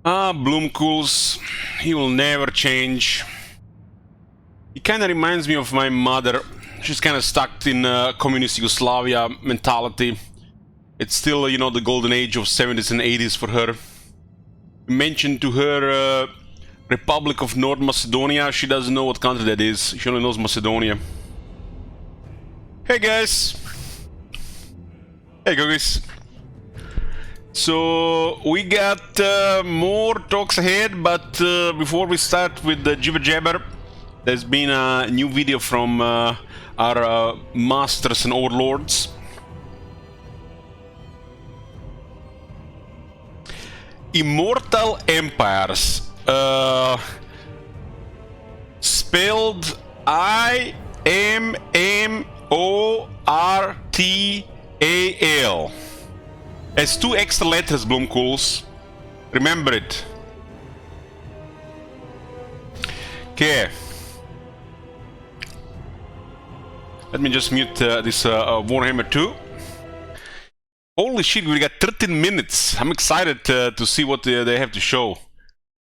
Bloomcools. He will never change. He kind of reminds me of my mother. She's kind of stuck in communist Yugoslavia mentality. It's still, you know, the golden age of 70s and 80s for her. Mentioned to her Republic of North Macedonia. She doesn't know what country that is. She only knows Macedonia. Hey guys. Hey guys. So we got more talks ahead, but before we start with the Jibber, there's been a new video from our masters and overlords. Immortal Empires, spelled IMMORTAL. Has 2 extra letters, Bloomcools. Remember it. Okay. Let me just mute this Warhammer 2. Holy shit, we got 13 minutes. I'm excited to see what they have to show.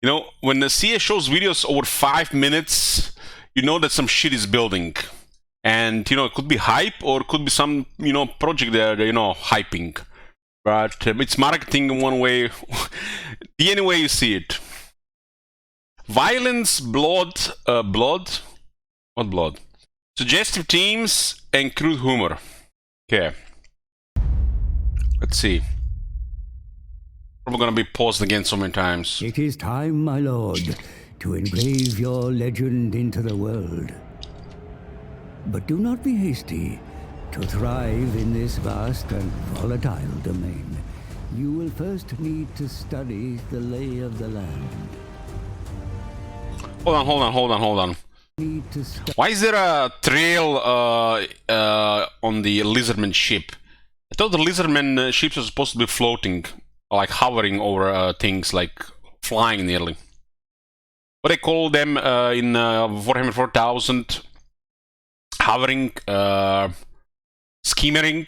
You know, when the CS shows videos over 5 minutes, you know that some shit is building. And, you know, it could be hype or it could be some, you know, project they're, you know, hyping. But it's marketing in one way, the any way you see it. Violence, blood, blood? What blood? Suggestive themes and crude humor. Okay. Let's see. Probably gonna be paused again so many times. It is time, my lord, to engrave your legend into the world. But do not be hasty. To thrive in this vast and volatile domain, you will first need to study the lay of the land. Hold on. Why is there a trail on the Lizardman ship? I thought the Lizardman ships are supposed to be floating, like hovering over things, like flying nearly. What they call them in Warhammer 4000? Hovering,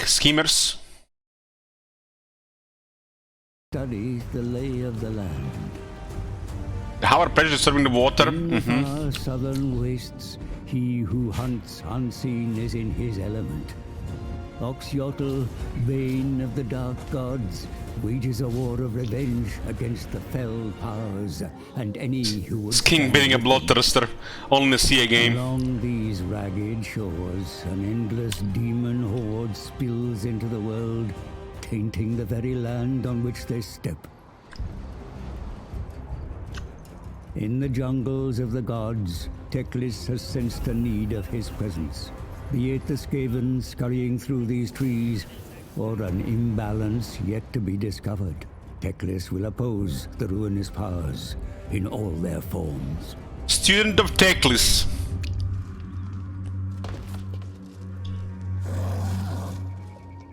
schemers. Study the lay of the land. The hover pressure serving the water. In far southern wastes, he who hunts unseen is in his element. Oxyotl, bane of the dark gods, wages a war of revenge against the fell powers and any who would... It's King being a bloodthirster, only in the CA game. Along these ragged shores, an endless demon horde spills into the world, tainting the very land on which they step. In the jungles of the gods, Teclis has sensed the need of his presence. Be it the Skaven scurrying through these trees, or an imbalance yet to be discovered, Teclis will oppose the ruinous powers in all their forms. Student of Teclis.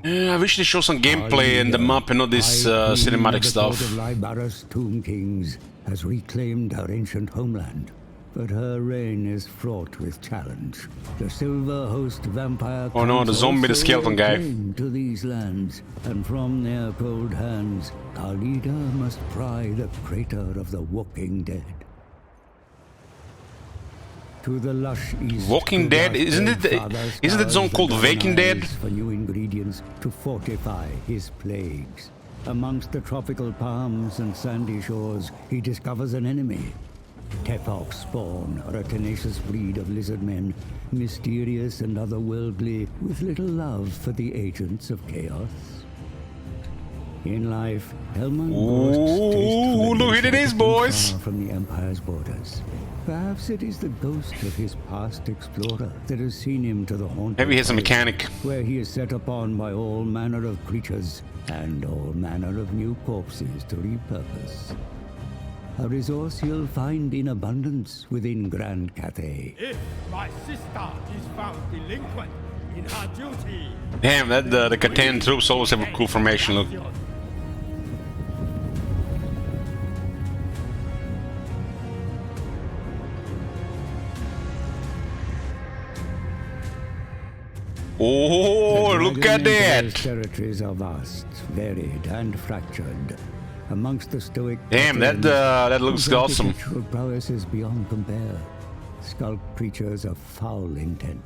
I wish they show some gameplay in the map and not this cinematic stuff. The Lybaris Tomb Kings has reclaimed her ancient homeland, but her reign is fraught with challenge. The Silver Host vampire... Oh no, the zombie, the skeleton guy. ...to these lands, and from their cold hands, our leader must pry the crater of the Walking Dead. To the lush east... Walking Dead? Isn't that zone called Waking Dead? For new ingredients to fortify his plagues. Amongst the tropical palms and sandy shores, he discovers an enemy. Tefok spawn are a tenacious breed of lizard men, mysterious and otherworldly, with little love for the agents of chaos. In life, Hellman Ooh, look at it is, boys! From the Empire's borders. Perhaps it is the ghost of his past explorer that has seen him to the haunted Maybe he's a mechanic. where he is set upon by all manner of creatures and all manner of new corpses to repurpose. A resource you'll find in abundance within Grand Cathay. If my sister is found delinquent in her duty... Damn, that the Catan troops always have a cool formation look. Oh, look at that! Territories are vast, varied, and fractured. Amongst the stoic... Damn, that looks awesome. Architectural prowess is beyond compare. Sculpt creatures of foul intent.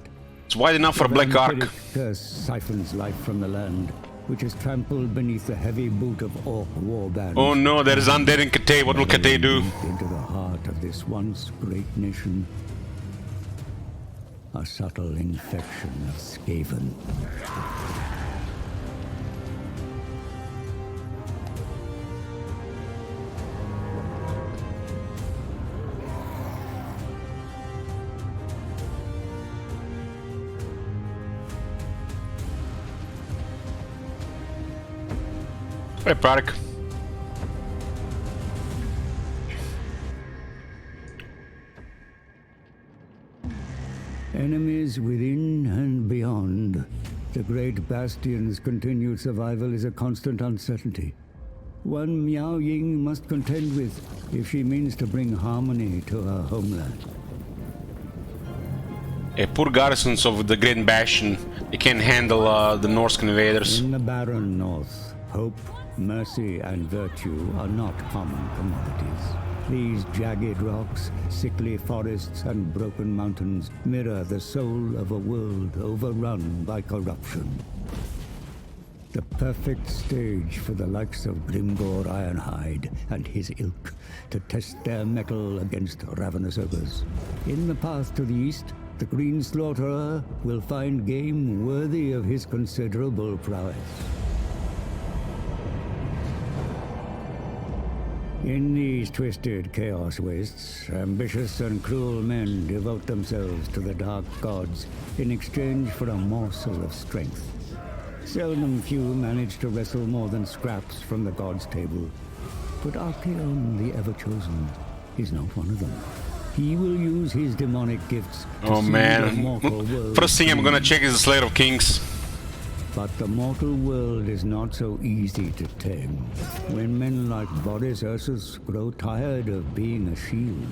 It's wide enough for a black ark. Curse siphons life from the land, which is trampled beneath the heavy boot of orc warbands. Oh no, there is undead in Cathay. What will Cathay do? Into the heart of this once great nation, a subtle infection of Skaven. Hey, Park. Enemies within and beyond. The great bastion's continued survival is a constant uncertainty. One Miao Ying must contend with if she means to bring harmony to her homeland. Poor garrisons of the Great Bastion. They can't handle the Norse invaders. In the barren north, hope, mercy, and virtue are not common commodities. These jagged rocks, sickly forests, and broken mountains mirror the soul of a world overrun by corruption. The perfect stage for the likes of Grimgor Ironhide and his ilk to test their mettle against ravenous ogres. In the path to the east, the Green Slaughterer will find game worthy of his considerable prowess. In these twisted chaos wastes, ambitious and cruel men devote themselves to the dark gods in exchange for a morsel of strength. Seldom few manage to wrestle more than scraps from the gods' table. But Archeon, the Ever-Chosen, is not one of them. He will use his demonic gifts to Oh man. world. First thing I'm gonna check is the Slayer of Kings. But the mortal world is not so easy to tame. When men like Boris Ursus grow tired of being a shield,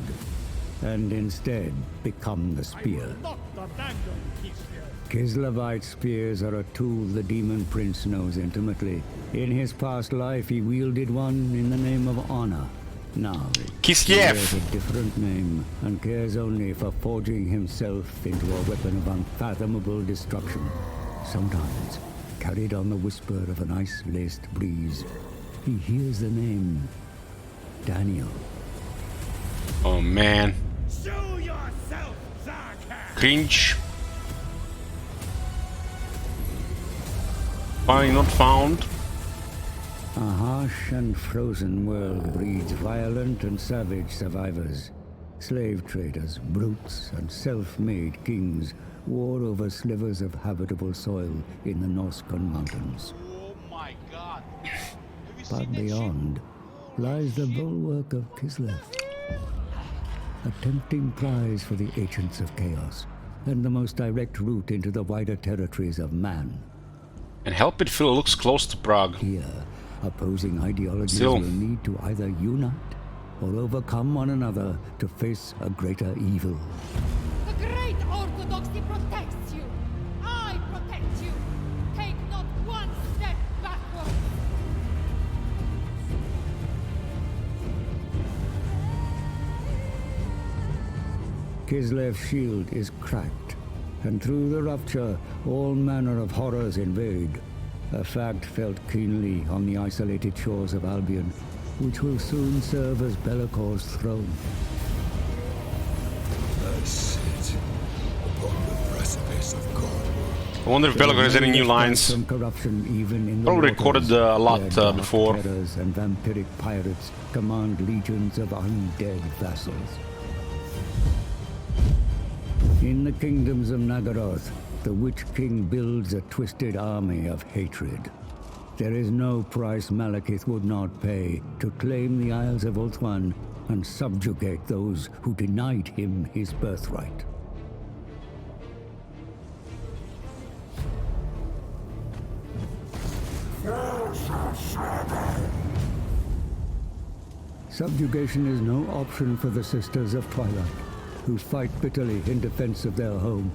and instead become the spear. Kislevite spears are a tool the Demon Prince knows intimately. In his past life, he wielded one in the name of honor. Now, he wears a different name and cares only for forging himself into a weapon of unfathomable destruction. Sometimes, carried on the whisper of an ice-laced breeze, he hears the name Daniel. Oh man. Show yourself, Zarka! Cringe. Finally not found. A harsh and frozen world breeds violent and savage survivors. Slave traders, brutes, and self-made kings war over slivers of habitable soil in the Norscan mountains. Oh my god! But beyond lies the bulwark of Kislev, a tempting prize for the Ancients of Chaos, and the most direct route into the wider territories of man. And Helpitfield looks close to Prague. Here, opposing ideologies will need to either unite or overcome one another to face a greater evil. The great Orthodoxy protects you. I protect you. Take not one step backward. Kislev's shield is cracked, and through the rupture, all manner of horrors invade. A fact felt keenly on the isolated shores of Albion, which will soon serve as Be'lakor's throne. I sit upon the precipice of God. I wonder if Be'lakor has any new lines. Corruption even in the Probably waters, recorded a lot where dark before. terrors and vampiric pirates command legions of undead vassals. In the kingdoms of Nagaroth, the Witch King builds a twisted army of hatred. There is no price Malekith would not pay to claim the Isles of Ulthuan and subjugate those who denied him his birthright. Subjugation is no option for the Sisters of Twilight, who fight bitterly in defense of their home.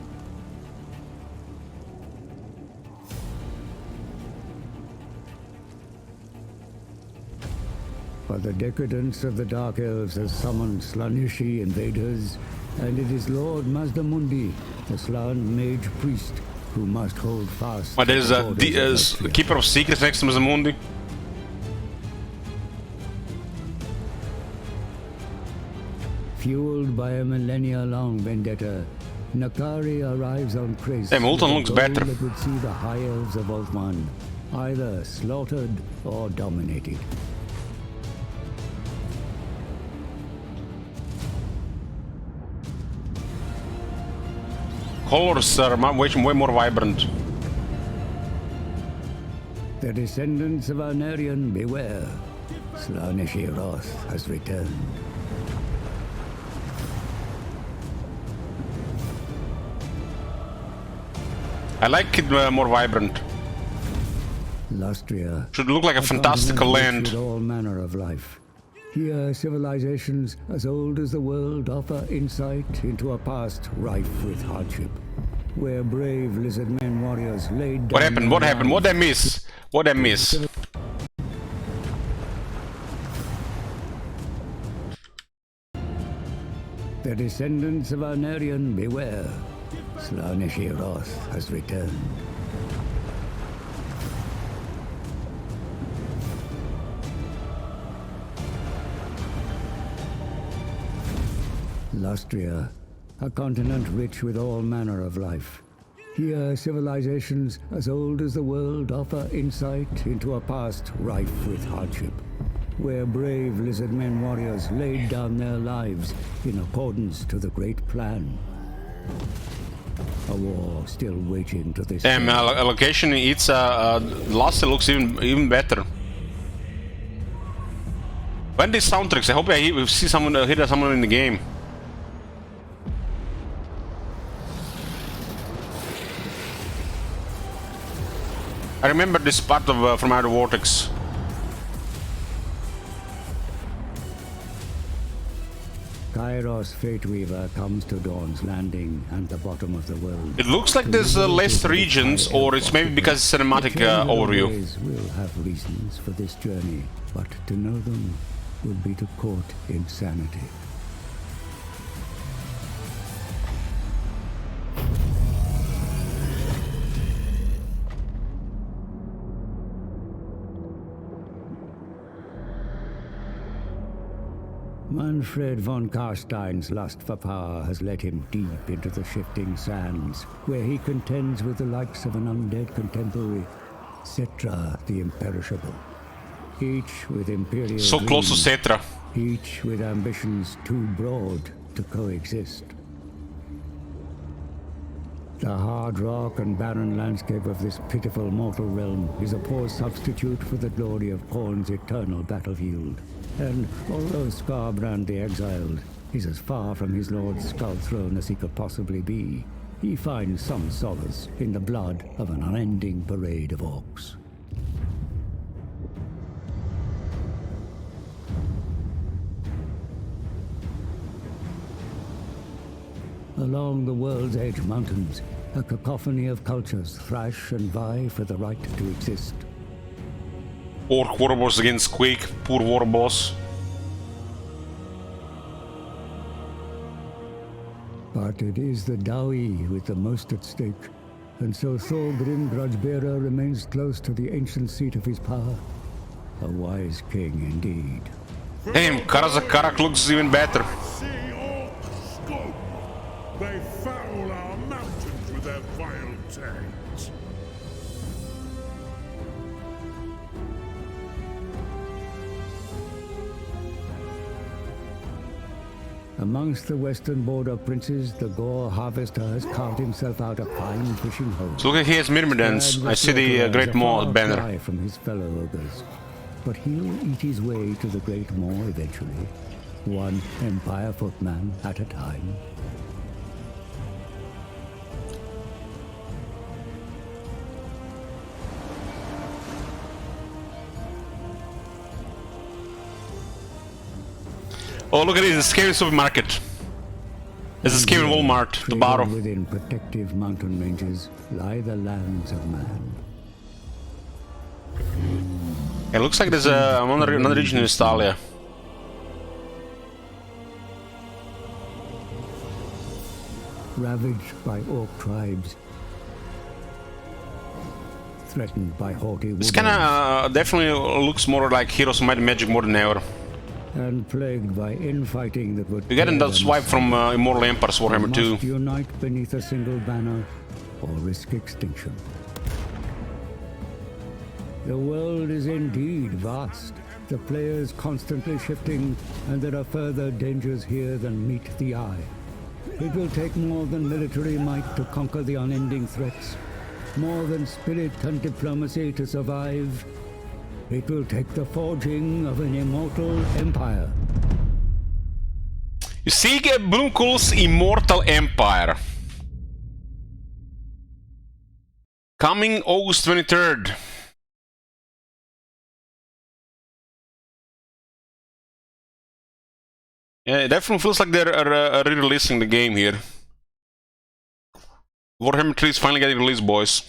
But the decadence of the Dark Elves has summoned Slaaneshi invaders, and it is Lord Mazdamundi, the Slan mage priest, who must hold fast. But there's a Keeper of Secrets next to Mazdamundi. Fueled by a millennia-long vendetta, Nakari arrives on Krace. Damn, Ultan looks better. That would see the High Elves of Ulthuan either slaughtered or dominated. Colors are way more vibrant. The descendants of Anarion, beware. Slaaneshi wrath has returned. I like it more vibrant. Lustria Should look like a fantastical land. With all manner of life. Here, civilizations as old as the world offer insight into a past rife with hardship, where brave lizardmen warriors laid down. What happened? What happened? What did I miss? What did I miss? The descendants of Anarion, beware. Slaaneshi wrath has returned. Lustria, a continent rich with all manner of life. Here, civilizations as old as the world offer insight into a past rife with hardship, where brave lizardmen warriors laid down their lives in accordance to the great plan. A war still waging to this. Damn, allocation eats Lust looks even better. When these soundtracks, I hope I see someone hear someone in the game. I remember this part of from Outer Vortex. Kairos Fateweaver comes to Dawn's Landing and the bottom of the world. It looks like there's less regions, or it's maybe because it's cinematic overview. We'll have reasons for this journey, but to know them would be to court insanity. Manfred von Karstein's lust for power has led him deep into the shifting sands, where he contends with the likes of an undead contemporary, Cetra the Imperishable. Each with imperial So close to Cetra. Each with ambitions too broad to coexist. The hard rock and barren landscape of this pitiful mortal realm is a poor substitute for the glory of Khorne's eternal battlefield. And although Skarbrand the Exiled is as far from his lord's skull throne as he could possibly be, he finds some solace in the blood of an unending parade of orcs. Along the world's edge mountains, a cacophony of cultures thrash and vie for the right to exist. Orc war boss against Quake, poor war boss. But it is the Dawi with the most at stake, and so Thorgrim Grudgebearer remains close to the ancient seat of his power. A wise king indeed. Damn, Karazakarak looks even better. See orcs scope. They foul our mountains with their vile tails. Amongst the western border princes, the Gore Harvester has carved himself out a fine fishing hole. So look at here's Myrmidons. I see the Great Maw banner. From his fellow ogres, but he'll eat his way to the Great Maw eventually, one Empire footman at a time. Oh, look at this, the Skaven supermarket. There's a Skaven Walmart, the bottom. Within protective mountain ranges lie the lands of man. It looks like there's another region in Italia. Ravaged by orc tribes. Threatened by haughty This wood kind elves, of definitely looks more like Heroes of Might and Magic more than ever. and plagued by infighting that would You're getting tear that them swipe from asunder. Immortal Empires They Warhammer 2. must unite beneath a single banner or risk extinction. The world is indeed vast, the players constantly shifting, and there are further dangers here than meet the eye. It will take more than military might to conquer the unending threats, more than spirit and diplomacy to survive. It will take the forging of an immortal empire. You see Brunkul's Immortal Empire. Coming August 23rd. Yeah, it definitely feels like they're re-releasing the game here. Warhammer 3 is finally getting released, boys.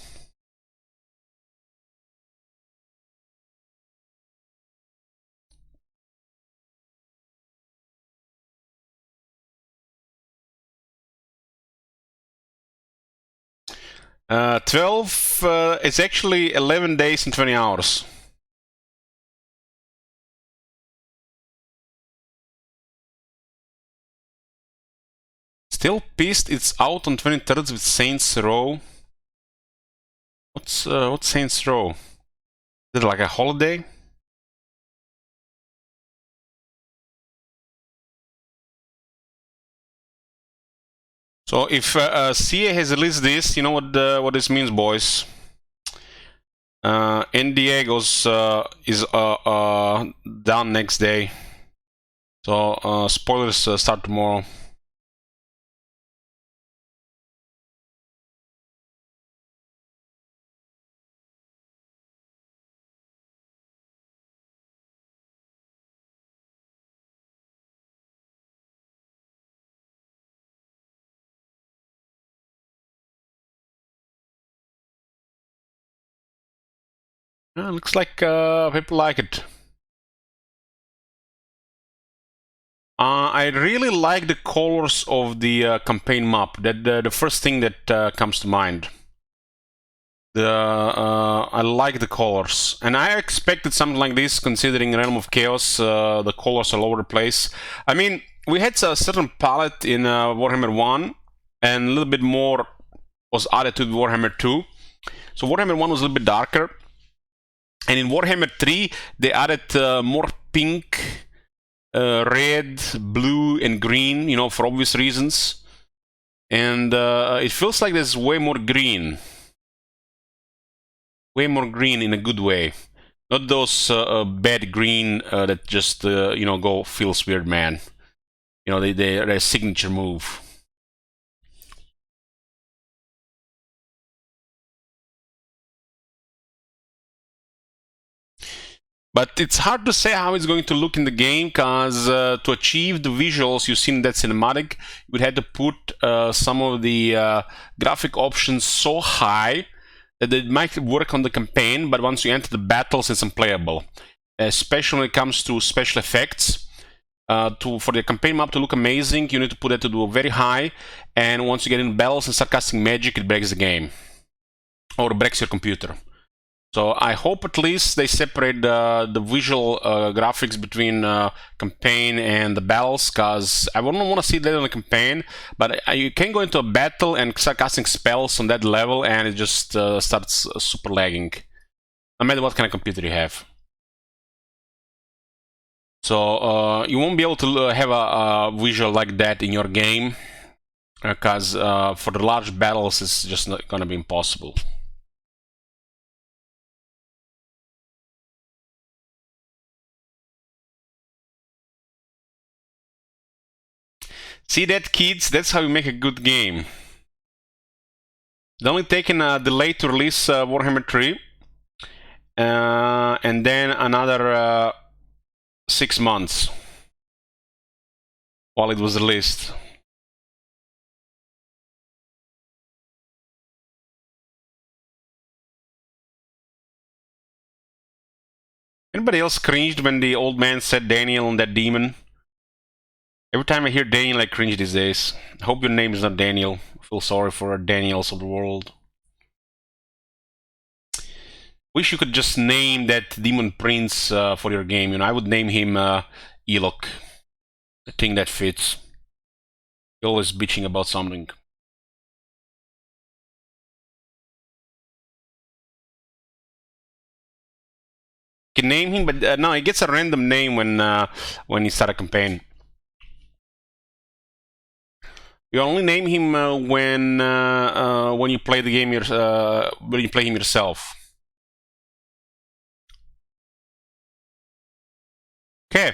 Uh, 12, it's actually 11 days and 20 hours. Still pissed it's out on 23rd with Saints Row. What's Saints Row? Is it like a holiday? So if CA has released this, you know what this means, boys. NDA is done next day. So spoilers start tomorrow. Looks like people like it. I really like the colors of the campaign map. That the first thing that comes to mind. I like the colors, and I expected something like this, considering Realm of Chaos. The colors all over the place. I mean, we had a certain palette in Warhammer 1, and a little bit more was added to Warhammer 2. So Warhammer 1 was a little bit darker, and in Warhammer 3 they added more pink, red, blue, and green. You know, for obvious reasons. And it feels like there's way more green. Way more green in a good way. Not those bad green that just, you know, go feels weird, man. You know, they're a signature move. But it's hard to say how it's going to look in the game, because to achieve the visuals you see in that cinematic, you would have to put some of the graphic options so high that it might work on the campaign, but once you enter the battles, it's unplayable. Especially when it comes to special effects. For the campaign map to look amazing, you need to put it to very high, and once you get in battles and start casting magic, it breaks the game. Or breaks your computer. So I hope at least they separate the visual graphics between campaign and the battles, because I wouldn't want to see that on the campaign, but you can go into a battle and start casting spells on that level, and it just starts super lagging, no matter what kind of computer you have. So you won't be able to have a visual like that in your game, because for the large battles it's just not gonna be impossible. See that, kids? That's how you make a good game. It's only taken a delay to release Warhammer 3, and then another 6 months while it was released. Anybody else cringed when the old man said Daniel and that demon? Every time I hear Daniel, I cringe these days. I hope your name is not Daniel. I feel sorry for our Daniels of the world. Wish you could just name that demon prince for your game. You know, I would name him Elok. I think that fits. You're always bitching about something. You can name him, but no, he gets a random name when you start a campaign. You only name him when you play the game when you play him yourself. Okay,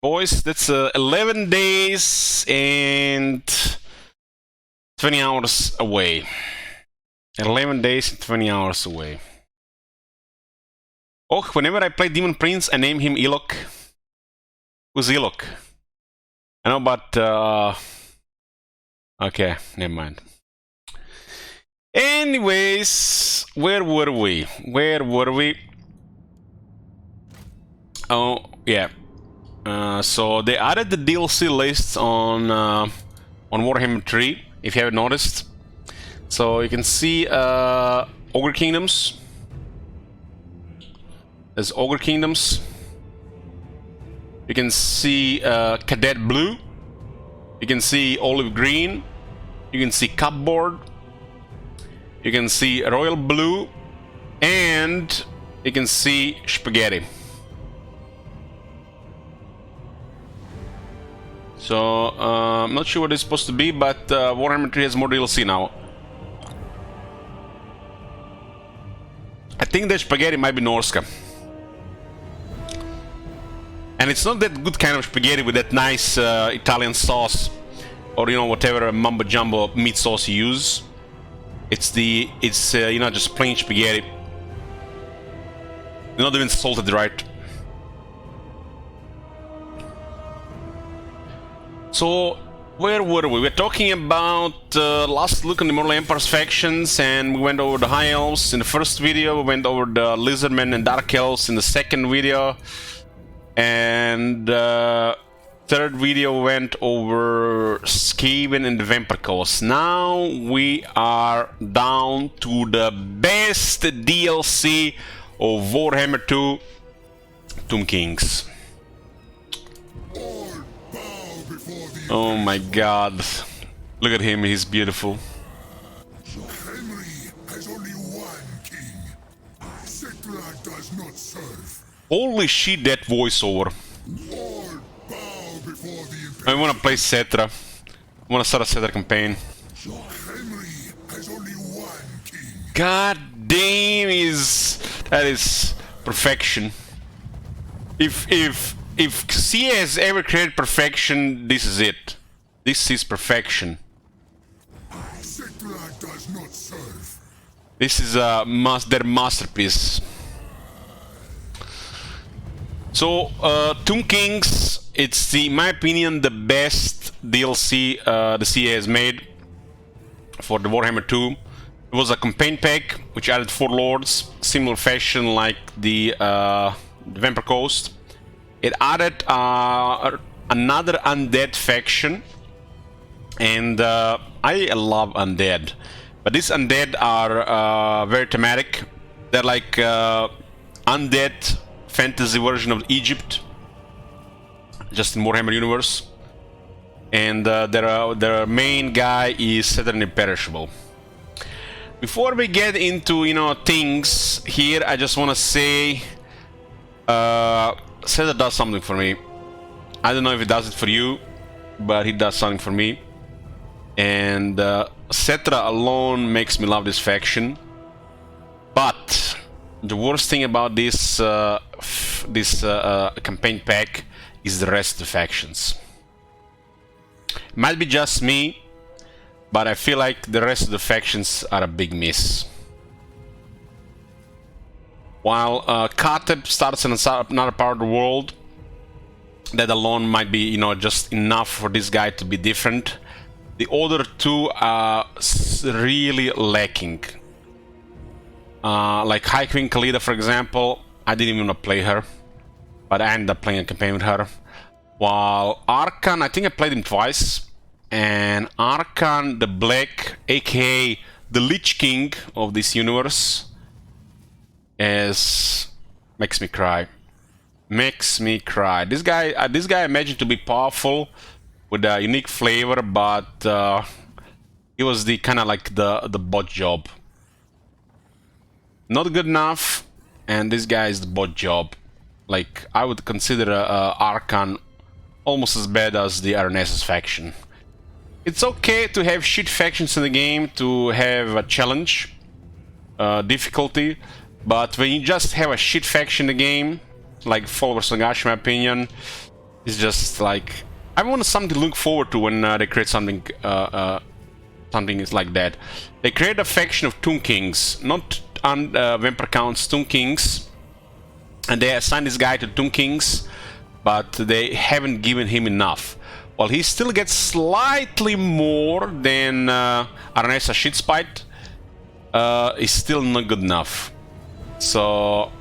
boys, that's 11 days and 20 hours away. 11 days and 20 hours away. Oh, whenever I play Demon Prince, I name him Elok. Who's Elok? I know, but okay, never mind. Anyways, where were we? Where were we? Oh, yeah. So they added the DLC lists on Warhammer 3, if you haven't noticed. So you can see Ogre Kingdoms. There's Ogre Kingdoms. You can see Cadet Blue. You can see Olive Green. You can see Cupboard. You can see Royal Blue. And you can see Spaghetti. So, I'm not sure what it's supposed to be, but Warhammer 3 has more DLC now. I think the spaghetti might be Norska. And it's not that good kind of spaghetti with that nice Italian sauce, or you know, whatever mumbo jumbo meat sauce you use. It's you know, just plain spaghetti. Not even salted right. So where were we? We're talking about last look on the Immortal Empires factions, and we went over the High Elves in the first video. We went over the Lizardmen and Dark Elves in the second video. And third video went over Skaven and the Vampire Coast. Now we are down to the best DLC of Warhammer 2, Tomb Kings. Oh my god. Look at him, he's beautiful. Henry has only one king. Settler does not serve. Holy shit, that voiceover. All bow before the I wanna play Cetra. I wanna start a Cetra campaign. Henry has only one king. God damn, that is perfection. If CA has ever created perfection, this is it. This is perfection. Settler does not serve. This is their masterpiece. So, Tomb Kings, it's in my opinion the best DLC the CA has made for the Warhammer 2. It was a campaign pack which added 4 lords, similar fashion like the Vampire Coast. It added another undead faction, and I love undead, but these undead are very thematic. They're like undead fantasy version of Egypt, just in Warhammer universe. And their main guy is Saturn Imperishable. Before we get into, you know, things here, I just want to say Cesar does something for me. I don't know if he does it for you, but he does something for me. And Cetra alone makes me love this faction. But the worst thing about this campaign pack is the rest of the factions. It might be just me, but I feel like the rest of the factions are a big miss. While Kateb starts in another part of the world, that alone might be, you know, just enough for this guy to be different. The other two are really lacking. Like High Queen Khalida, for example, I didn't even want to play her, but I ended up playing a campaign with her. While Arkan, I think I played him twice, and Arkan the Black, aka the Lich King of this universe, makes me cry. Makes me cry. This guy I imagine to be powerful with a unique flavor, but he was the kind of like the bot job. Not good enough, and this guy is the bot job. Like, I would consider Arkan almost as bad as the Arenesis faction. It's okay to have shit factions in the game, to have a challenge, difficulty, but when you just have a shit faction in the game, like Followers of Gash, in my opinion, it's just like, I want something to look forward to when they create something something is like that. They create a faction of Tomb Kings, not Vampire Counts, Tomb Kings, and they assign this guy to Tomb Kings, but they haven't given him enough. Well, he still gets slightly more than Aranesa Shitspite. Is still not good enough. So,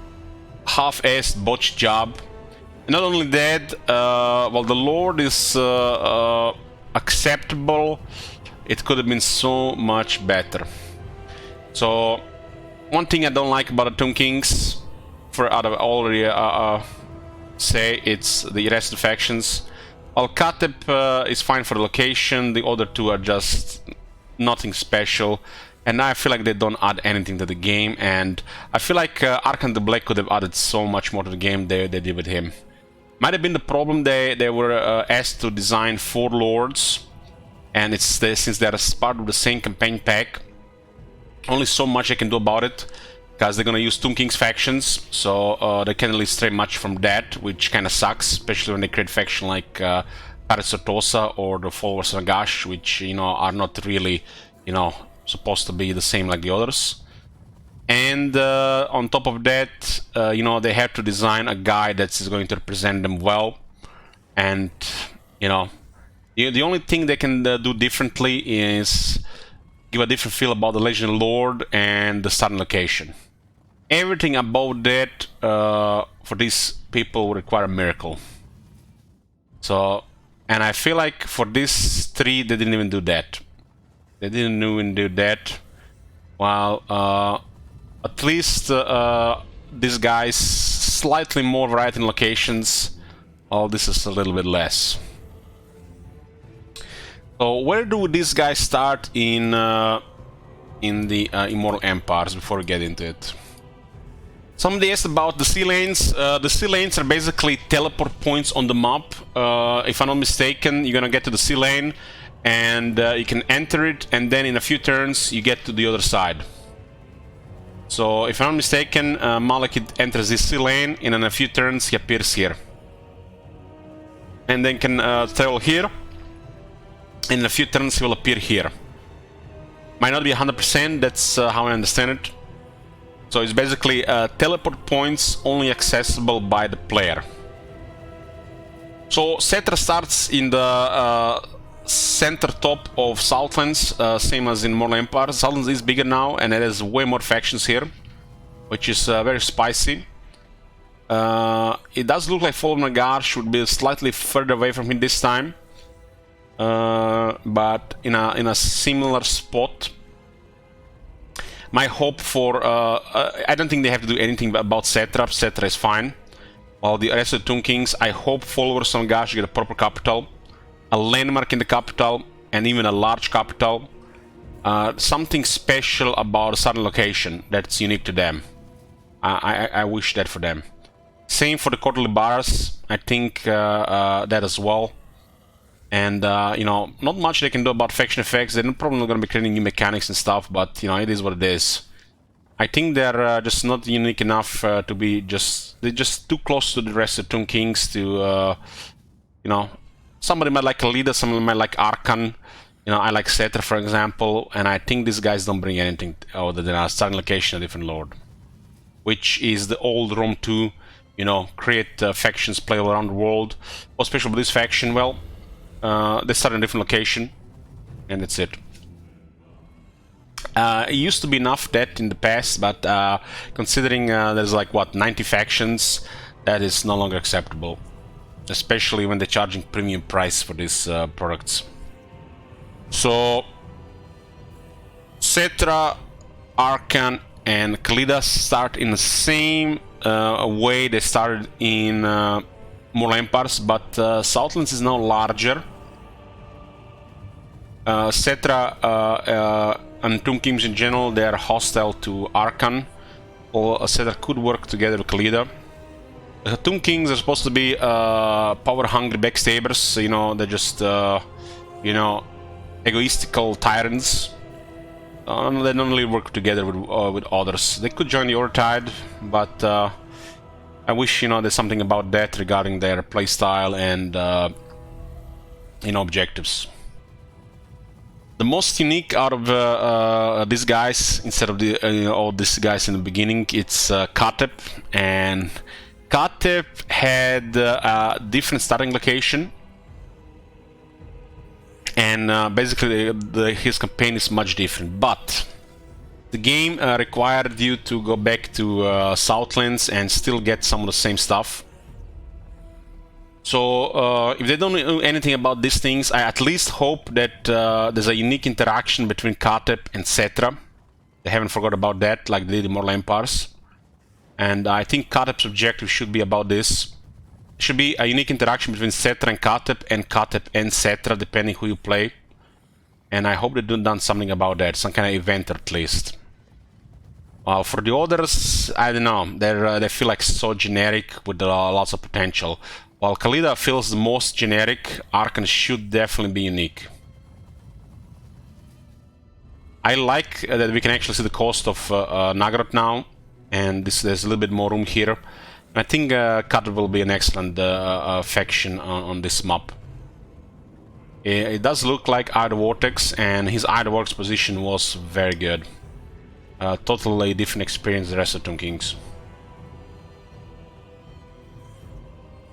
half-assed botched job. And not only that, well, the Lord is acceptable. It could have been so much better. So, one thing I don't like about the Tomb Kings, for out of already say, it's the rest of the factions. Well, Katep is fine for the location. The other two are just nothing special. And I feel like they don't add anything to the game, and I feel like Arkan the Black could have added so much more to the game than they did with him. Might have been the problem they were asked to design 4 lords, and it's since they're part of the same campaign pack, only so much I can do about it, because they're gonna use Tomb Kings factions, so they can't really stray much from that, which kind of sucks, especially when they create faction like Chariots or the Followers of Nagash, which, you know, are not really, you know, supposed to be the same like the others. And on top of that, you know, they have to design a guy that's going to represent them well. And, you know, the only thing they can do differently is give a different feel about the Legend Lord and the starting location. Everything about that for these people will require a miracle. So, and I feel like for these 3, they didn't even do that. They didn't even do that. While at least this guy's slightly more variety in locations. Oh, this is a little bit less. So where do these guys start in the Immortal Empires before we get into it? Somebody asked about the sea lanes. The sea lanes are basically teleport points on the map. If I'm not mistaken, you're gonna get to the sea lane, and you can enter it, and then in a few turns you get to the other side. So if I'm not mistaken, Malekith enters this sea lane, and in a few turns he appears here. And then can travel here, and in a few turns he will appear here. Might not be 100%, that's how I understand it. So it's basically teleport points only accessible by the player. So Cetra starts in the center top of Southlands, same as in Immortal Empires. Southlands is bigger now, and it has way more factions here, which is very spicy. It does look like Fall of Nagar should be slightly further away from him this time, but in a similar spot. My hope for I don't think they have to do anything about Cetra. Cetra is fine. While the rest of the Tomb Kings, I hope Followers of Gash get a proper capital, a landmark in the capital, and even a large capital. Something special about a certain location that's unique to them. I wish that for them. Same for the Quarterly Bars. I think that as well. And you know, not much they can do about faction effects. They're probably not going to be creating new mechanics and stuff, but you know, it is what it is. I think they're just not unique enough to be they're just too close to the rest of Tomb Kings to you know, somebody might like Alida, somebody might like Arkan. You know, I like Cetra, for example, and I think these guys don't bring anything other than a starting location, a different lord, which is the old Rome 2. You know, create factions, play all around the world. What's special about this faction? Well, they start in a different location, and that's it. It used to be enough debt in the past, but considering there's like, what, 90 factions, that is no longer acceptable. Especially when they're charging premium price for these products. So, Cetra, Arkan, and Khalida start in the same way they started in Immortal Empires, but Southlands is now larger. Cetra and Tomb Kings in general, they are hostile to Arkan, or Cetra could work together with Khalida. The Tomb Kings are supposed to be power-hungry backstabbers, you know, they're just, you know, egoistical tyrants. They don't really work together with others. They could join the Ortide, but I wish, you know, there's something about that regarding their playstyle and, you know, objectives. The most unique out of these guys, instead of the all these guys in the beginning, it's Katep, and Katep had a different starting location, and basically his campaign is much different. But the game required you to go back to Southlands and still get some of the same stuff. So if they don't know anything about these things, I at least hope that there's a unique interaction between Katep and Cetra. They haven't forgot about that, like they did in Immortal Empires. And I think Katep's objective should be about this. It should be a unique interaction between Cetra and Katep and Cetra, depending who you play. And I hope they've done something about that, some kind of event at least. For the others, I don't know, they feel like so generic with lots of potential. While Khalida feels the most generic, Arkan should definitely be unique. I like that we can actually see the cost of Nagarath now, and there's a little bit more room here. And I think Katep will be an excellent faction on this map. It does look like Eye Vortex, and his Eye Vortex position was very good. Totally different experience than the rest of Tomb Kings.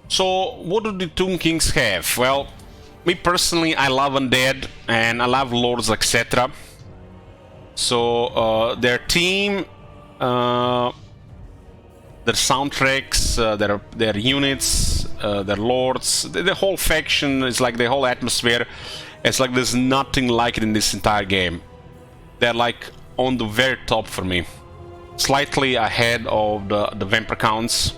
So, what do the Tomb Kings have? Well, me personally, I love Undead, and I love lords like Cetra. So, their team, their soundtracks, their units, their lords, the whole faction is like the whole atmosphere. It's like there's nothing like it in this entire game. They're like on the very top for me. Slightly ahead of the Vampire Counts.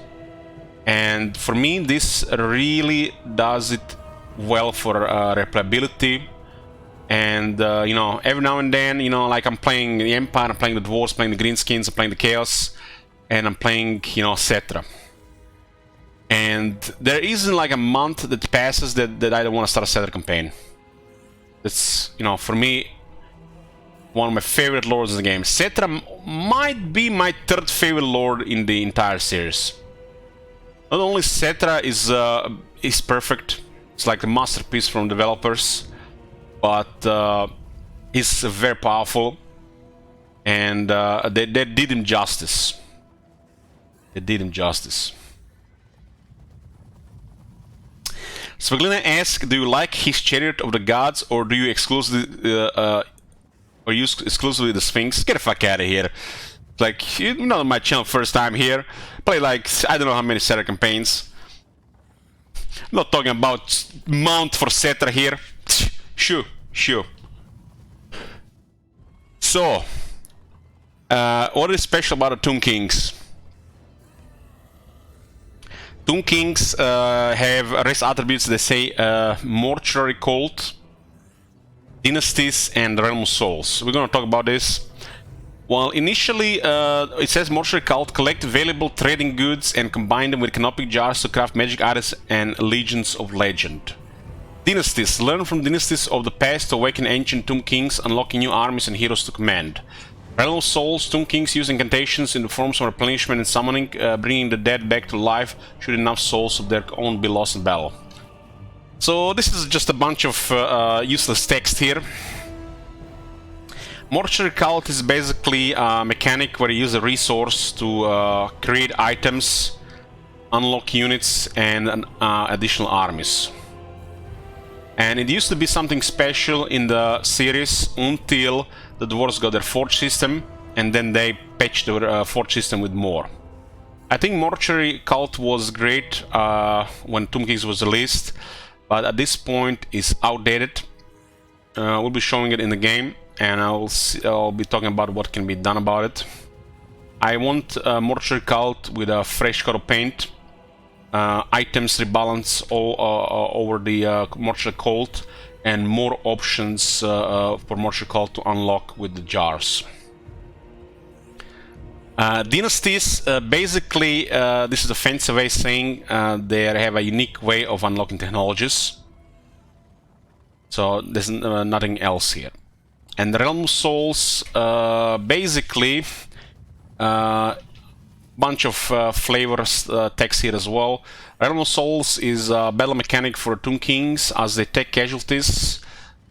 And for me, this really does it well for replayability. And, you know, every now and then, you know, like I'm playing the Empire, I'm playing the Dwarves, playing the Greenskins, I'm playing the Chaos, and I'm playing, you know, Cetra. And there isn't like a month that passes that I don't want to start a Cetra campaign. It's, you know, for me, one of my favorite lords in the game. Cetra might be my third favorite lord in the entire series. Not only Cetra is perfect, it's like a masterpiece from developers, but he's very powerful, and they did him justice. They did him justice. Svetlana asks, do you like his Chariot of the Gods, or do you exclusively use exclusively the Sphinx? Get the fuck out of here. Like, you're not on my channel first time here. Play like, I don't know how many Cetra campaigns. I'm not talking about mount for Cetra here. Sure. So, what is special about the Tomb Kings? Tomb Kings have race attributes that say Mortuary Cult, Dynasties, and Realm of Souls. We're gonna talk about this. Well, initially, it says Mortuary Cult, collect valuable trading goods and combine them with canopic jars to craft magic items and legions of legend. Dynasties, learn from dynasties of the past to awaken ancient Tomb Kings, unlocking new armies and heroes to command. Realm of Souls, Tomb Kings use incantations in the forms of replenishment and summoning, bringing the dead back to life should enough souls of their own be lost in battle. So this is just a bunch of useless text here. Mortuary Cult is basically a mechanic where you use a resource to create items, unlock units, and additional armies. And it used to be something special in the series until the dwarves got their forge system, and then they patched their forge system with more. I think Mortuary Cult was great when Tomb Kings was released, but at this point is outdated. We'll be showing it in the game, and I'll be talking about what can be done about it. I want Mortuary Cult with a fresh coat of paint, items rebalance all over the Mortuary Cult, and more options for Mortuary Cult to unlock with the jars. Dynasties, basically, this is a fancy way saying they have a unique way of unlocking technologies. So there's nothing else here. And the Realm of Souls, basically, bunch of flavors text here as well. Realm of Souls is a battle mechanic for Tomb Kings. As they take casualties,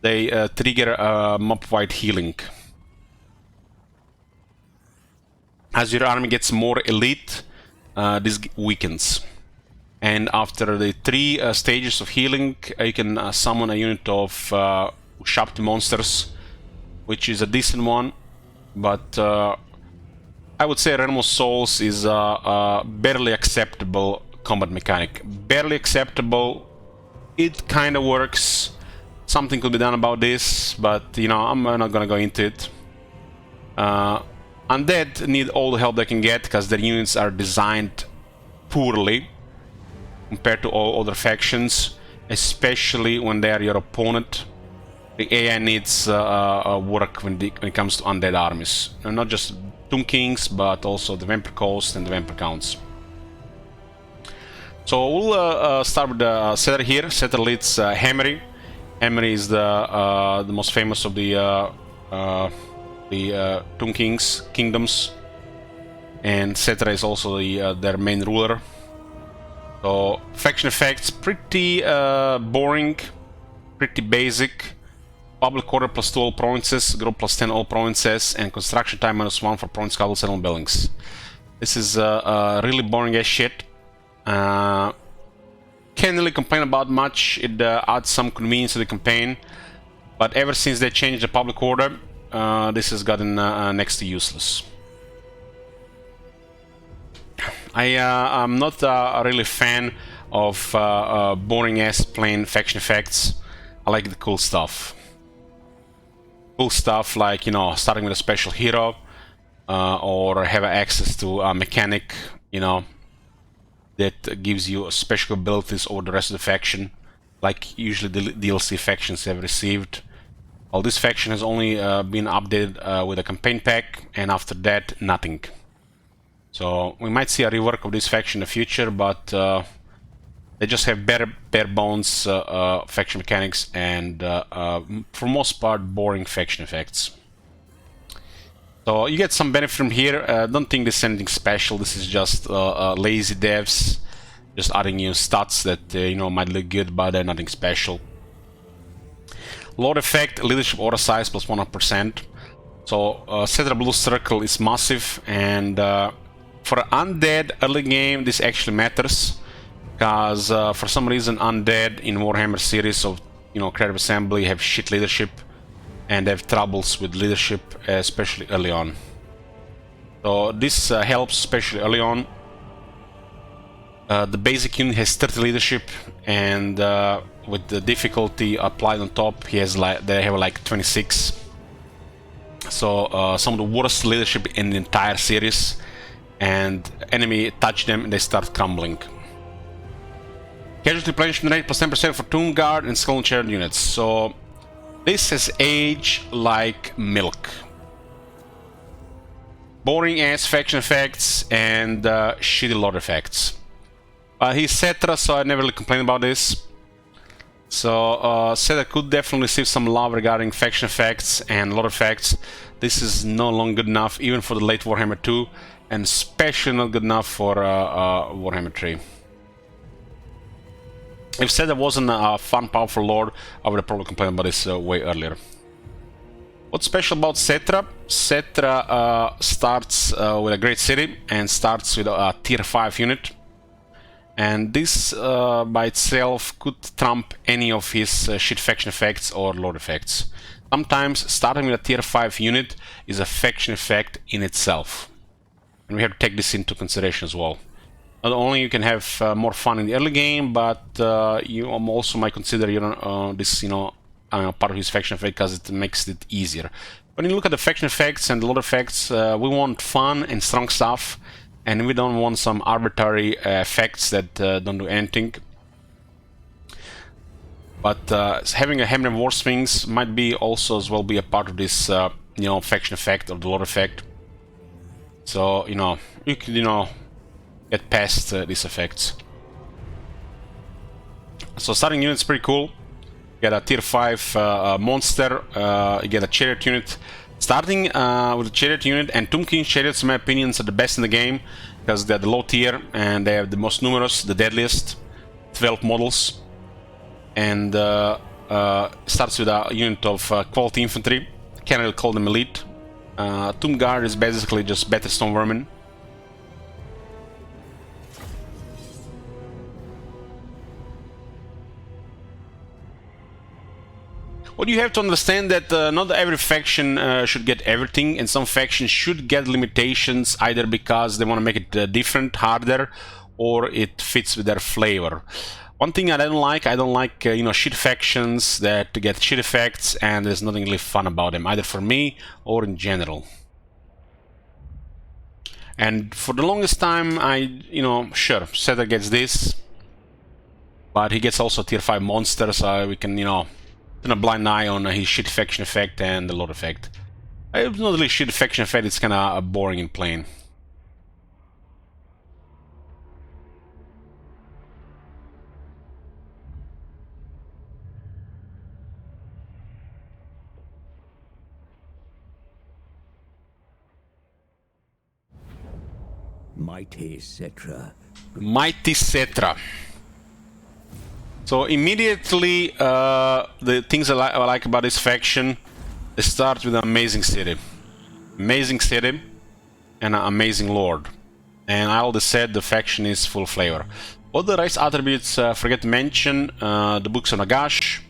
they trigger mob-wide healing. As your army gets more elite, this weakens. And after the 3 stages of healing, you can summon a unit of Sharp monsters, which is a decent one. But I would say Realm of Souls is a barely acceptable combat mechanic. Barely acceptable. It kind of works. Something could be done about this, but you know, I'm not gonna go into it. Undead need all the help they can get because their units are designed poorly compared to all other factions, especially when they are your opponent. The AI needs work when it comes to undead armies. And not just Tomb Kings, but also the Vampire Coast and the Vampire Counts. So we'll start with Setter here. Setter leads Hammery. Hammery is the most famous of the Tomb Kings kingdoms, and Setter is also their main ruler. So faction effects pretty boring, pretty basic. Public order plus 2 all provinces, group plus 10 all provinces, and construction time -1 for province capital settlement buildings. This is really boring as shit. Can't really complain about much. It adds some convenience to the campaign, but ever since they changed the public order, this has gotten next to useless. I'm not a really fan of boring ass plain faction effects. I like the cool stuff. Cool stuff like, you know, starting with a special hero, or have access to a mechanic, you know, that gives you special abilities over the rest of the faction, like usually the DLC factions have received. Well, this faction has only been updated with a campaign pack, and after that, nothing. So we might see a rework of this faction in the future, but they just have bare bones faction mechanics and, for most part, boring faction effects. So you get some benefit from here. Don't think this is anything special. This is just lazy devs, just adding new stats that you know, might look good, but they're nothing special. Lord effect, leadership aura size plus 100%. So Setter Blue Circle is massive, and for undead early game this actually matters, because for some reason undead in Warhammer series of, you know, Creative Assembly have shit leadership and have troubles with leadership, especially early on. So this helps especially early on. The basic unit has 30 leadership, and with the difficulty applied on top, they have like 26. So some of the worst leadership in the entire series, and enemy touch them and they start crumbling. Casualty replenishment rate plus 10% for Tomb Guard and Skull and Chariot units. So this has aged like milk. Boring ass faction effects and shitty lord effects. He's Setra, so I never really complain about this. So Setra could definitely receive some love regarding faction effects and lord effects. This is no longer good enough even for the late Warhammer 2, and especially not good enough for Warhammer 3. If Setra wasn't a fun, powerful lord, I would have probably complained about this way earlier. What's special about Setra? Setra starts with a great city and starts with a tier 5 unit. And this by itself could trump any of his shit faction effects or lord effects. Sometimes starting with a tier 5 unit is a faction effect in itself. And we have to take this into consideration as well. Not only you can have more fun in the early game, but you also might consider this part of his faction effect because it makes it easier. When you look at the faction effects and the lot effects, we want fun and strong stuff, and we don't want some arbitrary effects that don't do anything. But having a Hammer War Sphinx might be also as well be a part of this faction effect or the lot effect. So you could get past these effects. So starting unit's pretty cool. You get a tier 5 monster, you get a chariot unit. Starting with the chariot unit, and Tomb King chariots in my opinion are the best in the game because they're the low tier and they have the most numerous, the deadliest, 12 models. And starts with a unit of quality infantry. Can't really call them elite. Tomb Guard is basically just better stone vermin. What you have to understand that not every faction should get everything, and some factions should get limitations either because they want to make it different, harder, or it fits with their flavor. One thing I don't like shit factions that get shit effects and there's nothing really fun about them, either for me or in general. And for the longest time, sure, Setter gets this, but he gets also tier 5 monster, so we can, turn a blind eye on his shit faction effect and the lot effect. It's not really shit faction effect, it's kinda boring in playing. Mighty Cetra. Mighty Cetra. So immediately, the things I like about this faction, they start with an amazing city. Amazing city and an amazing lord. And I already said the faction is full flavor. All the rest attributes, forget to mention the Books of Nagash.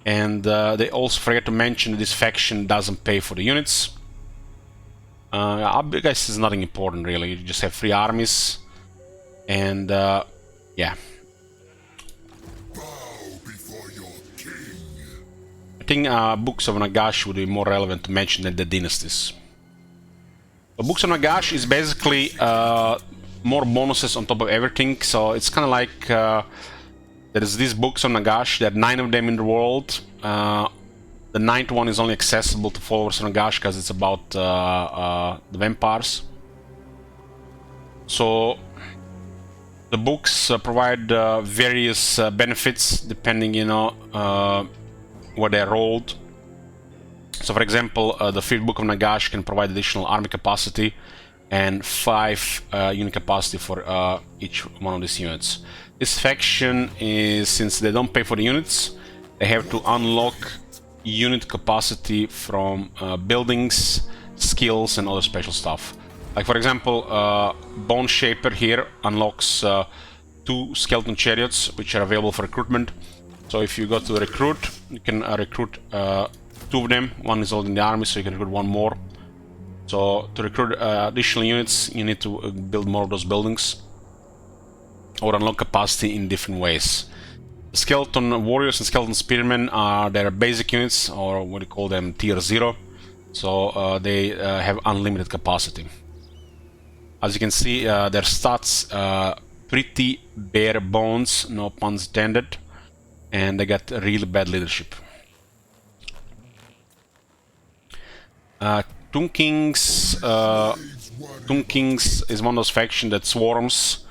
And they also forget to mention that this faction doesn't pay for the units. I guess it's nothing important really, you just have 3 armies, and yeah. I think Books of Nagash would be more relevant to mention than the dynasties. But Books of Nagash is basically more bonuses on top of everything, so it's kind of like there is these Books of Nagash, there are 9 of them in the world. The 9th one is only accessible to followers of Nagash because it's about the vampires. So the books provide various benefits depending, where they're rolled. So for example, the 5th book of Nagash can provide additional army capacity and 5 unit capacity for each one of these units. This faction is, since they don't pay for the units, they have to unlock unit capacity from buildings, skills, and other special stuff. Like for example, Bone Shaper here unlocks 2 skeleton chariots, which are available for recruitment. So if you go to recruit, you can recruit 2 of them. One is already in the army, so you can recruit 1 more. So to recruit additional units, you need to build more of those buildings or unlock capacity in different ways. Skeleton Warriors and Skeleton Spearmen are their basic units, or what do you call them, tier 0. So they have unlimited capacity. As you can see, their stats pretty bare bones, no puns intended, and they got really bad leadership. Tomb Kings is one of those factions that swarms,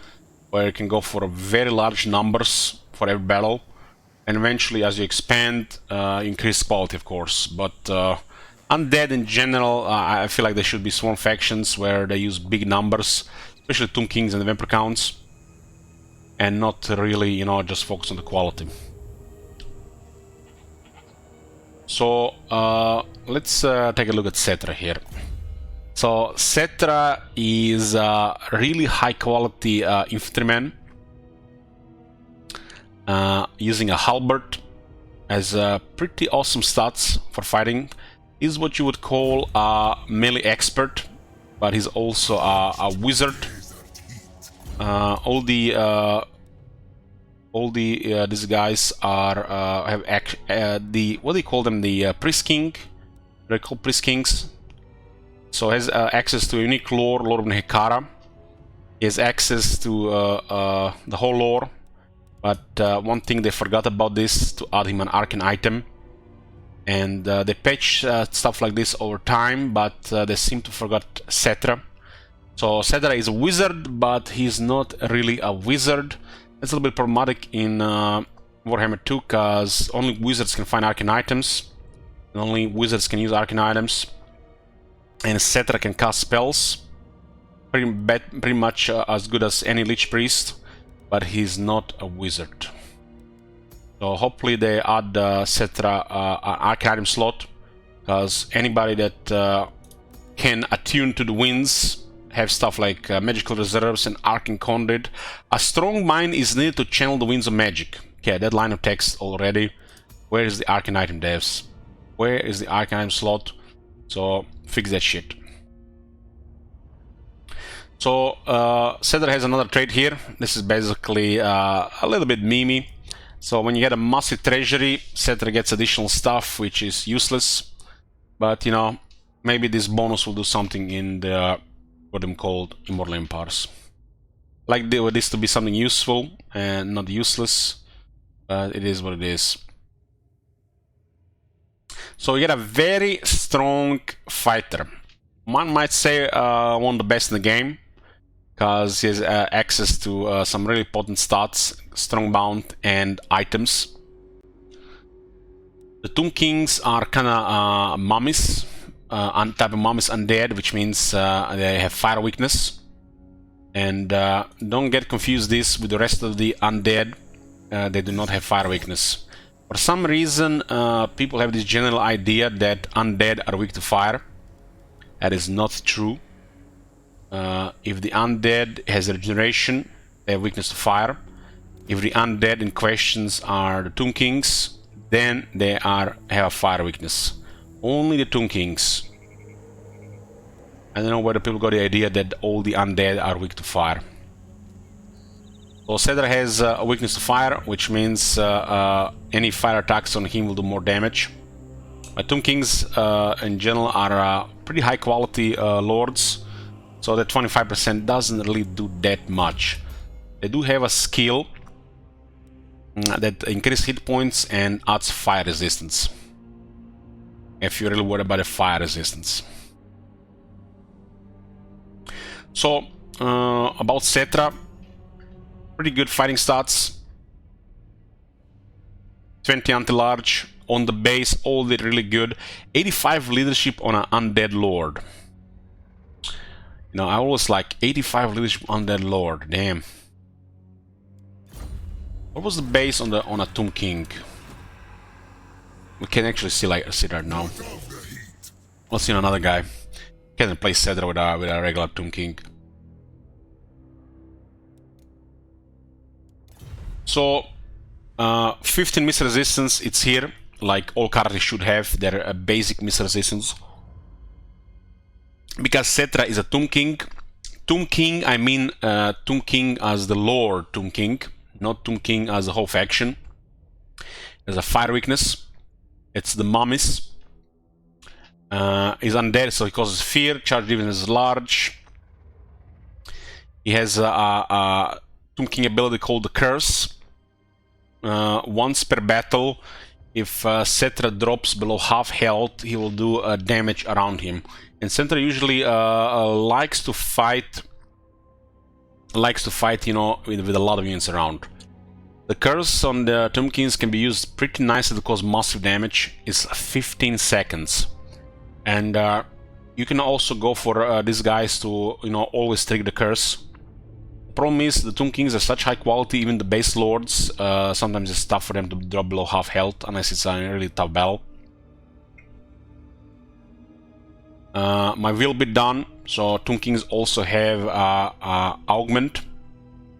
where you can go for very large numbers for every battle, and eventually as you expand, increase quality of course. But Undead in general, I feel like there should be swarm factions where they use big numbers, especially Tomb Kings and the Vampire Counts, and not really, just focus on the quality. So let's take a look at Cetra here. So Cetra is a really high quality infantryman, using a halberd has pretty awesome stats for fighting. He's what you would call a melee expert, but he's also a wizard. These guys are have the what do you call them? The priest king. They're called priest kings. So has access to unique lore, Lord of Nehekara. He has access to the whole lore, but one thing they forgot about this, to add him an arcane item. And they patch stuff like this over time, but they seem to forget Cetra. So Cetra is a wizard, but he's not really a wizard. It's a little bit problematic in Warhammer 2, because only wizards can find arcane items, and only wizards can use arcane items. And Cetra can cast spells, pretty much as good as any Lich Priest, but he's not a wizard. So hopefully they add Cetra an arcane item slot, because anybody that can attune to the winds, have stuff like magical reserves and arcane conduit. A strong mind is needed to channel the winds of magic. Okay, that line of text already. Where is the arcane item, devs? Where is the arcane item slot? So fix that shit. So Cetra has another trait here. This is basically a little bit memey. So when you get a massive treasury, Cetra gets additional stuff, which is useless. But you know, maybe this bonus will do something in the what them called Immortal Empires. Like this to be something useful and not useless, but it is what it is. So you get a very strong fighter. One might say one of the best in the game, because he has access to some really potent stats, strong bound and items. The Tomb Kings are kinda mummies. Type of mummies undead, which means they have fire weakness. And don't get confused this with the rest of the undead. They do not have fire weakness. For some reason, people have this general idea that undead are weak to fire. That is not true. If the undead has regeneration, they have weakness to fire. If the undead in questions are the Tomb Kings, then they have a fire weakness. Only the Tomb Kings. I don't know whether people got the idea that all the undead are weak to fire. So Cetra has a weakness to fire, which means any fire attacks on him will do more damage. But Tomb Kings in general are pretty high quality lords, so that 25% doesn't really do that much. They do have a skill that increases hit points and adds fire resistance, if you're really worried about the fire resistance. So, about Cetra, pretty good fighting stats. 20 anti-large, on the base, all did really good. 85 leadership on an undead lord. You know, I always like 85 leadership on undead lord, damn. What was the base on a Tomb King? We can actually see right now. Let's see another guy. Can't play Cetra with a regular Tomb King. So 15 miss resistance, it's here, like all characters should have their basic miss resistance. Because Cetra is a Tomb King. Tomb King, I mean Tomb King as the Lord Tomb King, not Tomb King as a whole faction. There's a fire weakness. It's the mummies. He's undead, so he causes fear. Charge defense is large. He has a Tomb King ability called the Curse. Once per battle, if Cetra drops below half health, he will do damage around him. And Cetra usually likes to fight, you know, with a lot of units around. The curse on the Tomb Kings can be used pretty nicely to cause massive damage. It's 15 seconds. And you can also go for these guys to, you know, always trigger the curse. The problem is the Tomb Kings are such high quality, even the base lords, sometimes it's tough for them to drop below half health, unless it's a really tough battle. My will be done, so Tomb Kings also have augment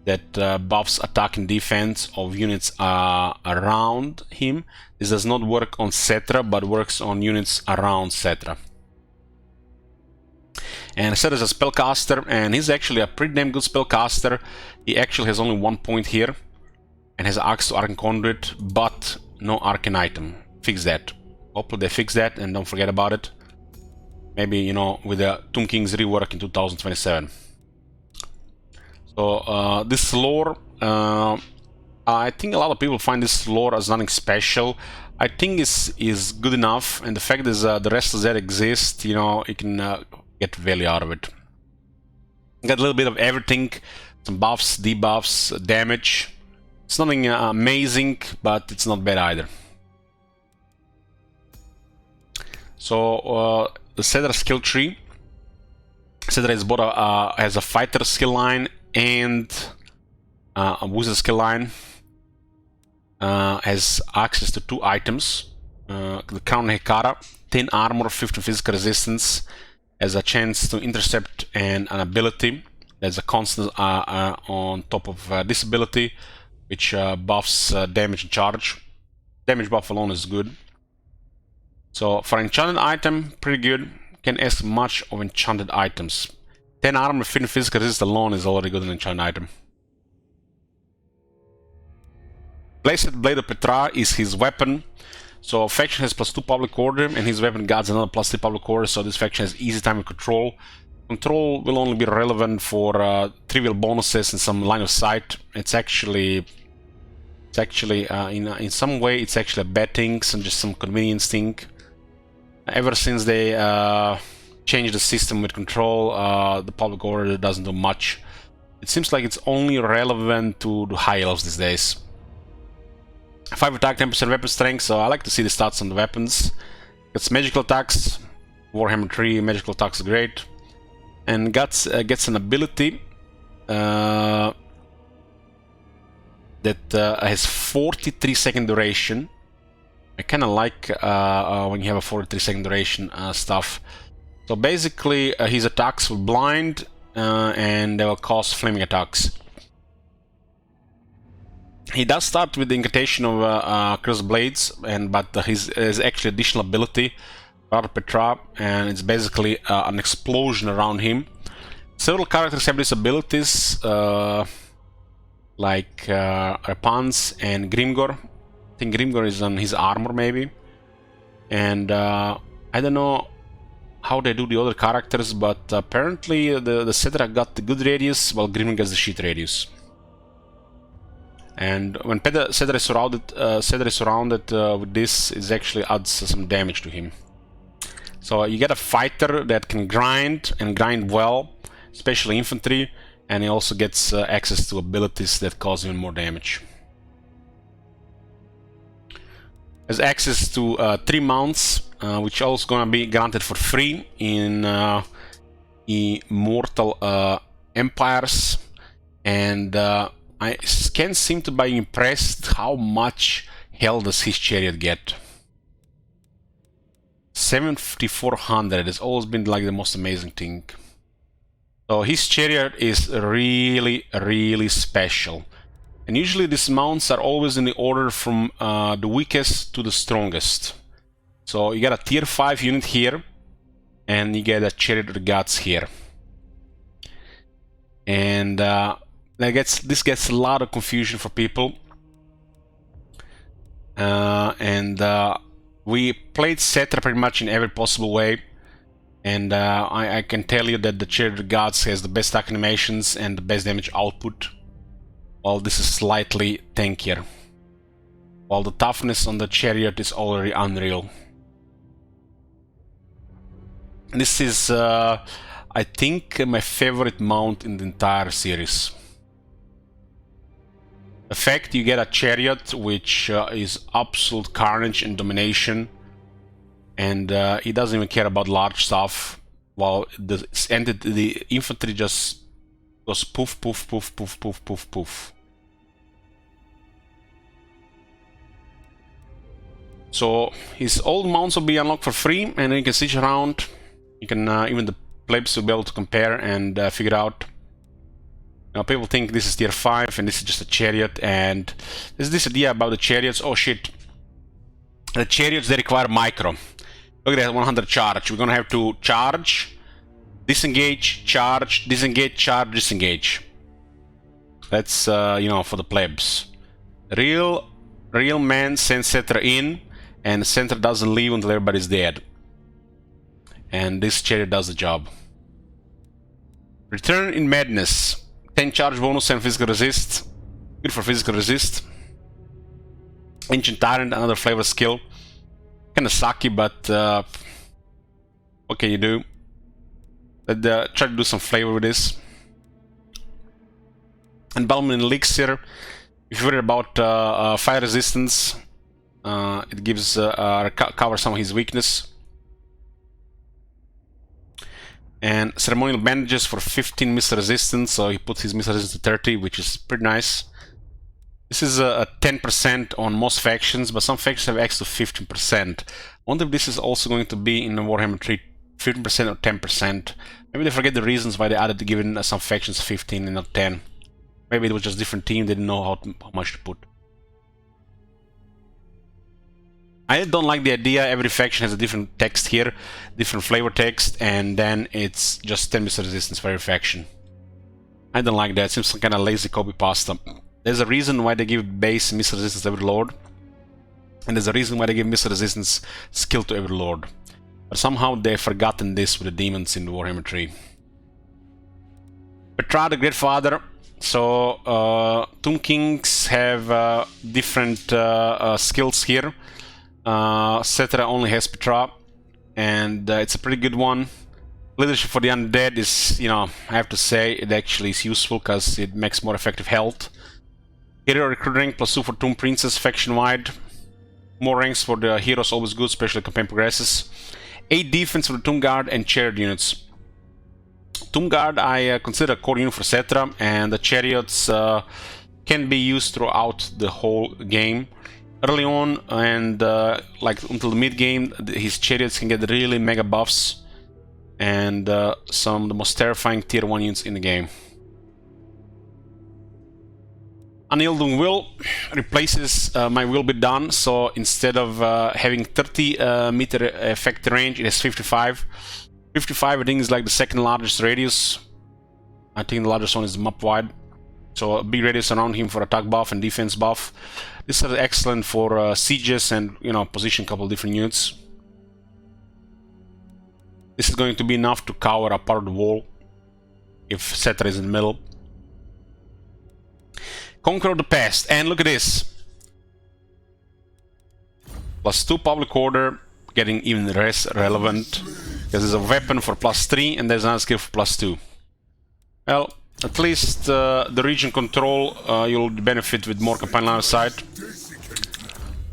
that buffs attack and defense of units around around him. This does not work on Cetra, but works on units around Cetra. And Cetra is a spellcaster, and he's actually a pretty damn good spellcaster. He actually has only 1 point here, and has access to Arcane Conduit, but no Arcane item. Fix that. Hopefully they fix that, and don't forget about it. Maybe, you know, with the Tomb King's rework in 2027. So, this lore, I think a lot of people find this lore as nothing special. I think is good enough, and the fact is the rest of that exists, you know, you can get value out of it. Got a little bit of everything, some buffs, debuffs, damage. It's nothing amazing, but it's not bad either. So the Cetra skill tree. Cetra is both has a fighter skill line and a wizard skill line. Has access to 2 items. The Crown Hekara, 10 armor, 15 physical resistance. Has a chance to intercept and an ability. There's a constant on top of this ability, which buffs damage and charge. Damage buff alone is good. So for enchanted item, pretty good. Can ask much of enchanted items. 10 armor, 15 physical resistance alone is already good an enchanted item. Blessed Blade of Petra is his weapon. So faction has +2 public order, and his weapon guards another +3 public order, so this faction has easy time of control. Control will only be relevant for trivial bonuses and some line of sight. It's actually in some way it's actually a bad thing, just some convenience thing. Ever since they changed the system with control, the public order doesn't do much. It seems like it's only relevant to the high elves these days. 5 attack, 10% weapon strength, so I like to see the stats on the weapons. Gets magical attacks, Warhammer 3 magical attacks are great. And gets an ability that has 43-second duration. I kind of like when you have a 43-second duration stuff. So basically his attacks will blind and they will cause flaming attacks. He does start with the incantation of Cursed Blades, but his actually additional ability, Petra, and it's basically an explosion around him. Several characters have these abilities, like Repans and Grimgor. I think Grimgor is on his armor, maybe. And I don't know how they do the other characters, but apparently the Cetra got the good radius, while Grimgor gets the shit radius. And when Cetra is surrounded with this, it actually adds some damage to him. So you get a fighter that can grind and grind well, especially infantry, and he also gets access to abilities that cause even more damage. Has access to 3 mounts, which are also gonna be granted for free in Immortal Empires, and I can't seem to be impressed how much hell does his chariot get. 7,400 has always been like the most amazing thing. So his chariot is really special. And usually these mounts are always in the order from the weakest to the strongest. So you get a tier 5 unit here, and you get a chariot of the gods here. And this gets a lot of confusion for people. We played Cetra pretty much in every possible way, and I can tell you that the Chariot of Gods has the best attack animations and the best damage output, while this is slightly tankier. While the toughness on the Chariot is already unreal. This is, I think, my favorite mount in the entire series. The fact you get a chariot which is absolute carnage and domination, and he doesn't even care about large stuff, while the infantry just goes poof, poof, poof, poof, poof, poof, poof. So his old mounts will be unlocked for free, and then you can siege around. You can even the plebs will be able to compare and figure out Now people think this is tier 5 and this is just a chariot, and there's this idea about the chariots. Oh shit. The chariots, they require micro. Look at that 100 charge. We're gonna have to charge, disengage, charge, disengage, charge, disengage. That's you know, for the plebs. Real man sends Cetra in, and Cetra doesn't leave until everybody's dead. And this chariot does the job. Return in Madness. 10 charge bonus and physical resist. Good for physical resist. Ancient Tyrant, another flavor skill. Kinda sucky, but what can you do? Try to do some flavor with this. Embalming Elixir. If you're worried about fire resistance, it gives covers some of his weakness. And Ceremonial Bandages for 15 missile resistance, so he puts his missile resistance to 30, which is pretty nice. This is a 10% on most factions, but some factions have X to 15%. I wonder if this is also going to be in the Warhammer 3 15% or 10%. Maybe they forget the reasons why they added given some factions 15 and not 10. Maybe it was just a different team, they didn't know how much to put. I don't like the idea every faction has a different text here, different flavor text, and then it's just 10 missile resistance for every faction. I don't like that, it seems some kind of lazy copy pasta. There's a reason why they give base missile resistance to every lord, and there's a reason why they give missile resistance skill to every lord. But somehow they've forgotten this with the demons in the Warhammer 3. Petra the Great Father. So, Tomb Kings have different skills here. Cetra only has Petra, and it's a pretty good one. Leadership for the Undead is, you know, I have to say, it actually is useful because it makes more effective health. Hero recruit rank +2 for Tomb Princess faction-wide. More ranks for the heroes, always good, especially campaign progresses. 8 defense for the Tomb Guard and Chariot units. Tomb Guard I consider a core unit for Cetra, and the Chariots can be used throughout the whole game. Early on and like until the mid game, his Chariots can get really mega buffs and some of the most terrifying tier 1 units in the game. Unyielding Will replaces my Will Be Done, so instead of having 30 meter effect range, it has 55. 55 I think is like the second largest radius. I think the largest one is map wide. So a big radius around him for attack buff and defense buff. This is excellent for sieges and, you know, position a couple different units. This is going to be enough to cover a part of the wall if Cetra is in the middle. Conqueror of the Past, and look at this. +2 public order, getting even less relevant. Because there's a weapon for +3 and there's another skill for +2. Well, at least the region control you'll benefit with more campaign line of sight.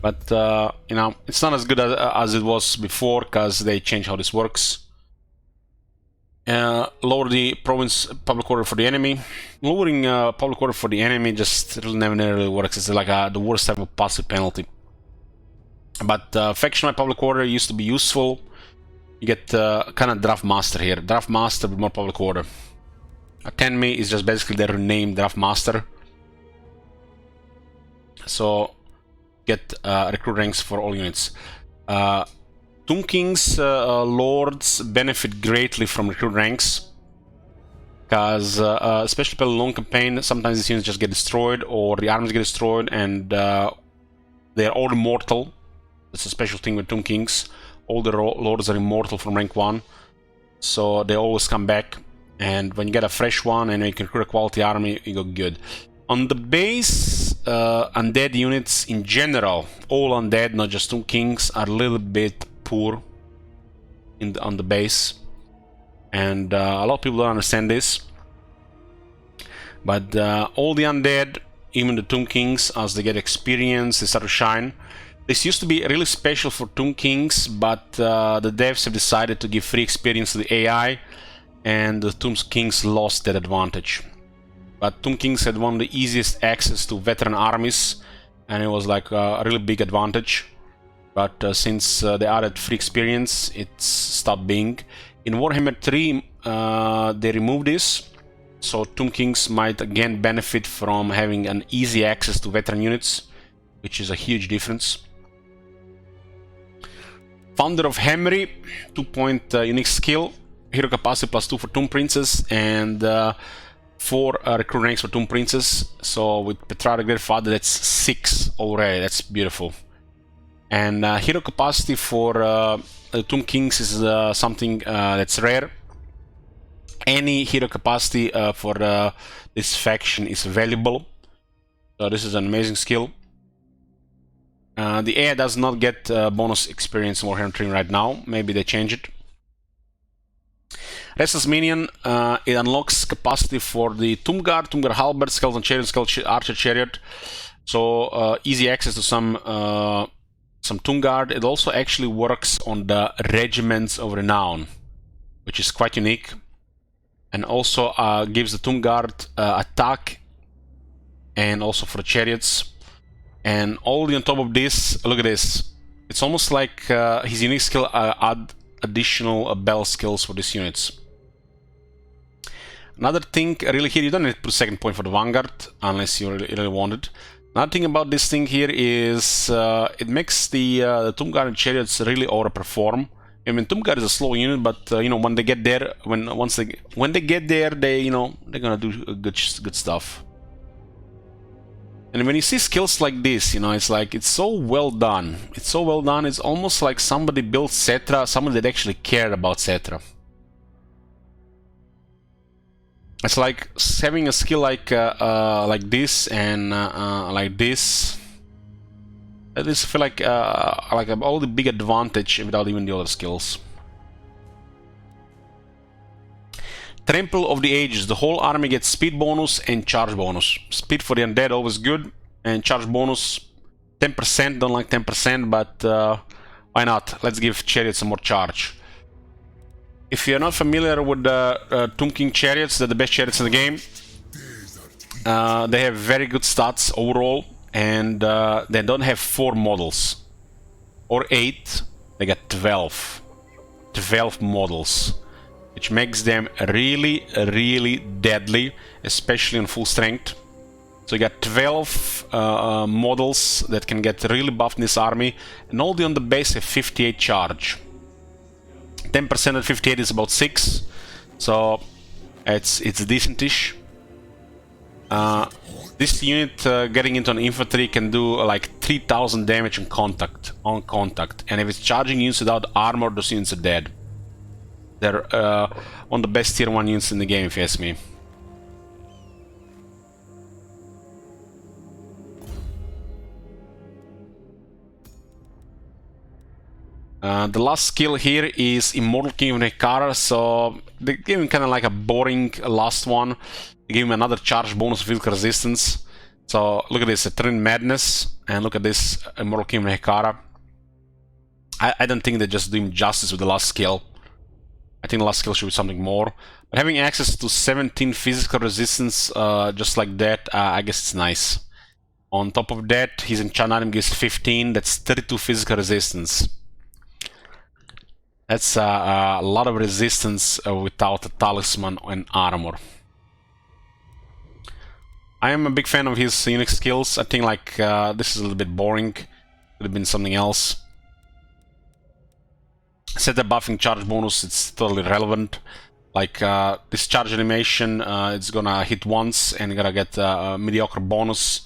But you know, it's not as good as it was before because they changed how this works. Lower the province public order for the enemy. Lowering public order for the enemy just really never really works. It's like the worst type of passive penalty. But faction-wide public order used to be useful. You get kind of Draft Master here. Draft Master with more public order. Tenmi is just basically their renamed Draft Master. So get recruit ranks for all units. Tomb King's lords benefit greatly from recruit ranks. Because especially for a long campaign, sometimes these units just get destroyed or the armies get destroyed and they're all immortal. That's a special thing with Tomb Kings. All the lords are immortal from rank 1, so they always come back. And when you get a fresh one and you can recruit a quality army, you go good. On the base, undead units in general, all undead, not just Tomb Kings, are a little bit poor on the base. And a lot of people don't understand this. But all the undead, even the Tomb Kings, as they get experience, they start to shine. This used to be really special for Tomb Kings, but the devs have decided to give free experience to the AI, and the Tomb Kings lost that advantage. But Tomb Kings had one of the easiest access to veteran armies, and it was like a really big advantage. But since they added free experience, it's stopped being. In Warhammer 3, they removed this, So Tomb Kings might again benefit from having an easy access to veteran units, which is a huge difference. Founder of Hammery, 2-point unique skill, hero capacity +2 for Tomb Princess, and 4 recruit ranks for Tomb Princess. So with Petrarch Great Father, that's 6 already. That's beautiful. And hero capacity for Tomb Kings is something that's rare. Any hero capacity for this faction is valuable. So this is an amazing skill. The AI does not get bonus experience in Warhammer 3 right now. Maybe they change it. Restless Minion, it unlocks capacity for the Tomb Guard Halberd, Skeleton Chariot, Skeleton Archer Chariot. So easy access to some Tomb Guard. It also actually works on the Regiments of Renown, which is quite unique. And also gives the Tomb Guard attack, and also for the Chariots. And all on top of this, look at this. It's almost like his unique skill add additional bell skills for these units. Another thing really here, you don't need to put 2nd point for the Vanguard unless you really want it. Another thing about this thing here is it makes the Tomb Guard and Chariots really overperform. I mean, Tomb Guard is a slow unit, but you know, when they get there, when they get there, they they're gonna do good stuff. And when you see skills like this, it's like it's so well done. It's so well done. It's almost like somebody built Cetra, somebody that actually cared about Cetra. It's like having a skill like this and like this. I just feel like all the big advantage without even the other skills. Trample of the Ages. The whole army gets speed bonus and charge bonus. Speed for the undead always good, and charge bonus 10%. Don't like 10%, but why not? Let's give Chariots some more charge. If you're not familiar with the Tomb King Chariots, they're the best Chariots in the game. They have very good stats overall, and they don't have 4 models or 8. They got 12 models, which makes them really, really deadly, especially on full strength. So you got 12 models that can get really buffed in this army, and all the on the base have 58 charge. 10% at 58 is about 6, so it's decentish. This unit getting into an infantry can do like 3000 damage on contact, and if it's charging units without armor, those units are dead. They're one of the best tier 1 units in the game, if you ask me. The last skill here is Immortal King of Nekara, so they gave him kind of like a boring last one. They gave him another charge bonus of physical resistance. So look at this, Eternal Madness, and look at this Immortal King of Nekara. I don't think they just do him justice with the last skill. I think the last skill should be something more. But having access to 17 physical resistance just like that, I guess it's nice. On top of that, his enchant item gives 15, that's 32 physical resistance. That's a lot of resistance without a talisman and armor. I am a big fan of his unique skills. I think like this is a little bit boring. Could have been something else. Set the buffing charge bonus, it's totally relevant. Like this charge animation, it's gonna hit once and you're gonna get a mediocre bonus.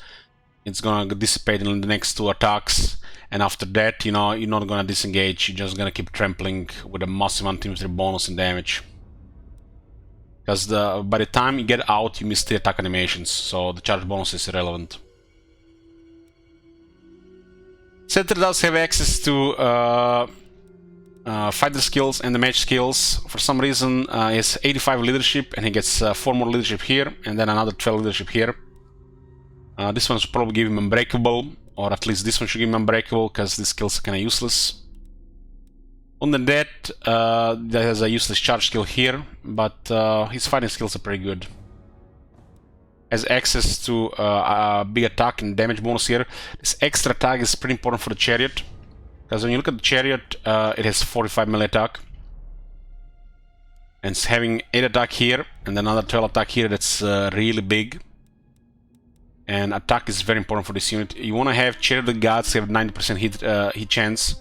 It's gonna dissipate in the next 2 attacks. And after that, you're not gonna disengage, you're just gonna keep trampling with a massive anti-infantry bonus and damage. Because by the time you get out, you miss the attack animations, so the charge bonus is irrelevant. Cetra does have access to fighter skills and the mage skills. For some reason, he has 85 leadership, and he gets 4 more leadership here, and then another 12 leadership here. This one should probably give him Unbreakable, or at least this one should give him Unbreakable, because these skills are kind of useless. On the dead, that has a useless charge skill here, but his fighting skills are pretty good. Has access to a big attack and damage bonus here. This extra attack is pretty important for the Chariot, because when you look at the Chariot, it has 45 melee attack. And having 8 attack here and another 12 attack here, that's really big. And attack is very important for this unit. You want to have Chariot of the Gods have 90% hit chance,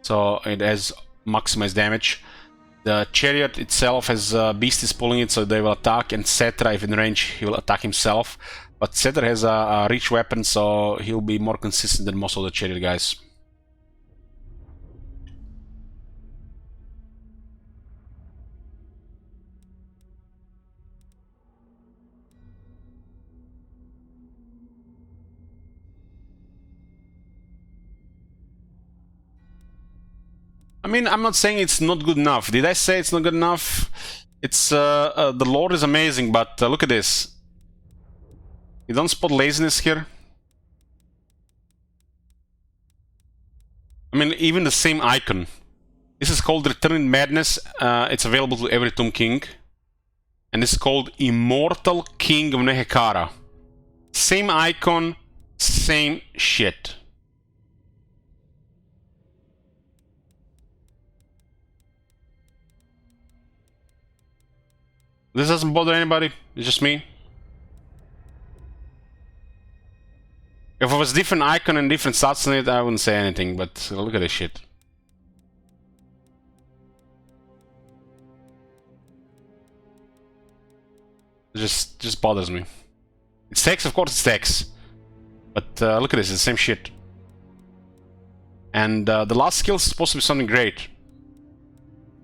so it has maximized damage. The Chariot itself has beasties pulling it, so they will attack, and Cetra, if in range, he will attack himself. But Cetra has a rich weapon, so he'll be more consistent than most of the Chariot guys. I mean, I'm not saying it's not good enough. Did I say it's not good enough? It's the lore is amazing, but look at this. You don't spot laziness here? I mean, even the same icon. This is called Returning Madness. It's available to every Tomb King. And it's called Immortal King of Nehekara. Same icon, same shit. This doesn't bother anybody, it's just me. If it was different icon and different stats on it, I wouldn't say anything, but look at this shit. It just bothers me. It's text, of course it's text. But look at this, it's the same shit. And the last skill is supposed to be something great.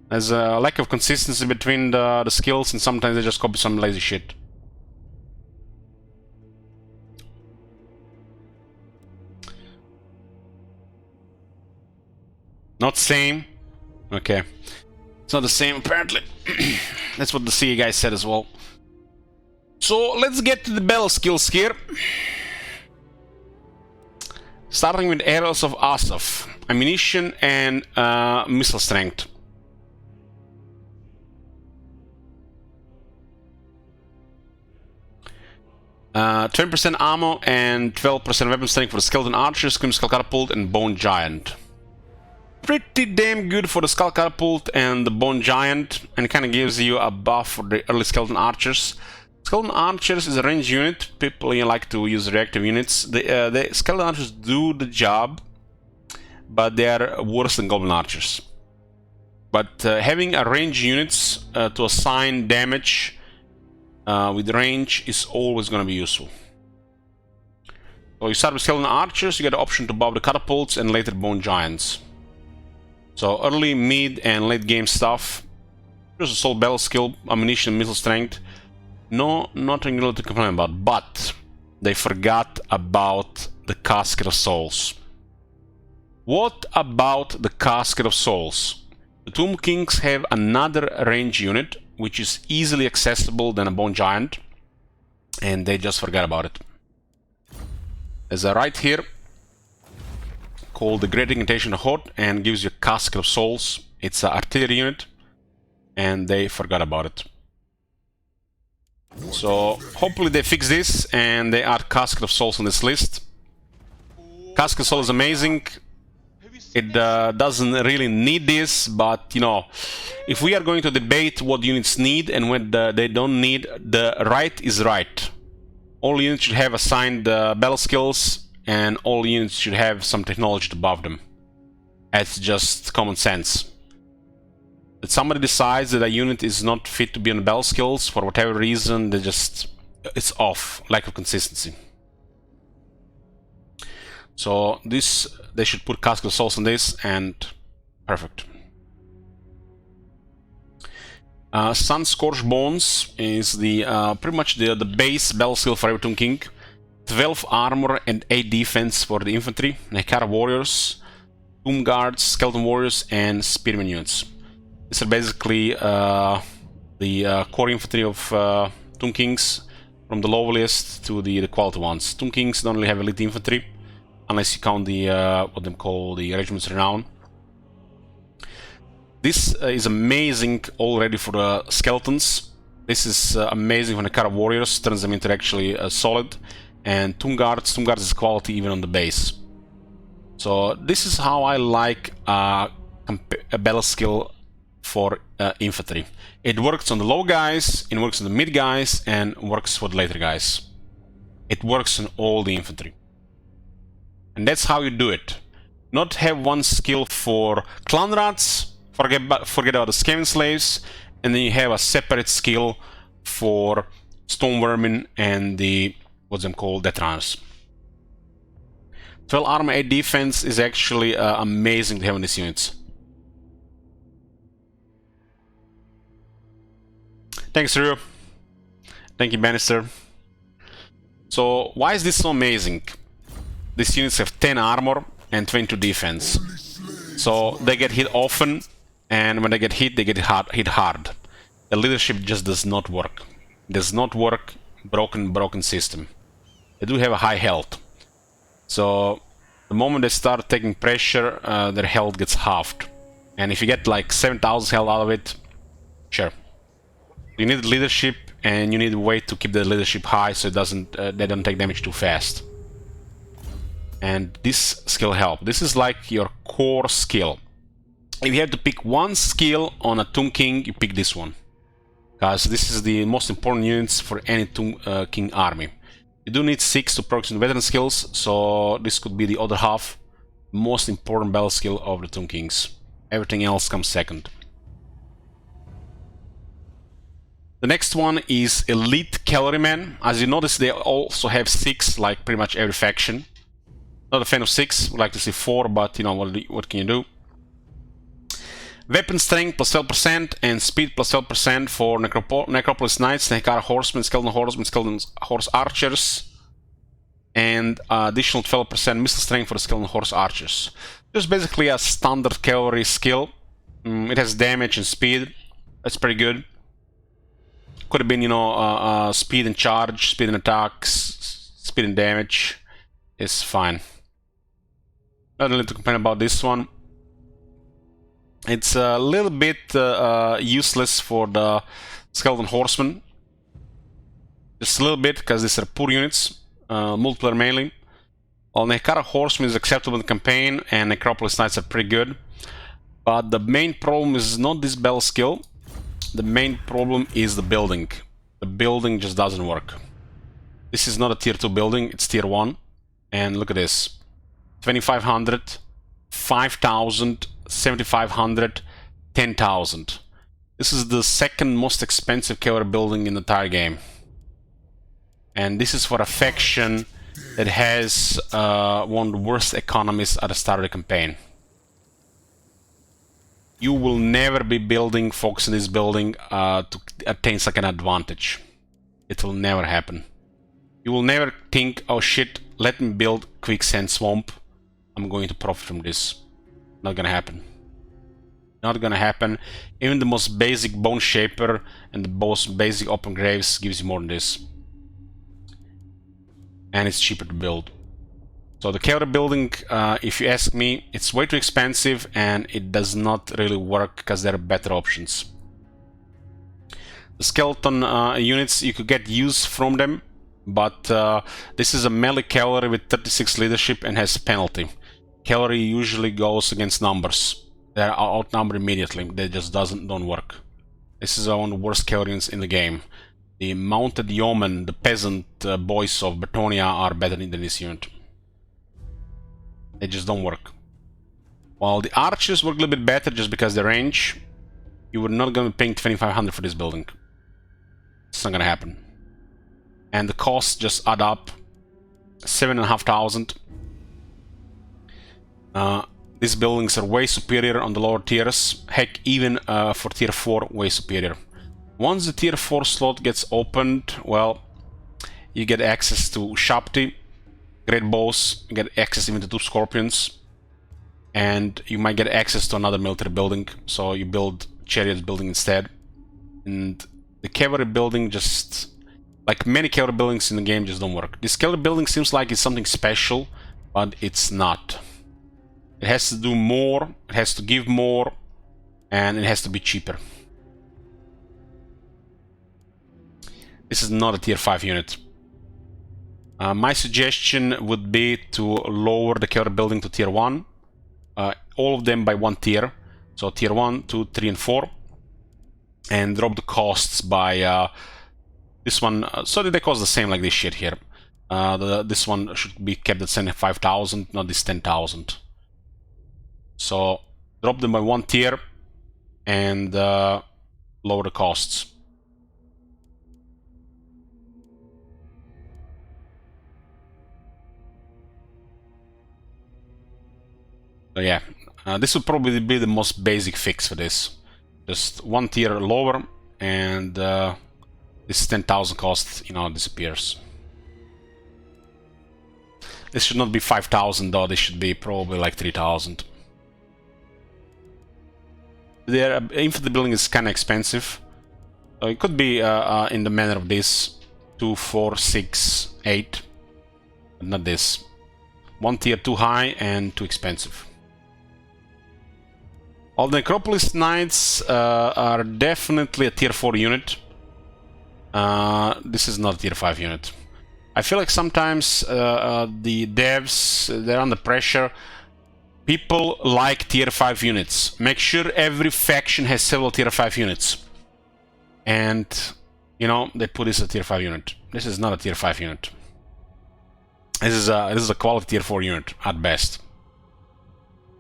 There's a lack of consistency between the skills, and sometimes they just copy some lazy shit. Not same? Okay. It's not the same, apparently. That's what the CA guy said as well. So, let's get to the battle skills here. Starting with Arrows of Asaf. Ammunition and missile strength. 20% ammo and 12% weapon strength for the Skeleton Archer, Scream Skull Catapult, and Bone Giant. Pretty damn good for the Skull Catapult and the Bone Giant, and it kind of gives you a buff for the early Skeleton Archers. Skeleton Archers is a ranged unit. People like to use reactive units. The Skeleton Archers do the job, but they are worse than Goblin Archers. But having a ranged units to assign damage with range is always going to be useful. So you start with Skeleton Archers, you get the option to buff the Catapults and later Bone Giants. So early, mid and late game stuff. Just a solid battle skill, ammunition, and missile strength. No, nothing really to complain about, but they forgot about the Casket of Souls. What about the Casket of Souls? The Tomb Kings have another range unit, which is easily accessible than a Bone Giant, and they just forgot about it. There's a right here called the Great Incantation of Horde, and gives you Casket of Souls. It's an artillery unit, and they forgot about it. So hopefully they fix this and they add Casket of Souls on this list. Casket of Souls is amazing. It doesn't really need this, but you know, if we are going to debate what units need and what they don't need, the right is right. All units should have assigned battle skills, and all units should have some technology to buff them. It's just common sense. If somebody decides that a unit is not fit to be on battle skills for whatever reason, it's off, lack of consistency. So this, they should put Casket of Souls on this, and perfect. Sun-Scorched Bones is the pretty much the base battle skill for every Tomb King. 12 armor and 8 defense for the infantry, Nehekara warriors, Tomb Guards, Skeleton warriors, and Spearmen units. These are basically the core infantry of Tomb Kings, from the lowliest to the quality ones. Tomb Kings don't really have elite infantry, unless you count the what they call the Regiment's Renown. This is amazing already for the Skeletons. This is amazing when the Nehekara warriors, turns them into actually solid. And Tomb Guards is quality even on the base. So this is how I like a battle skill for infantry. It works on the low guys, it works on the mid guys, and works for the later guys. It works on all the infantry. And that's how you do it. Not have one skill for clan rats, forget about the Skaven slaves, and then you have a separate skill for stone vermin and the, what's them called, death runners. 12 armor, 8 defense is actually amazing to have in these units. Thanks, Ryu. Thank you, Bannister. So, why is this so amazing? These units have 10 armor and 22 defense. So, they get hit often, and when they get hit they get hit hard. The leadership just does not work. Does not work. Broken system. They do have a high health. So, the moment they start taking pressure, their health gets halved. And if you get like 7,000 health out of it, sure. You need leadership, and you need a way to keep the leadership high so it doesn't they don't take damage too fast. And this skill help. This is like your core skill. If you have to pick one skill on a Tomb King, you pick this one, because this is the most important units for any Tomb King army. You do need 6 to progress in veteran skills, so this could be the other half, most important battle skill of the Tomb Kings. Everything else comes second. The next one is Elite Cavalrymen. As you notice, they also have 6, like pretty much every faction. Not a fan of 6, would like to see 4, but you know, what can you do? Weapon strength plus 12% and speed plus 12% for Acropolis Knights, Nekara Horsemen, Skeleton Horse Archers, and additional 12% missile strength for the Skeleton Horse Archers. Just basically a standard cavalry skill. It has damage and speed. That's pretty good. Could have been, you know, speed and charge, speed and attacks, speed and damage. It's fine. Not really to complain about this one. It's a little bit useless for the Skeleton Horsemen. Just a little bit, because these are poor units. Multiplayer mainly. While Nekara Horsemen is acceptable in the campaign, and Acropolis Knights are pretty good. But the main problem is not this battle skill. The main problem is the building. The building just doesn't work. This is not a tier 2 building, it's tier 1. And look at this. 2500, 5000, 7500, 10,000. This is the second most expensive cavalry building in the entire game. And this is for a faction that has one of the worst economies at the start of the campaign. You will never be building, focusing this building to attain such an advantage. It will never happen. You will never think, oh shit, let me build Quicksand Swamp. I'm going to profit from this. Not gonna happen. Not gonna happen. Even the most basic Bone Shaper and the most basic Open Graves gives you more than this. And it's cheaper to build. So the cavalry building, if you ask me, it's way too expensive and it does not really work because there are better options. The skeleton units, you could get use from them, but this is a melee cavalry with 36 leadership and has penalty. Cavalry usually goes against numbers. They're outnumbered immediately. They just don't work. This is one of the worst cavalry units in the game. The mounted yeomen, the peasant boys of Bretonia, are better than this unit. They just don't work. While the archers work a little bit better just because the range, you were not going to be paying 2500 for this building. It's not going to happen. And the costs just add up. 7,500. These buildings are way superior on the lower tiers. Heck, even for tier 4, way superior. Once the tier 4 slot gets opened, well, you get access to Shapti, Great Bows, you get access even to 2 Scorpions, and you might get access to another military building, so you build Chariots building instead. And the cavalry building just, like many cavalry buildings in the game, just don't work. This cavalry building seems like it's something special, but it's not. It has to do more, it has to give more, and it has to be cheaper. This is not a tier 5 unit. My suggestion would be to lower the cavalry building to tier 1. All of them by 1 tier. So tier 1, 2, 3 and 4. and drop the costs by this one. So they cost the same like this shit here. This one should be kept at 75,000, not this 10,000. So drop them by 1 tier and lower the costs. So yeah, this would probably be the most basic fix for this. Just 1 tier lower, and this 10,000 cost, disappears. This should not be 5,000 though. This should be probably like 3,000. Their infantry building is kind of expensive. So it could be in the manner of this: 2, 4, 6, 8, but not this. 1 tier too high and too expensive. All the Acropolis Knights are definitely a tier 4 unit. This is not a tier 5 unit. I feel like sometimes the devs, they're under pressure. People like tier 5 units. Make sure every faction has several tier 5 units. And, they put this as a tier 5 unit. This is not a tier 5 unit. This is a quality tier 4 unit, at best.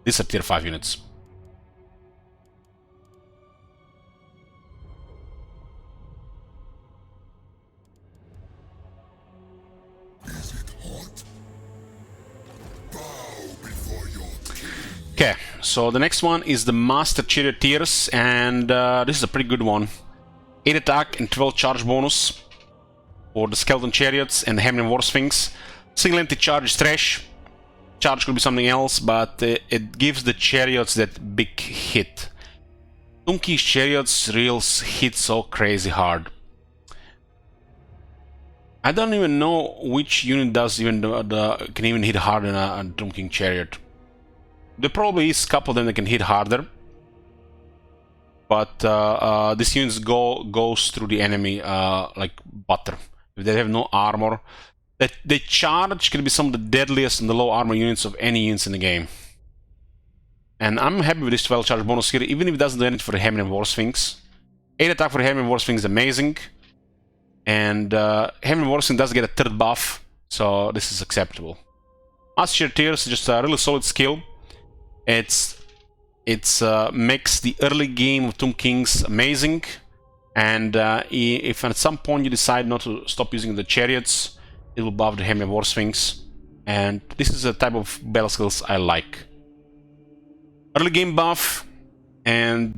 These are tier 5 units. Okay, so the next one is the Master Charioteers, and this is a pretty good one. 8 attack and 12 charge bonus for the Skeleton Chariots and the Hammer War Sphinx. Single empty charge is trash. Charge could be something else, but it gives the Chariots that big hit. Tomb King's Chariots reels hit so crazy hard. I don't even know which unit does even can even hit harder than a Tomb King Chariot. There probably is a couple of them that can hit harder, but this unit goes through the enemy like butter. If they have no armor, they charge can be some of the deadliest and the low armor units of any units in the game. And I'm happy with this 12 charge bonus here, even if it doesn't do anything for the Hammer War Sphinx. 8 attack for the Hammer War Sphinx is amazing, and Hammer War Sphinx does get a 3rd buff, so this is acceptable. Master Charioteers is just a really solid skill. It's makes the early game of Tomb Kings amazing, and if at some point you decide not to stop using the Chariots, it will buff the Hammer War Sphinx, and this is a type of battle skills I like. Early game buff, and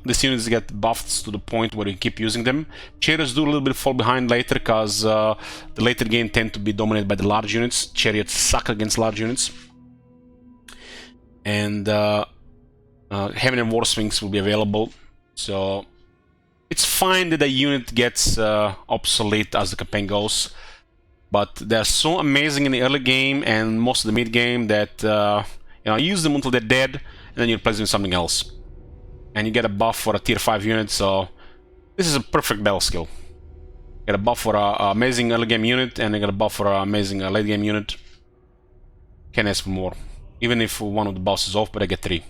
these units get buffed to the point where you keep using them. Chariots do a little bit fall behind later, because the later game tend to be dominated by the large units. Chariots suck against large units. And Hammer War Sphinx will be available, so it's fine that the unit gets obsolete as the campaign goes, but they're so amazing in the early game and most of the mid game that use them until they're dead, and then you replace them with something else, and you get a buff for a tier 5 unit. So this is a perfect battle skill. You get a buff for an amazing early game unit, and you get a buff for an amazing late game unit. Can't ask for more. Even if one of the buffs is off, but I get 3.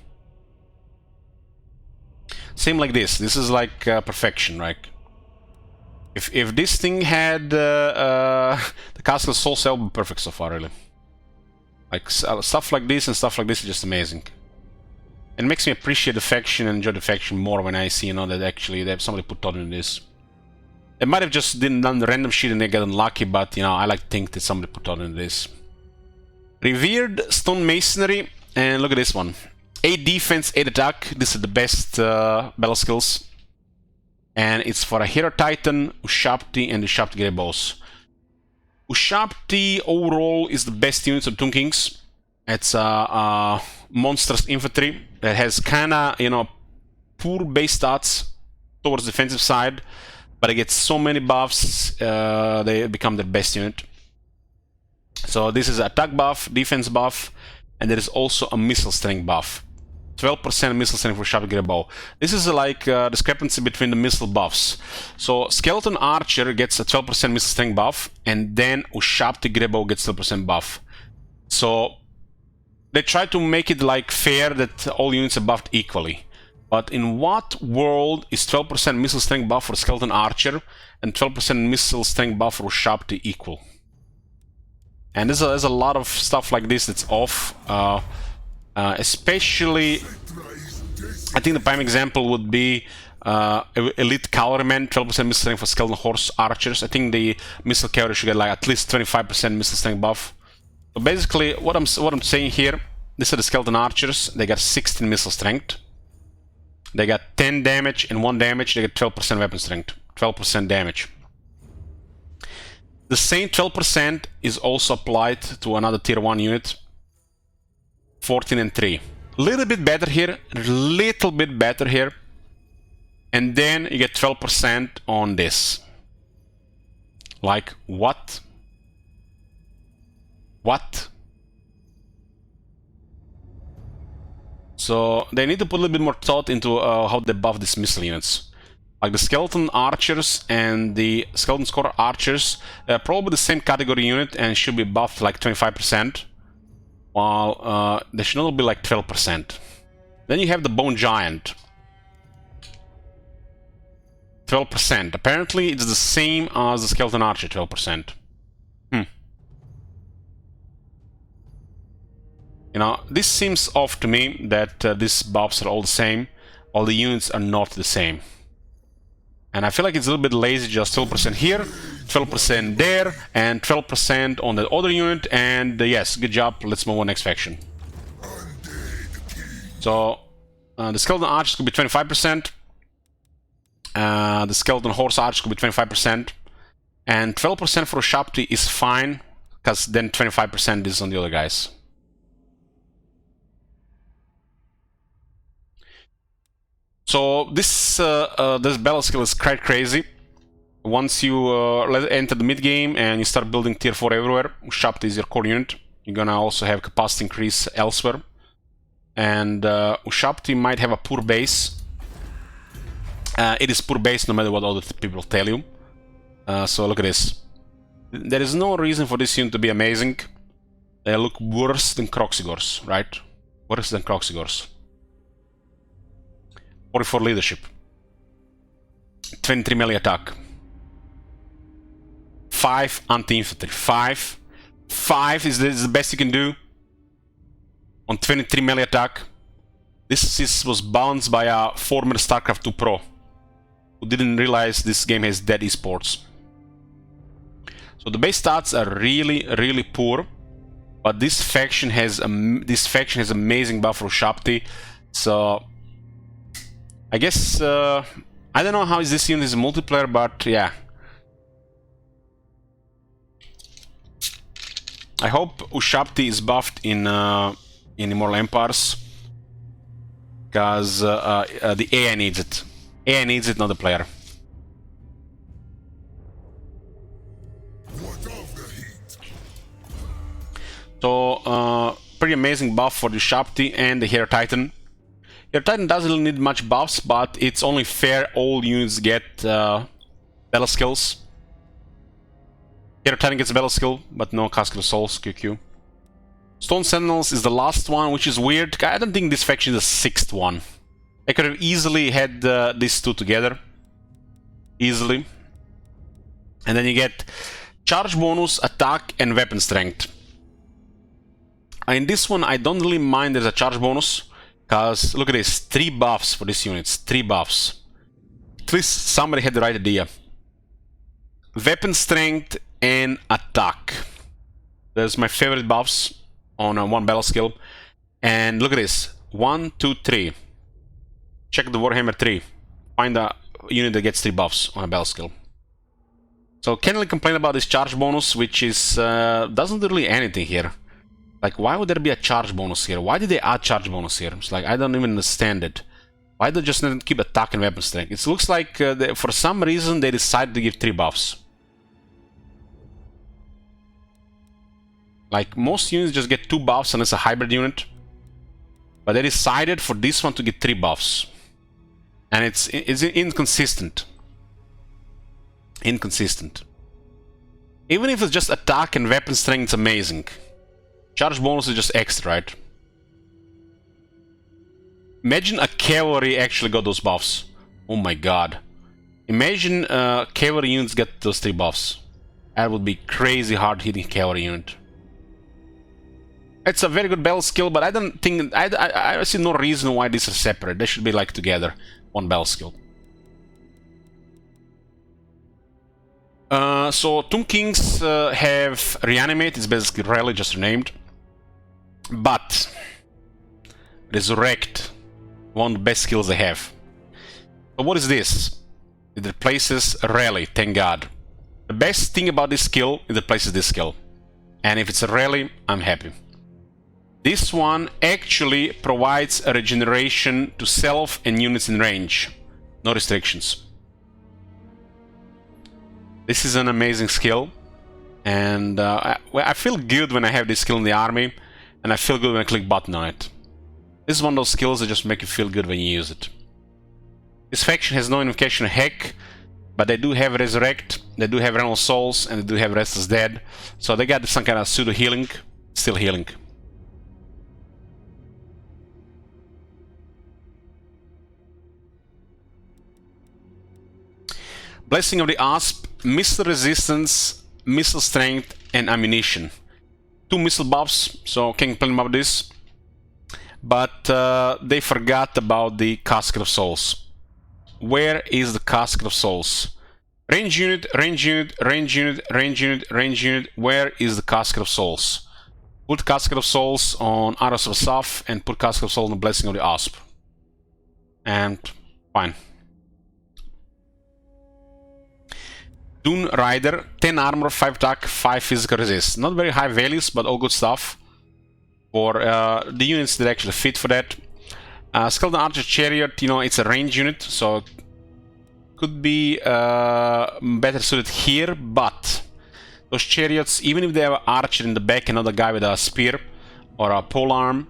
Same like this. This is like perfection, right? If this thing had the Castle of Soul Cell, would be perfect so far, really. Like stuff like this and stuff like this is just amazing. It makes me appreciate the faction and enjoy the faction more when I see, that actually they have somebody put thought into this. They might have just done the random shit and they got unlucky, but I like to think that somebody put thought into this. Revered Stone Masonry, and look at this one. 8 defense, 8 attack. This is the best battle skills. And it's for a Hero Titan, Ushabti, and the Ushabti Grey Bows. Ushabti overall is the best unit of Tomb Kings. It's a monstrous infantry that has kinda, poor base stats towards the defensive side, but it gets so many buffs, they become the best unit. So this is attack buff, defense buff, and there is also a missile strength buff. 12% missile strength for Ushabti Grey Bow. This is like a discrepancy between the missile buffs. So Skeleton Archer gets a 12% missile strength buff, and then Ushabti Grey Bow gets 12% buff. So they try to make it like fair that all units are buffed equally. But in what world is 12% missile strength buff for Skeleton Archer and 12% missile strength buff for Ushapti equal? And there's a lot of stuff like this that's off. Especially, I think the prime example would be Elite Cavalrymen, 12% missile strength for Skeleton Horse Archers. I think the missile cavalry should get like at least 25% missile strength buff. So basically, what I'm saying here, these are the Skeleton Archers. They got 16 missile strength. They got 10 damage and 1 damage. They get 12% weapon strength, 12% damage. The same 12% is also applied to another tier 1 unit, 14 and 3. Little bit better here, little bit better here. And then you get 12% on this. Like, what? What? So they need to put a little bit more thought into how they buff these missile units. Like the Skeleton Archers and the Skeleton Score Archers, they're probably the same category unit and should be buffed like 25%, while they should not be like 12%. Then you have the Bone Giant. 12%. Apparently it's the same as the Skeleton Archer, 12%. You know, this seems off to me that these buffs are all the same, while the units are not the same. And I feel like it's a little bit lazy, just 12% here, 12% there, and 12% on the other unit, and yes, good job, let's move on next faction. So, the Skeleton Archers could be 25%, the Skeleton Horse Archers could be 25%, and 12% for Ushapti is fine, because then 25% is on the other guys. So this battle skill is quite crazy. Once you enter the mid game and you start building tier 4 everywhere, Ushapti is your core unit. You're gonna also have capacity increase elsewhere, and Ushapti might have a poor base. It is poor base no matter what other people tell you. So look at this. There is no reason for this unit to be amazing. They look worse than Croxigors, right? Worse than Croxigors. 44 leadership, 23 melee attack, 5 anti-infantry, 5 is the best you can do on 23 melee attack. This was balanced by a former StarCraft 2 Pro who didn't realize this game has dead esports. So the base stats are really poor, but this faction has amazing buff for Ushapti. So I guess, I don't know how this unit is multiplayer, but yeah. I hope Ushapti is buffed in Immortal Empires, because the AI needs it. AI needs it, not the player. So, pretty amazing buff for the Ushapti and the Hero Titan. Your Titan doesn't really need much buffs, but it's only fair all units get battle skills. Hero Titan gets battle skill, but no Casket of Souls, QQ. Stone Sentinels is the last one, which is weird. I don't think this faction is the 6th one. They could have easily had these two together. Easily. And then you get charge bonus, attack, and weapon strength. In this one, I don't really mind there's a charge bonus. Because, look at this, 3 buffs for these units, 3 buffs. At least somebody had the right idea. Weapon strength and attack. There's my favorite buffs on one battle skill. And look at this, 1, 2, 3. Check the Warhammer 3. Find a unit that gets 3 buffs on a battle skill. So can't really complain about this charge bonus, which is doesn't do really anything here. Like, why would there be a charge bonus here? Why did they add charge bonus here? It's like, I don't even understand it. Why they just didn't keep attack and weapon strength? It looks like for some reason they decided to give 3 buffs. Like, most units just get 2 buffs unless it's a hybrid unit. But they decided for this one to get 3 buffs. And it's inconsistent. Inconsistent. Even if it's just attack and weapon strength, it's amazing. Charge bonus is just extra, right? Imagine a cavalry actually got those buffs. Oh my god. Imagine cavalry units get those 3 buffs. That would be crazy hard hitting cavalry unit. It's a very good battle skill, but I don't think I see no reason why these are separate. They should be like together, one battle skill. So Tomb Kings have Reanimate. It's basically Rally, just renamed. But Resurrect, one of the best skills they have. So what is this? It replaces Rally, thank god. The best thing about this skill, it replaces this skill. And if it's a Rally, I'm happy. This one actually provides a regeneration to self and units in range. No restrictions. This is an amazing skill. And I feel good when I have this skill in the army. And I feel good when I click button on it. This is one of those skills that just make you feel good when you use it. This faction has no invocation heck, but they do have Resurrect, they do have Realm of Souls, and they do have Restless Dead. So they got some kind of pseudo healing, still healing. Blessing of the Asp, missile resistance, missile strength, and ammunition. 2 missile buffs, so can't complain about this. But they forgot about the Casket of Souls. Where is the Casket of Souls? Range unit, range unit, range unit, range unit, range unit. Where is the Casket of Souls? Put Casket of Souls on Arrows of Saf and put Casket of Souls on the Blessing of the Asp. And fine. Dune Rider, 10 armor, 5 attack, 5 physical resist. Not very high values, but all good stuff. For the units that actually fit for that. Skeleton Archer Chariot, you know, it's a range unit, so could be better suited here, but those chariots, even if they have an archer in the back and not a guy with a spear or a polearm,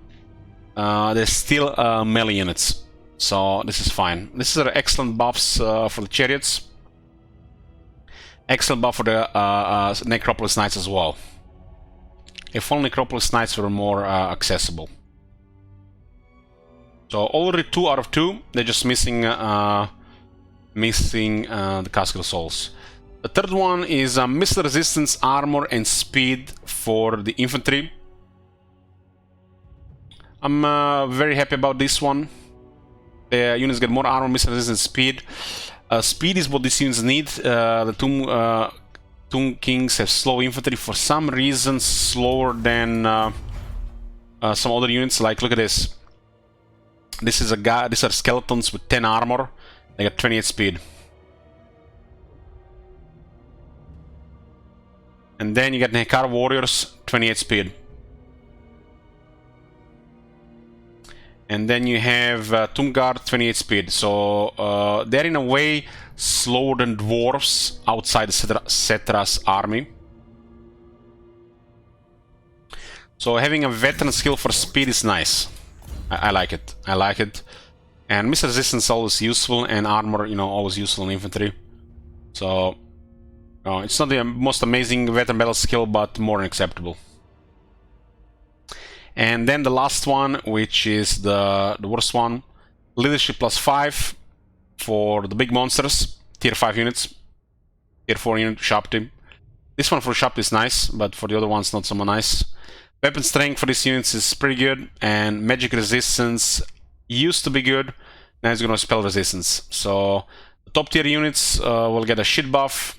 they're still melee units, so this is fine. This is excellent buffs for the chariots. Excellent buff for the Acropolis Knights as well. If only Acropolis Knights were more accessible. So already 2 out of 2. They're just missing the Casket of Souls. The third one is missile resistance, armor, and speed for the infantry. I'm very happy about this one. The units get more armor, missile resistance, speed. Speed is what these units need. The Tomb Kings have slow infantry for some reason, slower than some other units. Like, look at this. This is a guy. These are skeletons with 10 armor. They got 28 speed. And then you get Nekar Warriors, 28 speed. And then you have Tomb Guard, 28 speed. So they're in a way slower than dwarves outside the Setras army. So having a veteran skill for speed is nice. I like it. I like it. And missile resistance is always useful, and armor, you know, always useful in infantry. So it's not the most amazing veteran battle skill, but more than acceptable. And then the last one, which is the worst one, leadership +5 for the big monsters, tier 5 units, tier 4 unit shop team. This one for shop is nice, but for the other ones not so nice. Weapon strength for these units is pretty good, and magic resistance used to be good, now it's gonna spell resistance. So the top tier units will get a shit buff,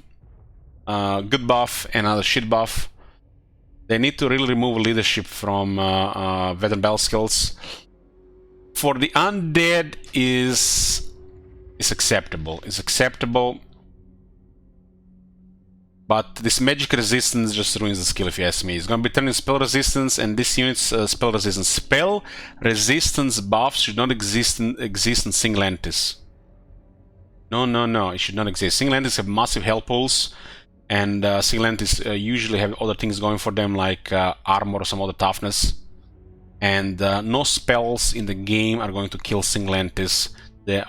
good buff, and another shit buff. They need to really remove leadership from veteran battle skills. For the undead is acceptable. It's acceptable. But this magic resistance just ruins the skill, if you ask me. It's going to be turning spell resistance, and this unit's spell resistance. Spell resistance buffs should not exist in single entities. No, it should not exist. Single entities have massive health pools, and single entities usually have other things going for them, like armor or some other toughness. And no spells in the game are going to kill single entities. There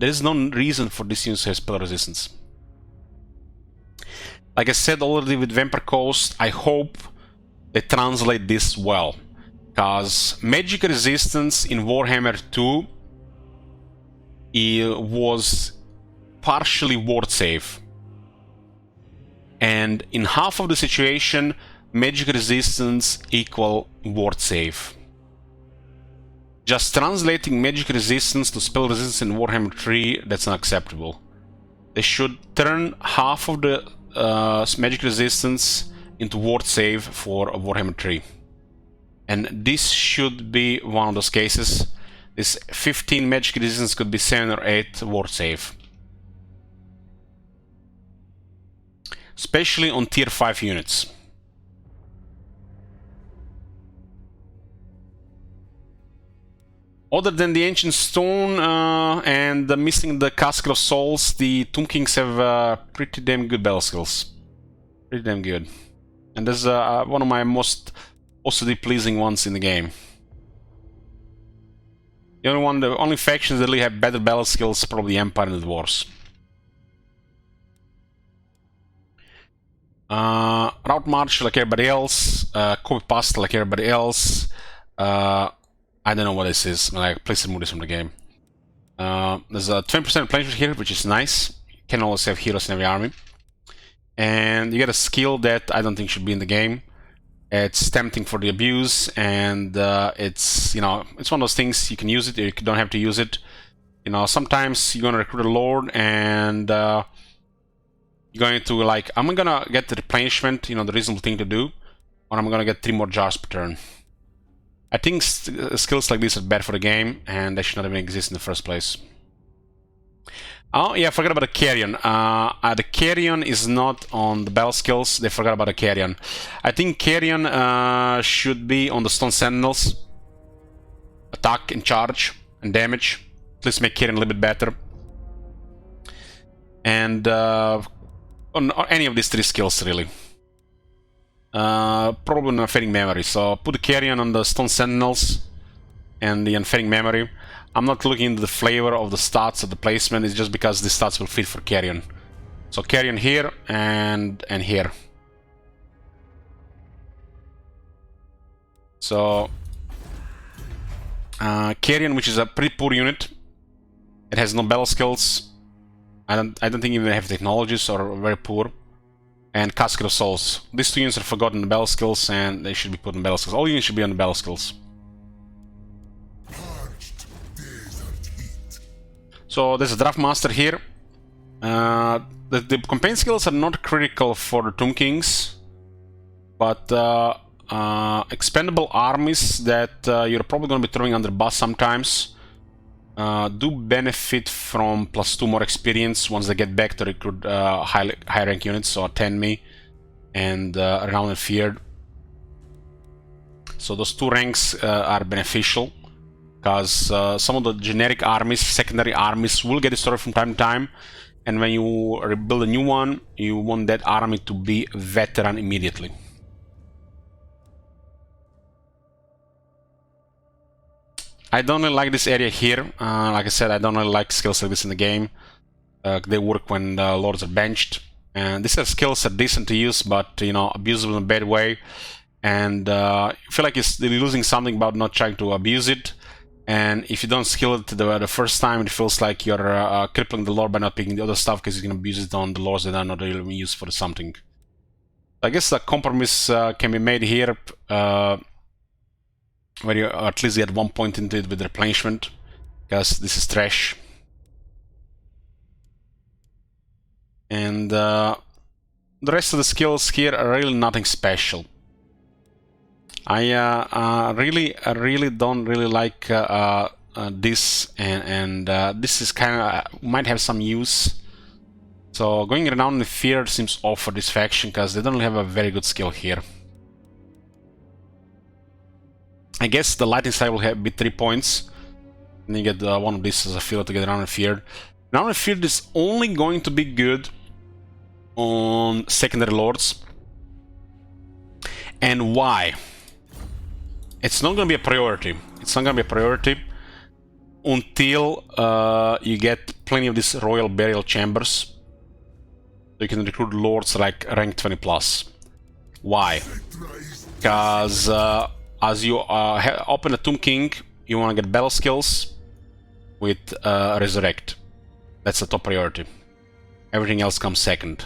is no reason for this unit to have spell resistance. Like I said already with Vampire Coast, I hope they translate this well. Because magic resistance in Warhammer 2 was partially ward save. And in half of the situation, magic resistance equal ward save. Just translating magic resistance to spell resistance in Warhammer 3, that's unacceptable. They should turn half of the magic resistance into ward save for Warhammer 3. And this should be one of those cases. This 15 magic resistance could be 7 or 8 ward save. Especially on tier 5 units. Other than the Ancient Stone and missing the Casket of Souls, the Tomb Kings have pretty damn good battle skills. Pretty damn good. And that's one of my most OCD pleasing ones in the game. The only factions that really have better battle skills are probably the Empire and the Dwarves. Route March like everybody else, Copy Pasta like everybody else. I don't know what this is, like please remove this from the game. There's a 20% replenishment here, which is nice. You can always have heroes in every army. And you get a skill that I don't think should be in the game. It's tempting for the abuse, and it's, you know, it's one of those things you can use it, or you don't have to use it. You know, sometimes you're gonna recruit a lord and you're going to like, I'm gonna get the replenishment, you know, the reasonable thing to do, or I'm gonna get 3 more jars per turn. I think skills like this are bad for the game, and they should not even exist in the first place. Oh yeah, I forgot about the Carrion. The Carrion is not on the battle skills. They forgot about the Carrion. I think Carrion should be on the Stone Sentinels. Attack and charge and damage. At least make Carrion a little bit better. And on any of these 3 skills, really. Probably on Unfading Memory. So put the Carrion on the Stone Sentinels and the Unfading Memory. I'm not looking into the flavor of the stats of the placement, it's just because the stats will fit for Carrion. So Carrion here and here. So Carrion, which is a pretty poor unit. It has no battle skills. I don't think even have technologies, or very poor. And Casket of Souls. These 2 units are forgotten the battle skills, and they should be put in battle skills. All units should be on the battle skills. So there's a Draft Master here. The campaign skills are not critical for the Tomb Kings, but expendable armies that you're probably going to be throwing under bus sometimes do benefit from +2 more experience once they get back to recruit high rank units, so 10 me and Renowned and Feared. So those 2 ranks are beneficial. Because some of the generic armies, secondary armies, will get destroyed from time to time, and when you rebuild a new one, you want that army to be veteran immediately. I don't really like this area here. Like I said, I don't really like skills like this in the game. They work when the lords are benched, and these skills are decent to use, but you know, abusable in a bad way. And you feel like you're losing something about not trying to abuse it. And if you don't skill it the first time, it feels like you're crippling the lord by not picking the other stuff, because you can abuse it on the lords that are not really used for something. I guess a compromise can be made here, where you at least get 1 point into it with replenishment, because this is trash. And the rest of the skills here are really nothing special. I really don't really like this, and this is kind of might have some use. So going Renowned and Feared seems off for this faction, because they don't really have a very good skill here. I guess the Lightning side will be 3 points, and you get one of these as a filler to get Renowned and Feared. Renowned and Feared is only going to be good on secondary lords. And why? It's not going to be a priority. It's not going to be a priority until you get plenty of these Royal Burial Chambers. So you can recruit lords like rank 20+. Why? Because as you open a Tomb King, you want to get battle skills with Resurrect. That's the top priority. Everything else comes second.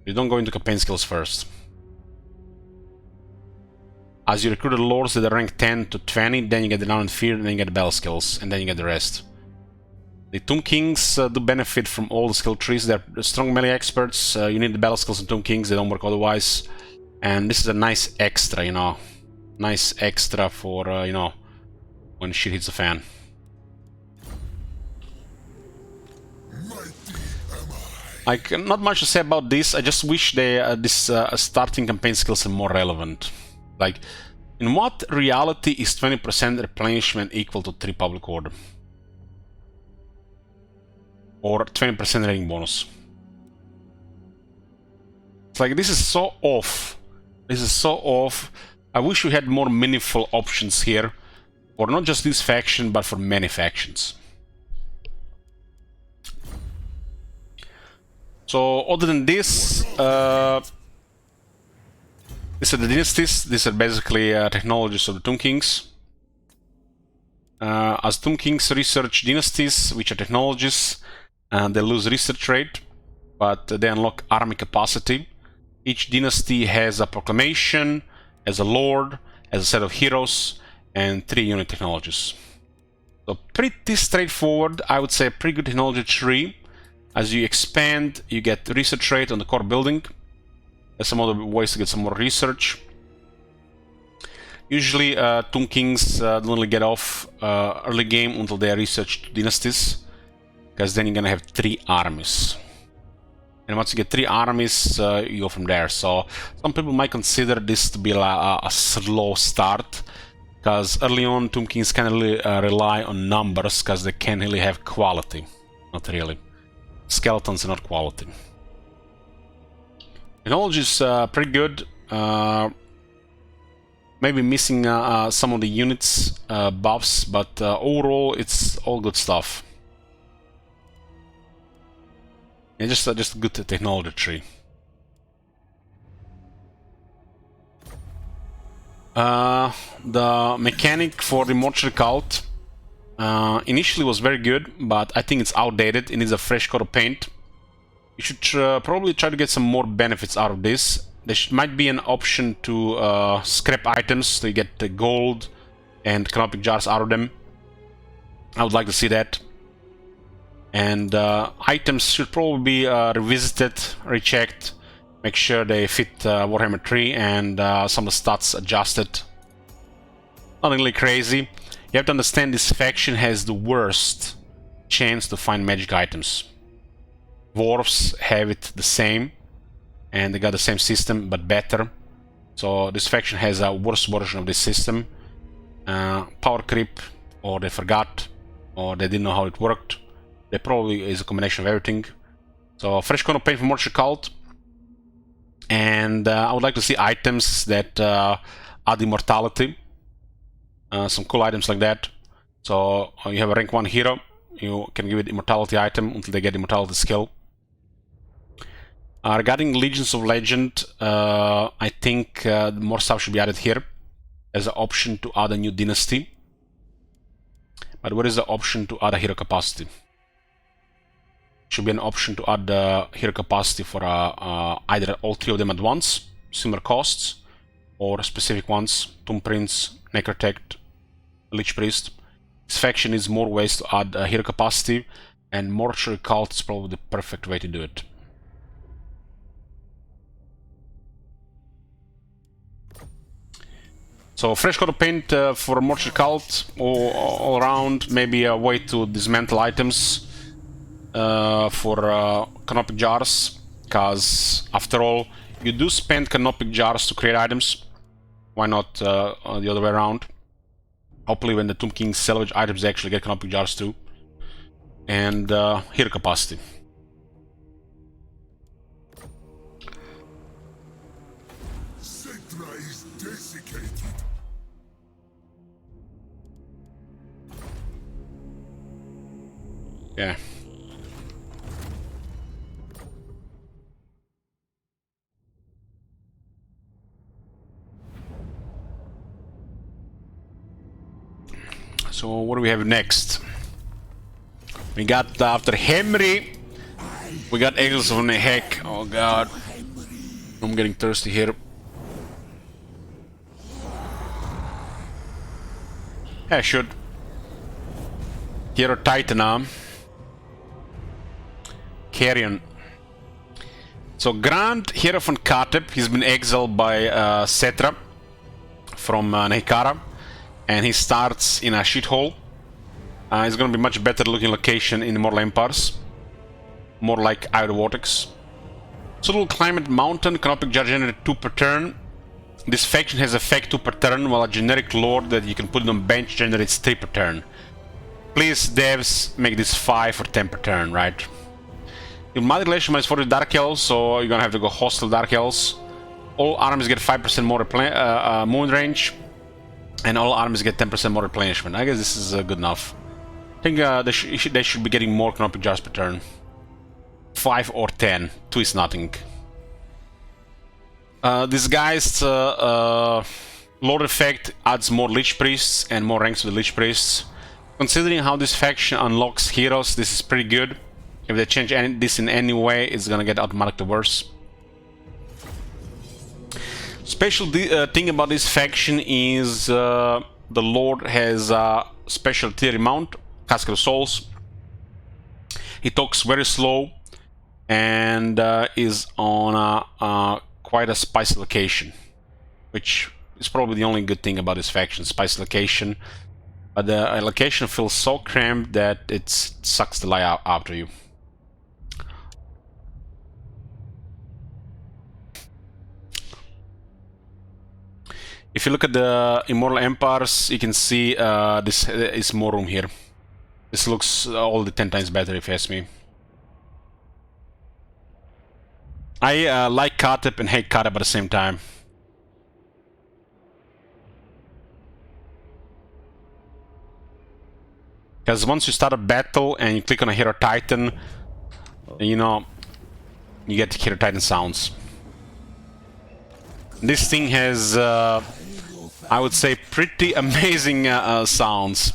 You don't go into campaign skills first. As you recruit the lords at the rank 10 to 20, then you get the Down Fear, then you get the battle skills, and then you get the rest. The Tomb Kings do benefit from all the skill trees. They're strong melee experts. You need the battle skills in Tomb Kings, they don't work otherwise. And this is a nice extra, you know. Nice extra for, you know, when shit hits the fan. Like, not much to say about this. I just wish they this starting campaign skills are more relevant. Like, in what reality is 20% replenishment equal to 3 public order? Or 20% rating bonus? It's like, this is so off. This is so off. I wish we had more meaningful options here. For not just this faction, but for many factions. So, other than this, these are the dynasties. These are basically technologies of the Tomb Kings. As Tomb Kings research dynasties, which are technologies, they lose research rate, but they unlock army capacity. Each dynasty has a proclamation, has a lord, has a set of heroes, and 3 unit technologies. So pretty straightforward. I would say a pretty good technology tree. As you expand, you get research rate on the core building. There's some other ways to get some more research. Usually, Tomb Kings don't really get off early game until they research dynasties, because then you're gonna have 3 armies. And once you get 3 armies, you go from there. So some people might consider this to be a slow start, because early on, Tomb Kings can't really rely on numbers, because they can't really have quality. Not really. Skeletons are not quality. Technology is pretty good. Maybe missing some of the units buffs, but overall it's all good stuff. Yeah, just a good technology tree. The mechanic for the Immortal Cult initially was very good, but I think it's outdated. It needs a fresh coat of paint. You should probably try to get some more benefits out of this. There might be an option to scrap items, so you get the gold and canopic jars out of them. I would like to see that. And items should probably be revisited, rechecked, make sure they fit Warhammer 3, and some of the stats adjusted. Nothing really crazy. You have to understand this faction has the worst chance to find magic items. Dwarves have it the same, and they got the same system but better. So this faction has a worse version of this system. Power creep, or they forgot, or they didn't know how it worked. There probably is a combination of everything. So fresh coat of paint for Immortal Cult. And I would like to see items that add immortality. Some cool items like that. So you have a rank 1 hero, you can give it immortality item until they get immortality skill. Regarding Legions of Legend, I think more stuff should be added here as an option to add a new dynasty. But what is the option to add a hero capacity? Should be an option to add hero capacity for either all 3 of them at once, similar costs, or specific ones: Tomb Prince, Necrotect, Lich Priest. This faction needs more ways to add hero capacity, and Mortuary Cult is probably the perfect way to do it. So fresh coat of paint for Mortuary Cult all around, maybe a way to dismantle items for canopic jars, because after all, you do spend canopic jars to create items. Why not the other way around? Hopefully when the Tomb King salvage items, they actually get canopic jars too. And hero capacity. Cetra is desiccated. Yeah. So what do we have next? We got after Henry, we got Eagles of Nehek. Oh god, I'm getting thirsty here. Yeah, I should. Hero Titan, Carrion. So Grand Hero von Katep, he's been exiled by Cetra from Nehekara, and he starts in a shithole. It's gonna be much better looking location in Immortal Empires. More like Outer Vortex. Subtle Climate Mountain, Canoptic Jar generate 2 per turn. This faction has effect 2 per turn, while a generic lord that you can put on bench generates 3 per turn. Please, devs, make this 5 or 10 per turn, right? Your manipulation minus 40 Dark Elves, so you're gonna have to go hostile Dark Elves. All armies get 5% more movement range, and all armies get 10% more replenishment. I guess this is good enough. I think they should be getting more Canoptic Jars per turn. 5 or 10. 2 is nothing. This guy's Lord effect adds more Lich Priests and more ranks with Lich Priests. Considering how this faction unlocks heroes, this is pretty good. If they change this in any way, it's gonna get automatically worse. Special thing about this faction is the Lord has a special tier mount, Casket of Souls. He talks very slow and is on quite a spicy location, which is probably the only good thing about this faction, spicy location. But the location feels so cramped that it sucks the life out after you. If you look at the Immortal Empires, you can see this is more room here. This looks all the 10 times better if you ask me. I like Katep and hate Katep at the same time. Because once you start a battle and you click on a Hero Titan, you know, you get Hero Titan sounds. This thing has, I would say, pretty amazing sounds.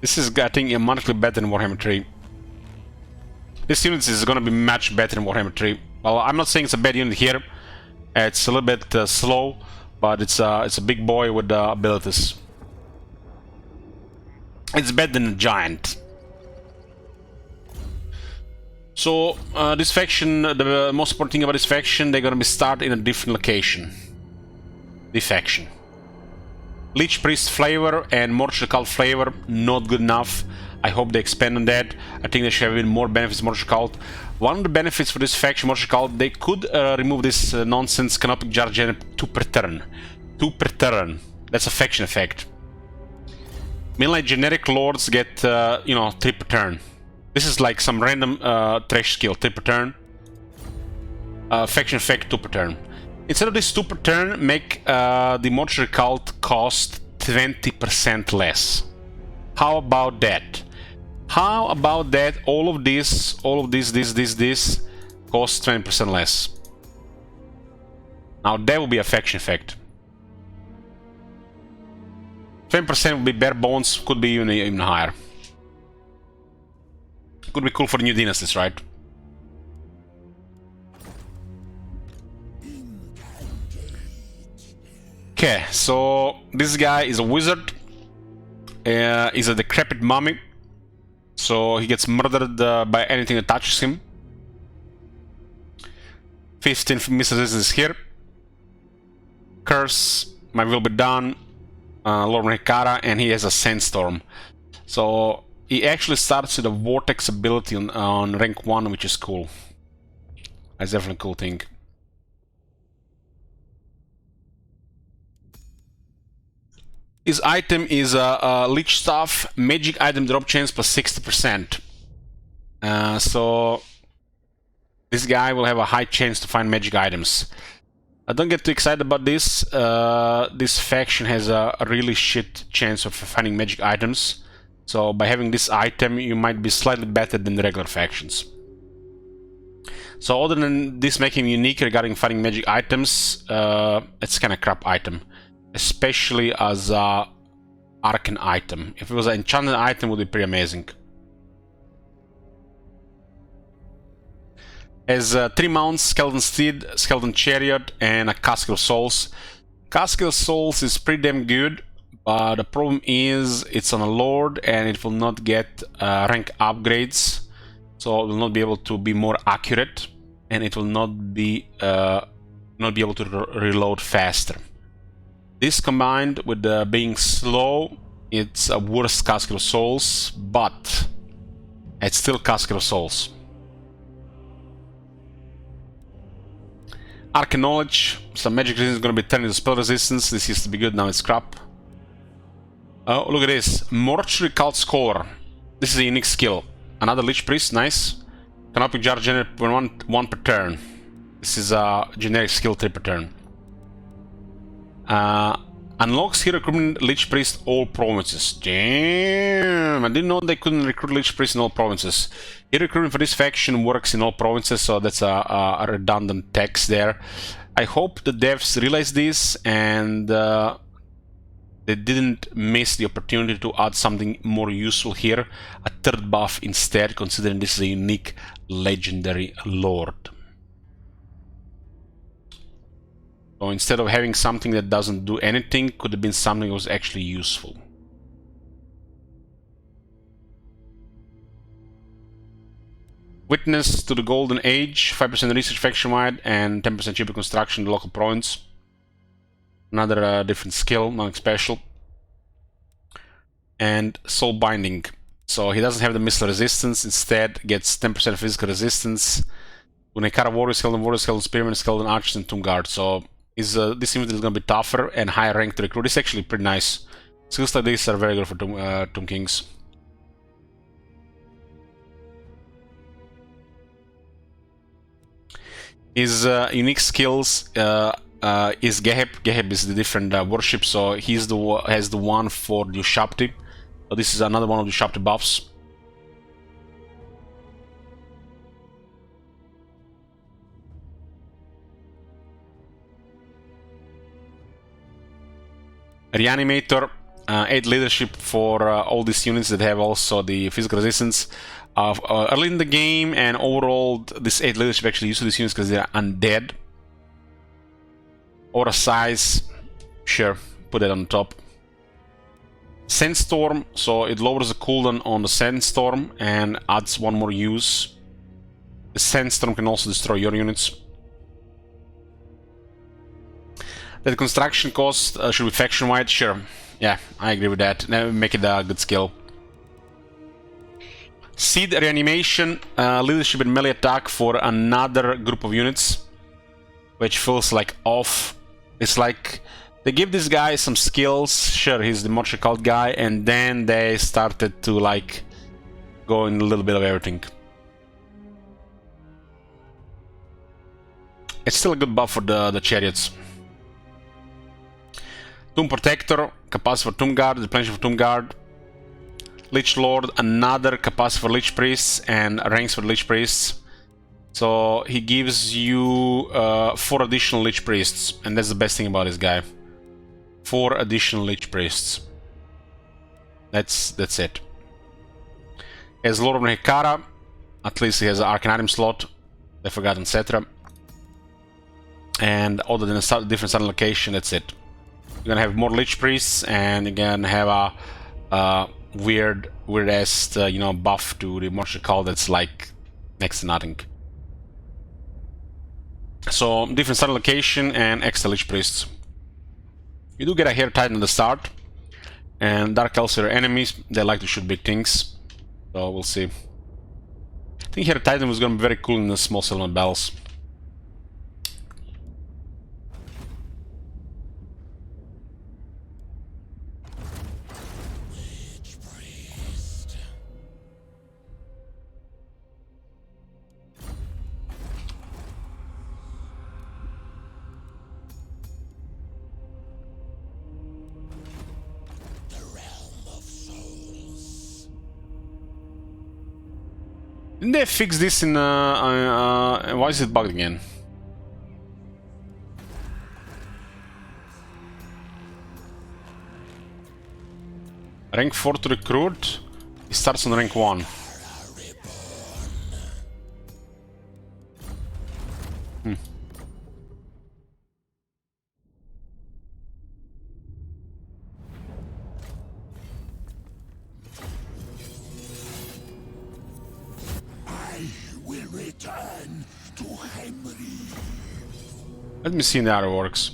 This is getting automatically better than Warhammer 3. This unit is going to be much better than Warhammer 3. Well, I'm not saying it's a bad unit here. It's a little bit slow, but it's a big boy with abilities. It's better than a giant. So this faction, the most important thing about this faction, they're gonna be start in a different location. This faction. Lich Priest flavor and Mortuary Cult flavor, not good enough. I hope they expand on that. I think they should have even more benefits Mortuary Cult. One of the benefits for this faction, Mortuary Cult, they could remove this nonsense Canoptic Jar Gen 2 per turn. 2 per turn. That's a faction effect. Meanwhile, generic lords get, you know, 3 per turn. This is like some random trash skill, 3 per turn. Faction effect 2 per turn. Instead of this 2 per turn, make the Mortuary Cult cost 20% less. How about that? How about that? All of this, this costs 20% less. Now that will be a faction effect. 20% will be bare bones, could be even higher. Could be cool for new dynasties, right? Okay, so this guy is a wizard. He's a decrepit mummy. So he gets murdered by anything that touches him. 15 missiles is here. Curse, my will be done. Lord Nehekara, and he has a sandstorm. So he actually starts with a vortex ability on rank 1, which is cool. That's definitely a cool thing. His item is a Lich Staff, magic item drop chance plus 60%. So this guy will have a high chance to find magic items. Don't get too excited about this. This faction has a really shit chance of finding magic items. So by having this item, you might be slightly better than the regular factions. So other than this making him unique regarding fighting magic items, it's kind of crap item. Especially as a arcane item. If it was an enchanted item, it would be pretty amazing. Has 3 mounts, Skeleton Steed, Skeleton Chariot, and a Casket of Souls. Casket of Souls is pretty damn good, but the problem is it's on a Lord and it will not get rank upgrades, so it will not be able to be more accurate, and it will not be able to reload faster. This combined with being slow, it's a worse Casket of Souls, but it's still Casket of Souls. Arcane Knowledge, some magic resistance is going to be turned into spell resistance. This used to be good, now it's crap. Oh, look at this. Mortuary Cult Scholar. This is a unique skill. Another Lich Priest, nice. Canopy Jar generate one per turn. This is a generic skill 3 per turn. Unlocks hero recruitment Lich Priest all provinces. Damn, I didn't know they couldn't recruit Lich Priest in all provinces. Hero recruitment for this faction works in all provinces, so that's a redundant text there. I hope the devs realize this and they didn't miss the opportunity to add something more useful here. A third buff instead, considering this is a unique legendary lord. So instead of having something that doesn't do anything, could have been something that was actually useful. Witness to the Golden Age, 5% research faction-wide and 10% cheaper construction in the local province. Another different skill, nothing special. And Soul Binding. So he doesn't have the missile resistance, instead gets 10% physical resistance. Unekara Warrior, Skeleton Spearman, Skeleton Archers, and Tomb Guard. So this unit is going to be tougher and higher rank to recruit. It's actually pretty nice. Skills like this are very good for Tomb Kings. His unique skills is Geheb. Geheb is the different worship, so he's has the one for the Ushapti. So this is another one of the Ushapti buffs. Reanimator, 8 leadership for all these units that have also the physical resistance. Early in the game and overall, this 8 leadership actually used to these units because they're undead. Aura size, sure, put it on top. Sandstorm, so it lowers the cooldown on the Sandstorm and adds one more use. The Sandstorm can also destroy your units. That construction cost should be faction-wide, sure. Yeah, I agree with that. Make it a good skill. Seed Reanimation, leadership and melee attack for another group of units, which feels like off. It's like they give this guy some skills, sure, he's the Mortuary Cult guy, and then they started to like go in a little bit of everything. It's still a good buff for the Chariots. Tomb Protector, capacity for Tomb Guard, replenishment for Tomb Guard. Lich Lord, another capacity for Lich Priests and ranks for Lich Priests. So he gives you 4 additional Lich Priests, and that's the best thing about this guy. 4 additional Lich Priests. That's it. As Lord of Nehekara, at least he has an Arcane Item slot, the Forgotten Cetera. And other than a different sun location, that's it. You're gonna have more Lich Priests, and you're gonna have a weird-ass, you know, buff to the Mortuary Cult that's like next to nothing. So, different sun location and extra Lich Priests. You do get a Hair Titan at the start, and Dark Elves are enemies, they like to shoot big things, so we'll see. I think Hair Titan was gonna be very cool in the small settlement battles. Didn't they fix this in... why is it bugged again? Rank 4 to recruit. He starts on rank 1. Let me see how it works.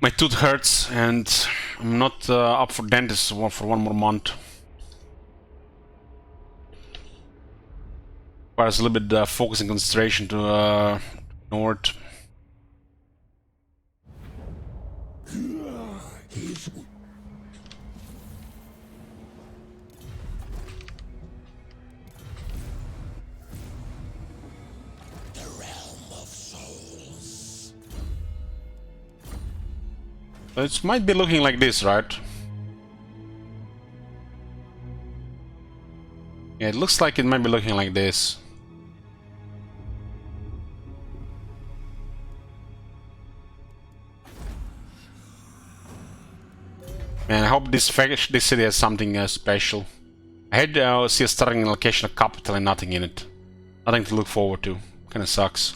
My tooth hurts and I'm not up for dentist for one more month. Requires a little bit focus and concentration to ignore it. It might be looking like this, right? Yeah, it looks like it might be looking like this. Man, I hope this city has something special. I hate to see a starting location, a capital, and nothing in it. Nothing to look forward to. Kinda sucks.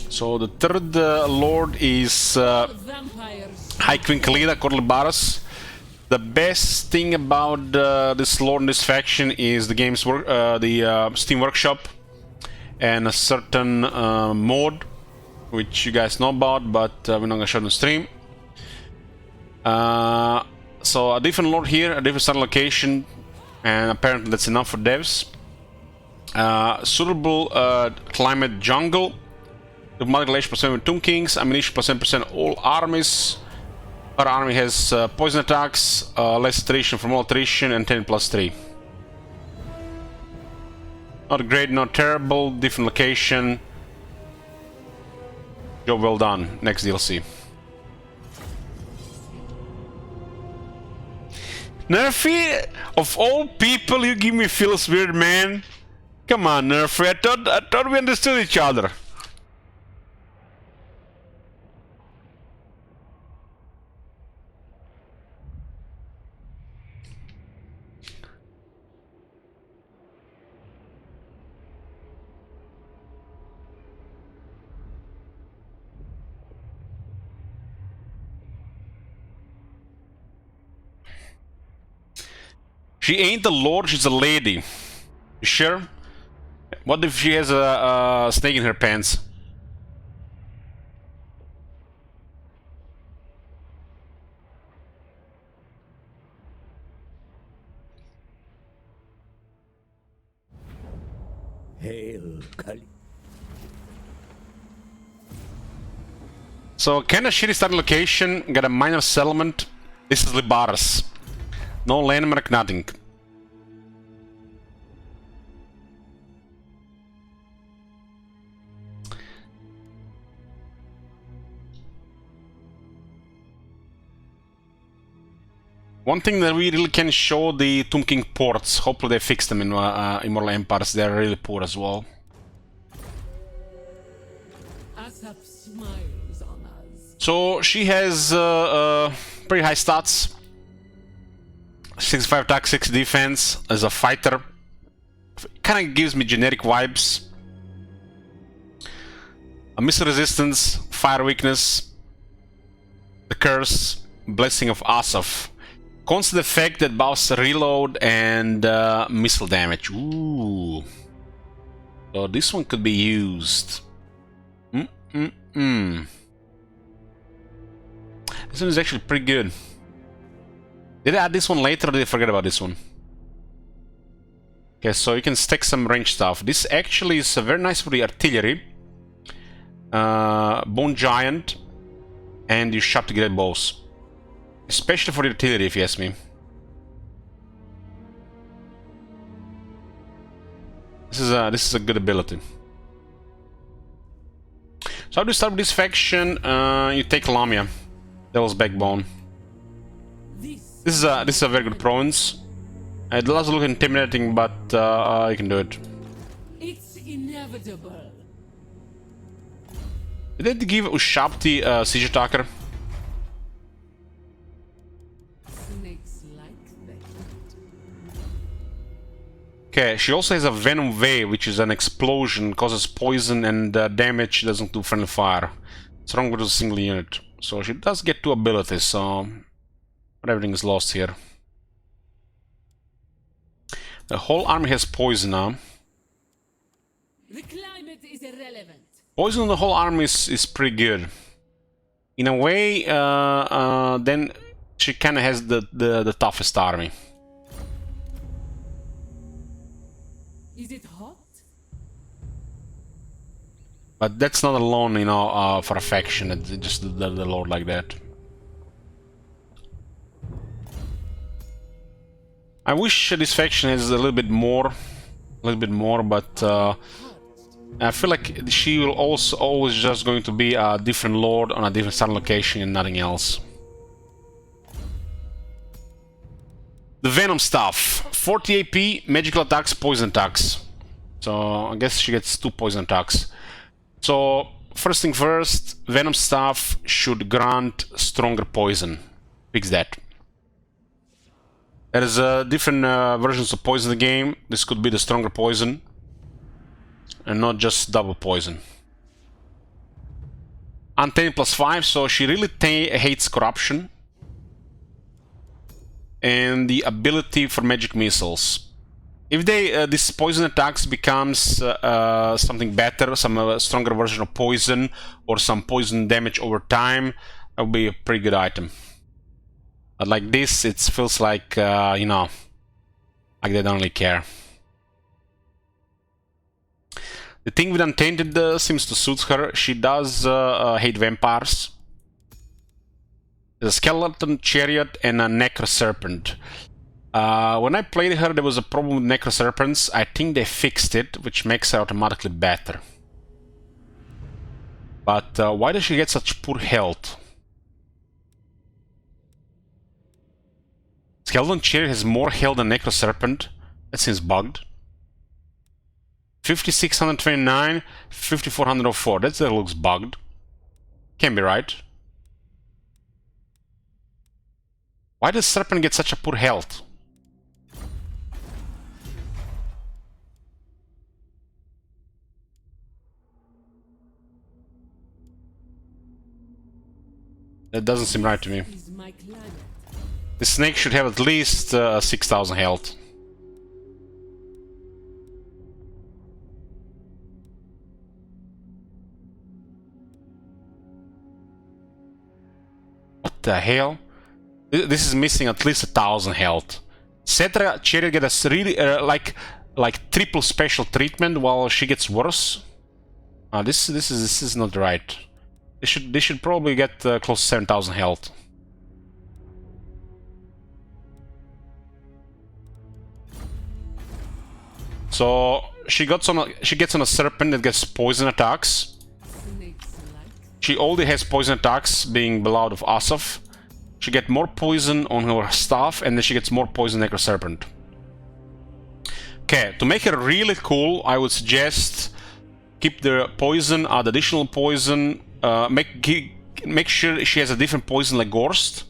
So the third lord is High Queen Kalida Corlibaras. The best thing about this lord and this faction is the game's Steam Workshop and a certain mode, which you guys know about, but we're not gonna show on the stream. So a different lord here, a different starting location, and apparently that's enough for devs. Suitable climate jungle. The multi-relation percent with Tomb Kings, ammunition percent all armies. Our army has poison attacks, less attrition from all attrition, and 10+3. Not great, not terrible, different location. Job well done. Next DLC. Nerfy, of all people, you give me feels weird, man. Come on, Nerfy. I thought we understood each other. She ain't a lord, she's a lady. You sure? What if she has a snake in her pants? Hail, Kali. So, kinda shitty starting location, got a minor settlement. This is Libaras. No landmark, nothing. One thing that we really can show the Tomb King ports. Hopefully they fix them in Immortal Empires. They're really poor as well. So she has pretty high stats. 65 attack, 6 defense as a fighter. Kind of gives me generic vibes. A missile resistance, fire weakness, the curse, blessing of Asaf. Constant effect that buffs reload and missile damage. Ooh. So this one could be used. This one is actually pretty good. Did I add this one later or did I forget about this one? Okay, so you can stack some range stuff. This actually is very nice for the artillery. Bone Giant. And you sharp to great bows. Especially for the artillery, if you ask me. This is a good ability. So how do you start with this faction? You take Lamia, Devil's Backbone. This is a very good province. It does look intimidating, but you can do it. It's inevitable. Did they give Ushabti Siege Attacker? Snakes like that. Okay, she also has a Venom Wave, which is an explosion, causes poison and damage, doesn't do friendly fire. It's wrong with a single unit. So she does get 2 abilities, so... But everything is lost here. The whole army has poison now. The climate is irrelevant. Poison on the whole army is pretty good. In a way, then she kinda has the toughest army. Is it hot? But that's not alone, you know, for a faction, it's just the lord like that. I wish this faction has a little bit more, but I feel like she will also always just going to be a different lord on a different starting location and nothing else. The Venom stuff, 40 AP, magical attacks, poison attacks. So I guess she gets 2 poison attacks. So first thing first, Venom stuff should grant stronger poison. Fix that. There is different versions of poison in the game. This could be the stronger poison. And not just double poison. Untamed +5, so she really hates corruption. And the ability for magic missiles. If this poison attacks becomes something better, some stronger version of poison, or some poison damage over time, that would be a pretty good item. But like this, it feels like, you know, like they don't really care. The thing with Untainted seems to suit her. She does hate vampires. There's a Skeleton, Chariot, and a Necro Serpent. When I played her, there was a problem with Necro Serpents. I think they fixed it, which makes her automatically better. But why does she get such poor health? Skeleton Chariot has more health than Necro Serpent. That seems bugged. 5629, 5404. That looks bugged. Can't be right. Why does Serpent get such a poor health? That doesn't seem right to me. The snake should have at least 6000 health. What the hell? This is missing at least 1000 health. Cetra Chariot gets really like triple special treatment while she gets worse. This is not right. They should probably get close to 7000 health. So she gets on a serpent that gets poison attacks. She already has poison attacks, being Beloved of Asaf. She gets more poison on her staff, and then she gets more poison Necro Serpent. Okay, to make her really cool, I would suggest keep the poison, add additional poison, make sure she has a different poison like Gorst.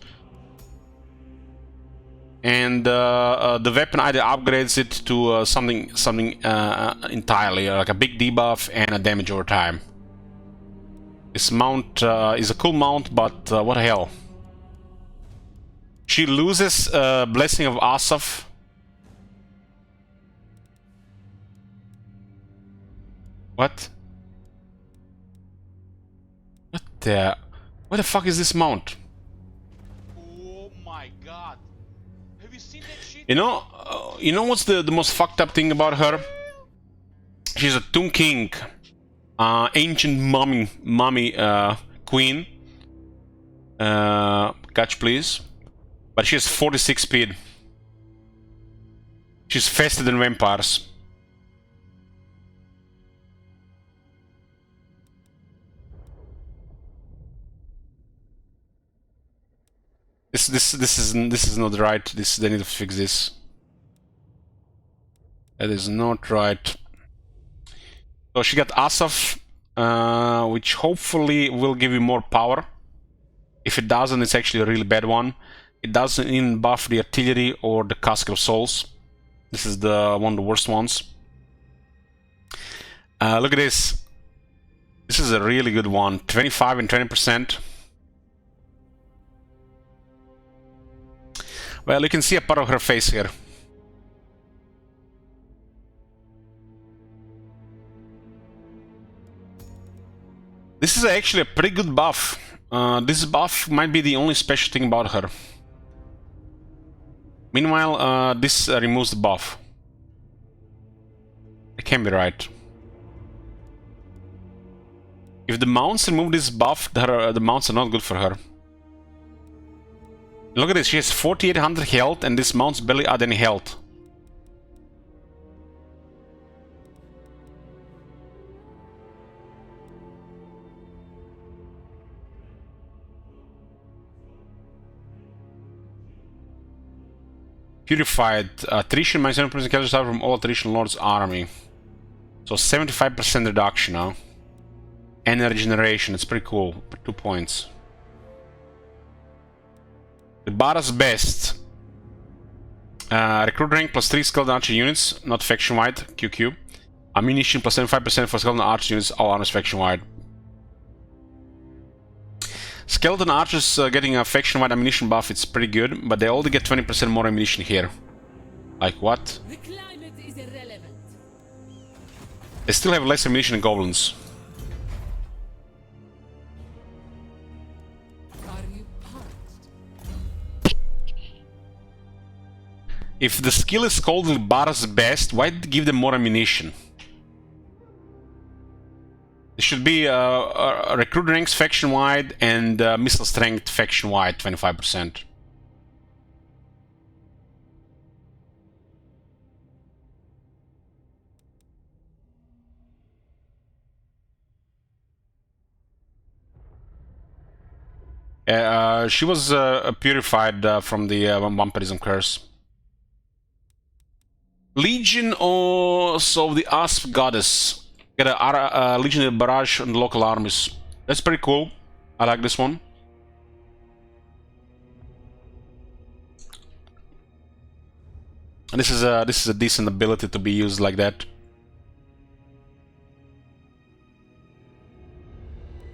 And the weapon either upgrades it to something entirely, like a big debuff and a damage over time. This mount is a cool mount, but what the hell? She loses Blessing of Asaf. What? What the fuck is this mount? You know what's the most fucked up thing about her? She's a Tomb King, ancient mummy queen. Catch please. But she has 46 speed. She's faster than vampires. This is not right. They need to fix this. That is not right. So she got Asaf, which hopefully will give you more power. If it doesn't, it's actually a really bad one. It doesn't even buff the artillery or the Casket of Souls. This is one of the worst ones. Look at this. This is a really good one. 25 and 20%. Well, you can see a part of her face here. This is actually a pretty good buff. This buff might be the only special thing about her. Meanwhile, this removes the buff. It can be right. If the mounts remove this buff, the mounts are not good for her. Look at this, she has 4800 health and this mounts barely add any health. Purified. Attrition minus 7% casualty from all attrition lord's army. So 75% reduction now. And regeneration, it's pretty cool. 2 points. The Bara's best. Recruit rank plus 3 skilled archer units, not faction wide, QQ. Ammunition plus 75% for skeleton archer units, all armies faction wide. Skeleton archers getting a faction wide ammunition buff, it's pretty good, but they only get 20% more ammunition here. Like what? The climate is irrelevant. They still have less ammunition than goblins. Are you parched? If the skill is called the Bara's best, why give them more ammunition? It should be recruit ranks faction wide and missile strength faction wide 25%. She was purified from the vampirism curse. Legion of the Asp Goddess. Get a Legion of Barrage on the local armies. That's pretty cool. I like this one. And this is a decent ability to be used like that.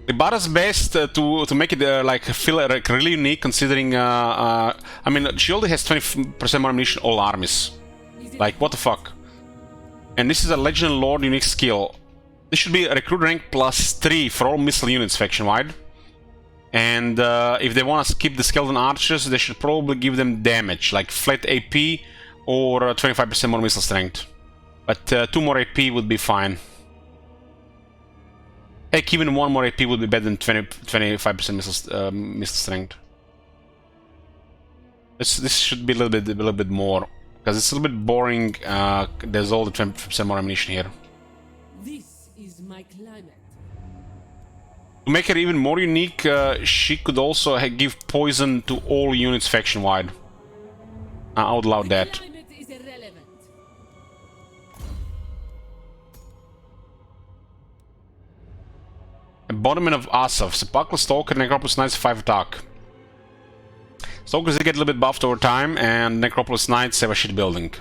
The Bara's best to make it like feel like really unique, considering I mean she only has 20% more ammunition all armies. Like what the fuck? And this is a Legend Lord unique skill. This should be a recruit rank plus 3 for all missile units faction wide. And if they want to skip the skeleton archers, they should probably give them damage, like flat AP or 25% more missile strength. But 2 more AP would be fine. Heck, even 1 more AP would be better than 25% missile strength. This should be a little bit more, because it's a little bit boring. There's all the 20% more ammunition here. This is my climate. To make her even more unique, she could also give poison to all units faction wide. I would allow that. Climate is irrelevant. Embodiment of Asaf. Sepulchral Stalker and Acropolis Knights 5 attack. Stalkers they get a little bit buffed over time, and Acropolis Knights have a shit building.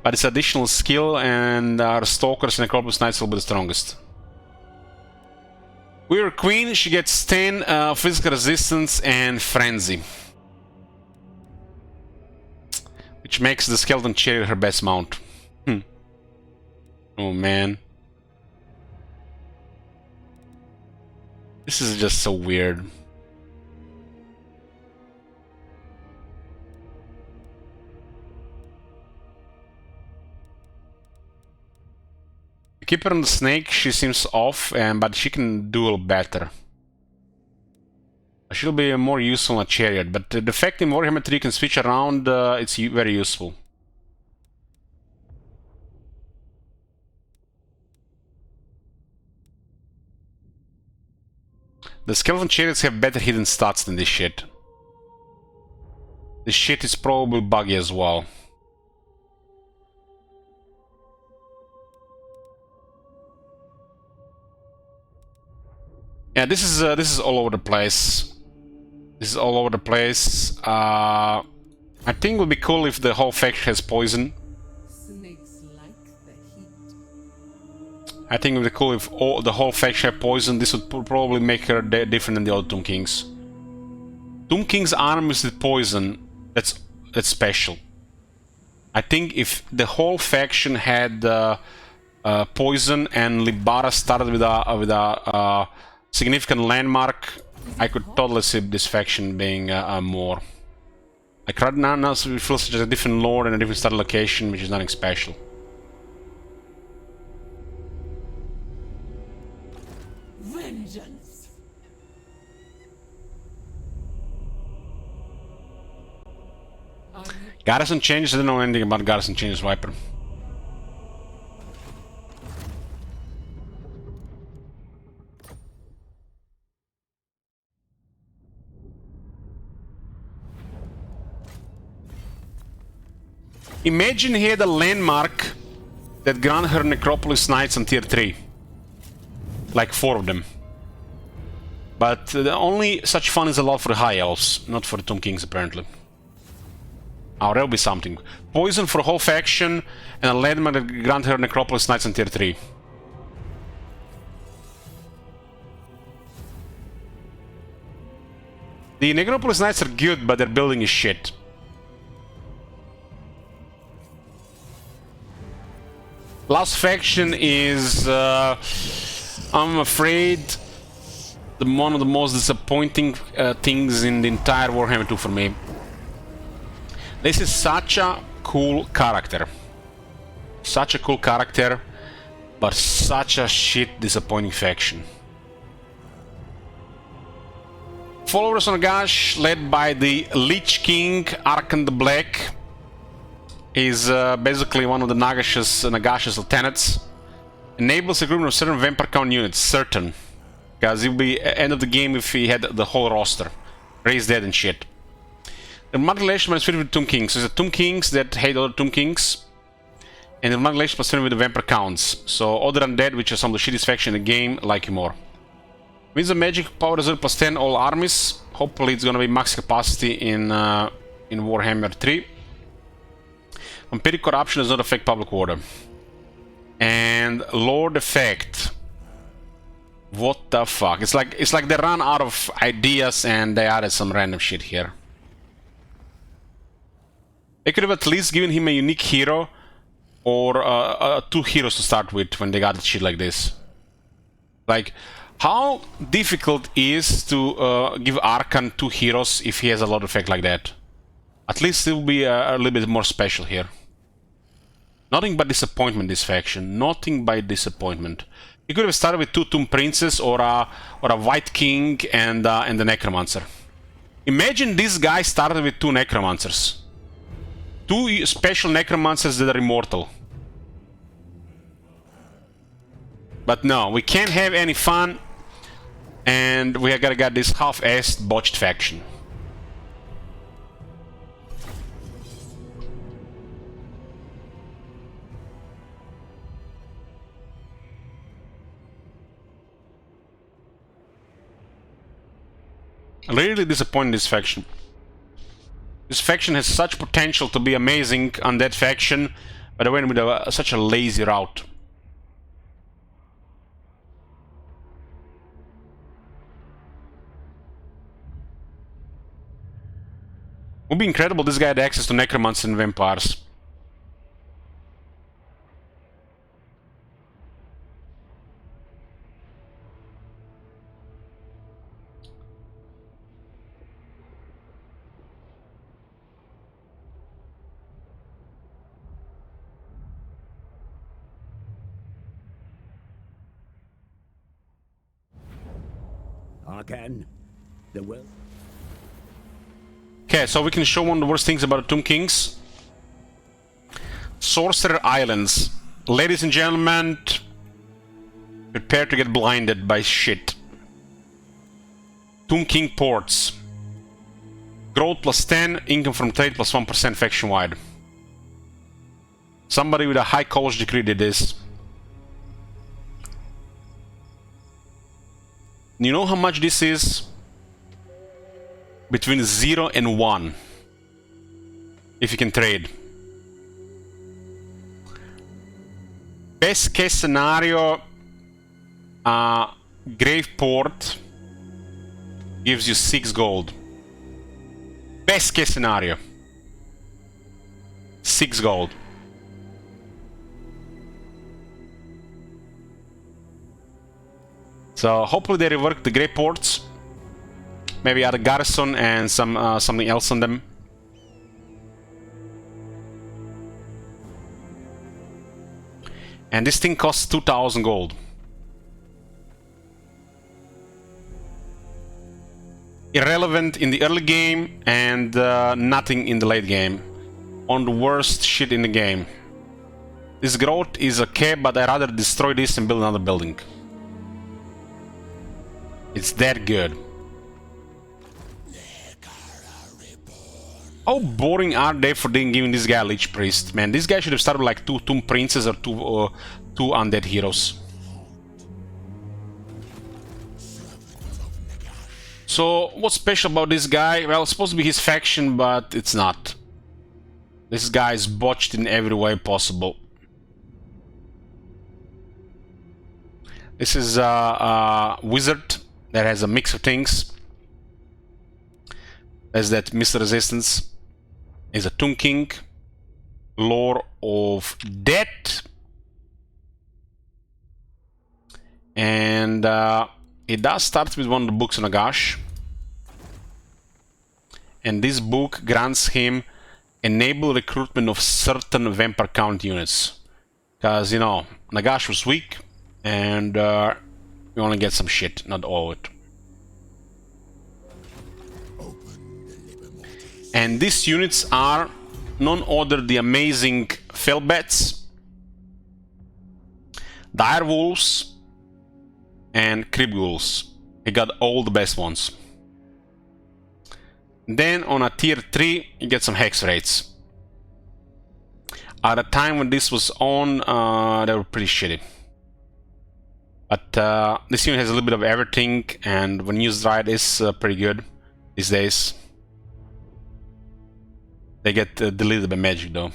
But it's additional skill, and our Stalkers and Acropolis Knights will be the strongest. We're Queen, she gets 10 physical resistance and frenzy. Which makes the Skeleton Chariot her best mount. Oh man. This is just so weird. keep her on the snake, she seems off, but she can duel better. She'll be more useful on a chariot, but the fact in Warhammer 3 you can switch around, it's very useful. The skeleton chariots have better hidden stats than this shit. This shit is probably buggy as well. Yeah, this is all over the place. This is all over the place. I think it would be cool if the whole faction has poison. Snakes like the heat. I think it would be cool if the whole faction had poison. This would probably make her different than the other Tomb Kings. Tomb King's armies with poison, that's special. I think if the whole faction had poison and Libara started with a significant landmark, I could totally see this faction being more. Like right now we feel such a different lore and a different start location, which is nothing special. Vengeance. Garrison changes, I don't know anything about Garrison changes, Viper. Imagine he had a landmark that granted her Acropolis Knights on tier 3. Like 4 of them. But only such fun is allowed for the High Elves, not for the Tomb Kings apparently. Oh, that'll be something. Poison for a whole faction and a landmark that granted her Acropolis Knights on tier 3. The Acropolis Knights are good, but their building is shit. Last faction is, I'm afraid, one of the most disappointing things in the entire Warhammer 2 for me. This is such a cool character. Such a cool character, but such a shit disappointing faction. Followers on Nagash, led by the Lich King, Arkan the Black, is basically one of the Nagash's lieutenants. Enables a group of certain vampire count units, certain. Because it would be end of the game if he had the whole roster. Raised dead and shit. The relation is fitted with Tomb Kings. So it's the Tomb Kings that hate other Tomb Kings. And the relation was fitted with the vampire counts. So other Undead, which are some of the shittiest faction in the game, like you more. With the magic power reserve plus 10 all armies. Hopefully it's gonna be max capacity in Warhammer 3. Vampiric corruption does not affect public order. And Lord effect. What the fuck? It's like they ran out of ideas and they added some random shit here. They could have at least given him a unique hero or 2 heroes to start with when they got shit like this. Like, how difficult is to give Arkan 2 heroes if he has a lot of effect like that? At least it will be a little bit more special here. Nothing but disappointment, this faction. Nothing but disappointment. You could have started with 2 Tomb Princes or a White King and the Necromancer. Imagine this guy started with 2 Necromancers. 2 special Necromancers that are immortal. But no, we can't have any fun. And we gotta get this half-assed botched faction. Really disappointed in this faction. This faction has such potential to be amazing on that faction, but they went with such a lazy route. Would be incredible this guy had access to necromancy and vampires. Arcan. The well. Okay, so we can show one of the worst things about the Tomb Kings. Sorcerer Islands. Ladies and gentlemen, prepare to get blinded by shit. Tomb King ports. Growth plus 10, income from trade plus 1% faction-wide. Somebody with a high college degree did this. You know how much this is? Between 0 and 1. If you can trade. Best case scenario, Graveport gives you 6 gold. Best case scenario. 6 gold. So hopefully they rework the Graveports. Maybe add a garrison and something else on them. And this thing costs 2,000 gold. Irrelevant in the early game and nothing in the late game. On the worst shit in the game. This growth is okay, but I'd rather destroy this and build another building. It's that good. How boring are they for giving this guy a Lich Priest? Man, this guy should have started with like 2 Tomb Princes or 2 Undead Heroes. So, what's special about this guy? Well, it's supposed to be his faction, but it's not. This guy is botched in every way possible. This is a wizard that has a mix of things. There's that Mr. Resistance. Is a Tomb King. Lore of Death. And it does start with one of the books on Nagash. And this book grants him enable recruitment of certain vampire count units. Because, you know, Nagash was weak. And we only get some shit, not all of it. And these units are none other the amazing Fellbats, Direwolves, and Cribghouls. He got all the best ones. Then on a tier 3, you get some Hex Raids. At the time when this was on, they were pretty shitty. But this unit has a little bit of everything, and when used right, is pretty good these days. They get deleted by magic though.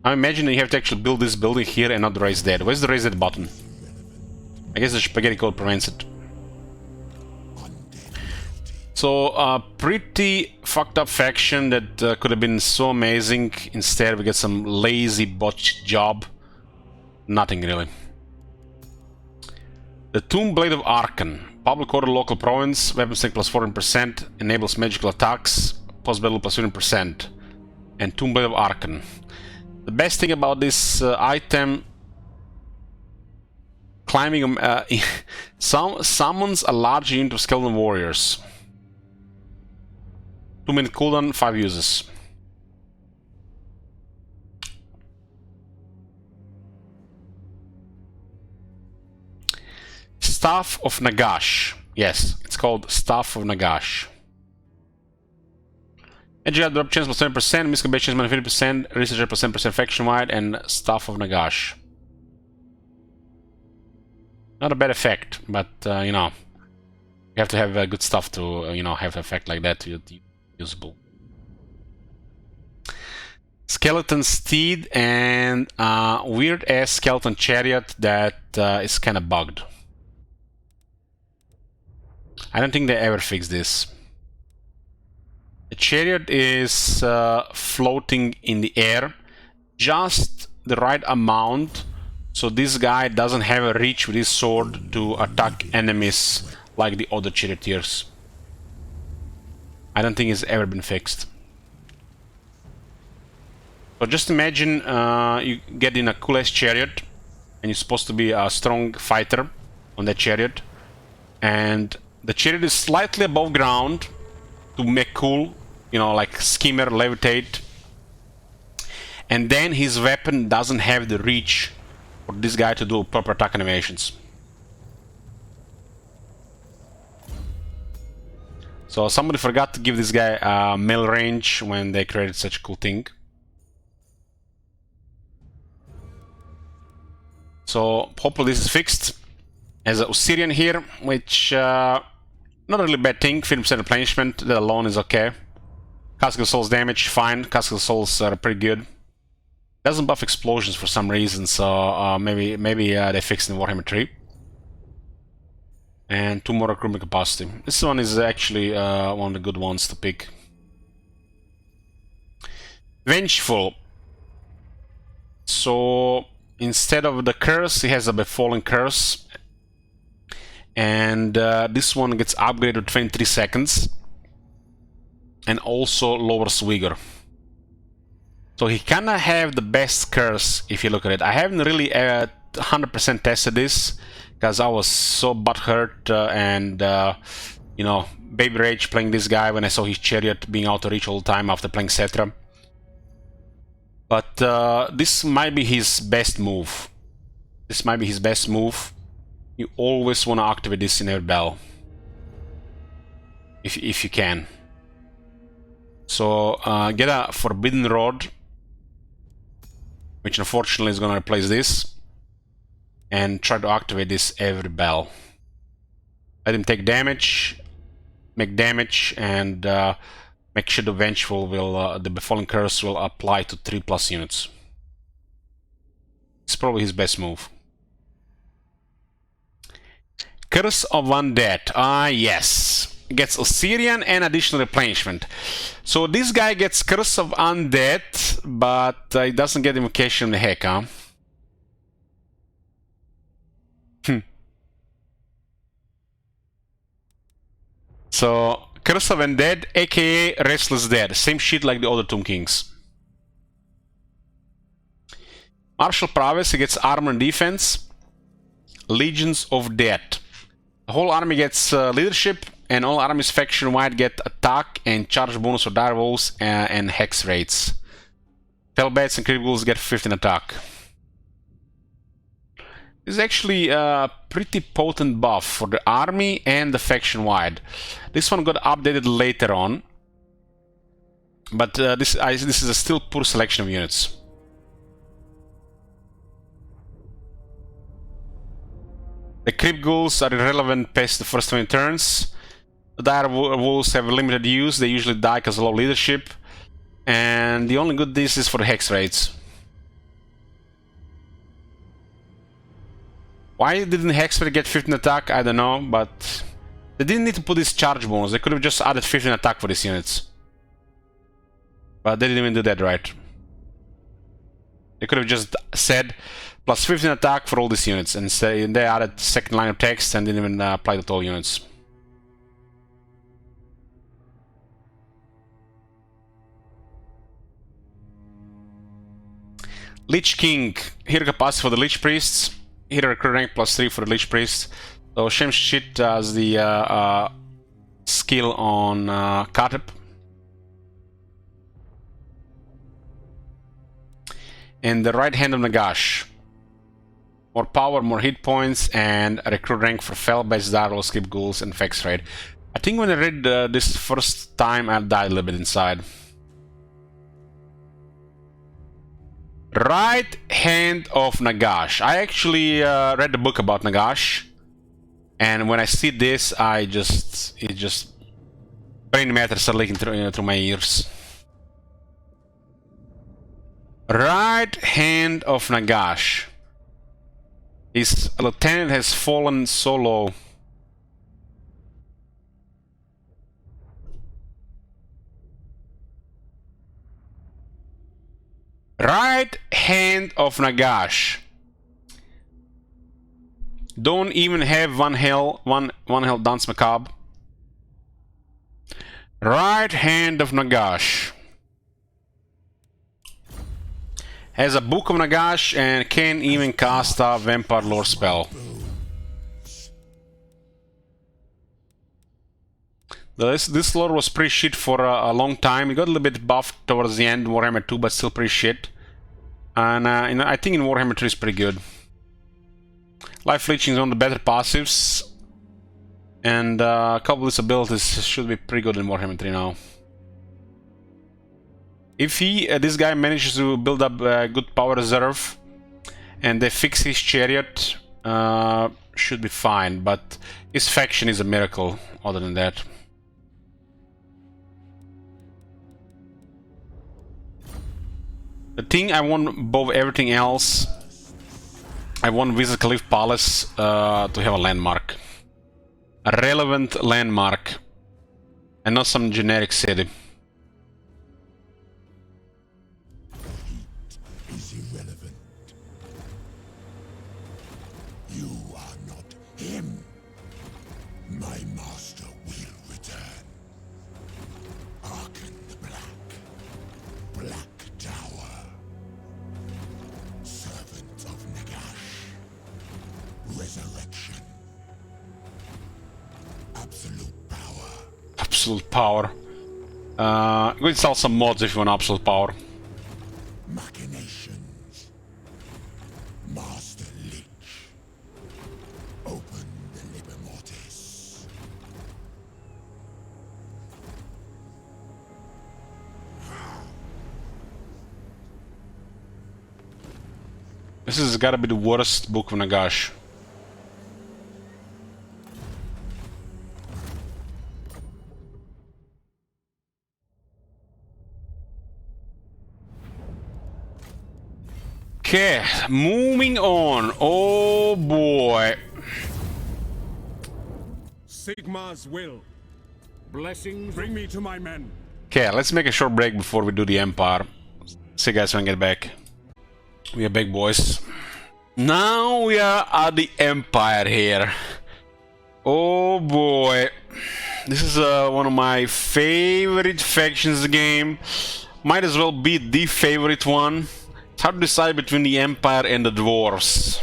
I imagine you have to actually build this building here and not raise that. Where's the raise that button? I guess the spaghetti code prevents it. So, pretty fucked up faction that could have been so amazing. Instead, we get some lazy botched job. Nothing really. The Tomb Blade of Arkan. Public order local province, weapon strength plus 14%, enables magical attacks, post-battle plus 15%. And Tomb Blade of Arkan. The best thing about this item, climbing summons a large unit of skeleton warriors. 2-minute cooldown, 5 uses. Staff of Nagash. Yes, it's called Staff of Nagash. Agile drop chance plus 7%, miscombat chance minus 50%, researcher plus 10% faction-wide, and Staff of Nagash. Not a bad effect, but you know, you have to have good stuff to you know, have an effect like that to be usable. Skeleton Steed and weird-ass skeleton chariot that is kind of bugged. I don't think they ever fix this. The chariot is floating in the air, just the right amount, so this guy doesn't have a reach with his sword to attack enemies like the other charioteers. I don't think it's ever been fixed. So just imagine you get in a cool-ass chariot, and you're supposed to be a strong fighter on that chariot. And the chariot is slightly above ground to make cool, you know, like skimmer, levitate. And then his weapon doesn't have the reach for this guy to do proper attack animations. So somebody forgot to give this guy melee range when they created such a cool thing. So hopefully this is fixed. As an Osirian here, which not really bad thing. 50% replenishment, that alone is okay. Cask of Souls damage, fine. Cask of Souls are pretty good. Doesn't buff explosions for some reason, so maybe they fixed in Warhammer 3. And 2 more recruitment capacity. This one is actually one of the good ones to pick. Vengeful. So instead of the curse, he has a befallen curse. And this one gets upgraded to 23 seconds. And also lowers vigor. So he kinda have the best curse if you look at it. I haven't really 100% tested this, because I was so butthurt and you know, baby rage playing this guy when I saw his chariot being out of reach all the time after playing Cetra. But this might be his best move. This might be his best move. You always want to activate this in every battle, if you can. So get a Forbidden Rod, which unfortunately is going to replace this, and try to activate this every battle. Let him take damage, make damage, and make sure the Vengeful will, the Befallen Curse will apply to 3+ units. It's probably his best move. Curse of Undead. Ah, yes. Gets Osirian and additional replenishment. So this guy gets Curse of Undead, but he doesn't get Invocation of the Heck, huh? So, Curse of Undead, aka Restless Dead. Same shit like the other Tomb Kings. Martial Prowess, he gets Armor and Defense. Legions of Death. The whole army gets Leadership, and all armies faction-wide get Attack and Charge bonus for Direwolves and Hex rates. Felbats and Cripples get 15 attack. This is actually a pretty potent buff for the army and the faction-wide. This one got updated later on, but this is a still poor selection of units. The Crypt Ghouls are irrelevant past the first 20 turns. The Dire Wolves have limited use, they usually die because of low leadership. And the only good this is for the Hex rates. Why didn't Hex rate get 15 attack? I don't know, but they didn't need to put this charge bonus. They could have just added 15 attack for these units. But they didn't even do that right. They could have just said plus 15 attack for all these units, and they added second line of text and didn't even apply it to all units. Lich King, hero capacity for the Lich Priests, hero recruit rank +3 for the Lich Priests. So same shit as the skill on Katep. And the right hand of Nagash. More power, more hit points, and a recruit rank for Felbats, Direwolves, Skip Ghouls, and Vex Raid. I think when I read this first time, I died a little bit inside. Right hand of Nagash. I actually read the book about Nagash, and when I see this, it just brain matter started leaking through my ears. Right hand of Nagash. His lieutenant has fallen so low. Right hand of Nagash. Don't even have one health Dance Macabre. Right hand of Nagash. Has a Book of Nagash and can even cast a Vampire Lore spell. This lore was pretty shit for a long time. It got a little bit buffed towards the end in Warhammer 2, but still pretty shit. And I think in Warhammer 3 is pretty good. Life Leeching is one of the better passives. And a couple of his abilities should be pretty good in Warhammer 3 now. If this guy manages to build up a good power reserve and they fix his chariot, should be fine. But his faction is a miracle other than that. The thing I want above everything else, I want Wizard Cliff Palace to have a landmark. A relevant landmark. And not some generic city. Is irrelevant. You are not him. My master will return. Arken the Black Tower. Servant of Nagash. Resurrection. Absolute power. Absolute power. I'm going to install some mods if you want absolute power. Machinations. Master Lich. Open the Liber Mortis. This has gotta be the worst Book of Nagash. Okay, moving on. Oh boy. Sigmar's will. Blessings bring me to my men. Okay, let's make a short break before we do the Empire. See you guys when I get back. We are back, boys. Now we are at the Empire here. Oh boy. This is one of my favorite factions in the game. Might as well be the favorite one. It's hard to decide between the Empire and the Dwarves.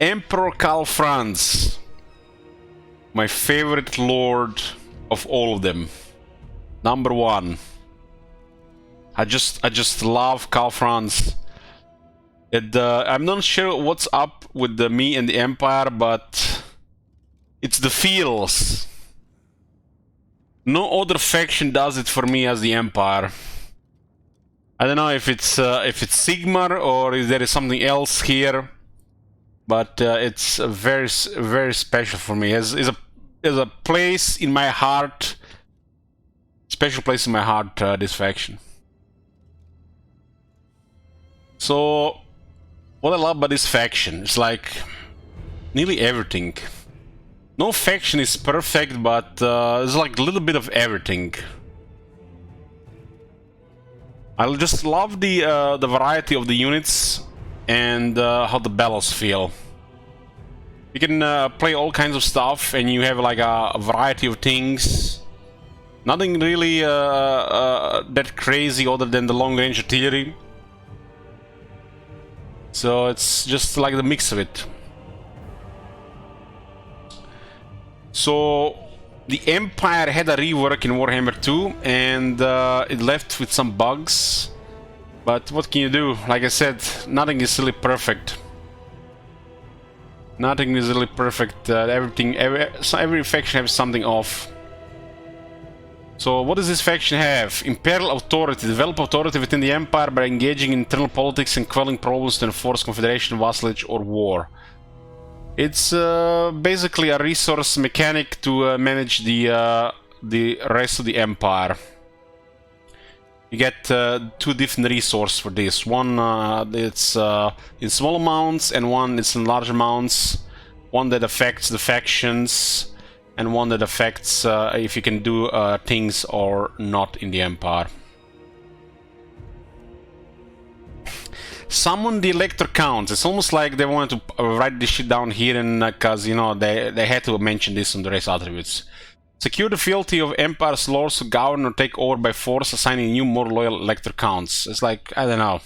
Emperor Karl Franz. My favorite lord of all of them. Number one. I just love Karl Franz. I'm not sure what's up with me and the Empire, but it's the feels. No other faction does it for me as the Empire. I don't know if it's Sigmar or if there is something else here, but it's very special for me. Is a place in my heart, special place in my heart. This faction. So, what I love about this faction is like nearly everything. No faction is perfect, but there's like a little bit of everything. I just love the variety of the units and how the battles feel. You can play all kinds of stuff, and you have like a variety of things. Nothing really that crazy other than the long-range artillery. So it's just like the mix of it. So the Empire had a rework in Warhammer 2, and it left with some bugs. But what can you do? Like I said, nothing is really perfect. Nothing is really perfect. Every faction has something off. So what does this faction have? Imperial Authority. Develop authority within the Empire by engaging in internal politics and quelling problems to enforce confederation, vassalage, or war. It's basically a resource mechanic to manage the rest of the Empire. You get two different resources for this. One it's in small amounts, and one is in large amounts. One that affects the factions, and one that affects if you can do things or not in the Empire. Summon the Elector Counts. It's almost like they wanted to write this shit down here, and because you know they had to mention this on the race attributes. Secure the fealty of Empire's lords to govern or take over by force, assigning new more loyal Elector Counts. It's like, I don't know.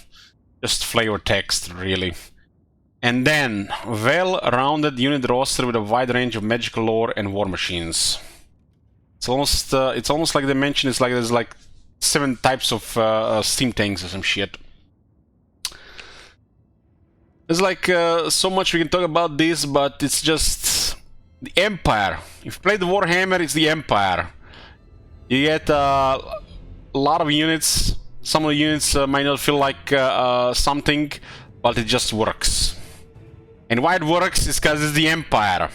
Just flavor text, really. And then, well-rounded unit roster with a wide range of magical lore and war machines. It's almost like they mentioned it's like there's like 7 types of steam tanks or some shit. There's like so much we can talk about this, but it's just the Empire. If you play the Warhammer, it's the Empire. You get a lot of units. Some of the units might not feel like something, but it just works. And why it works is because it's the Empire.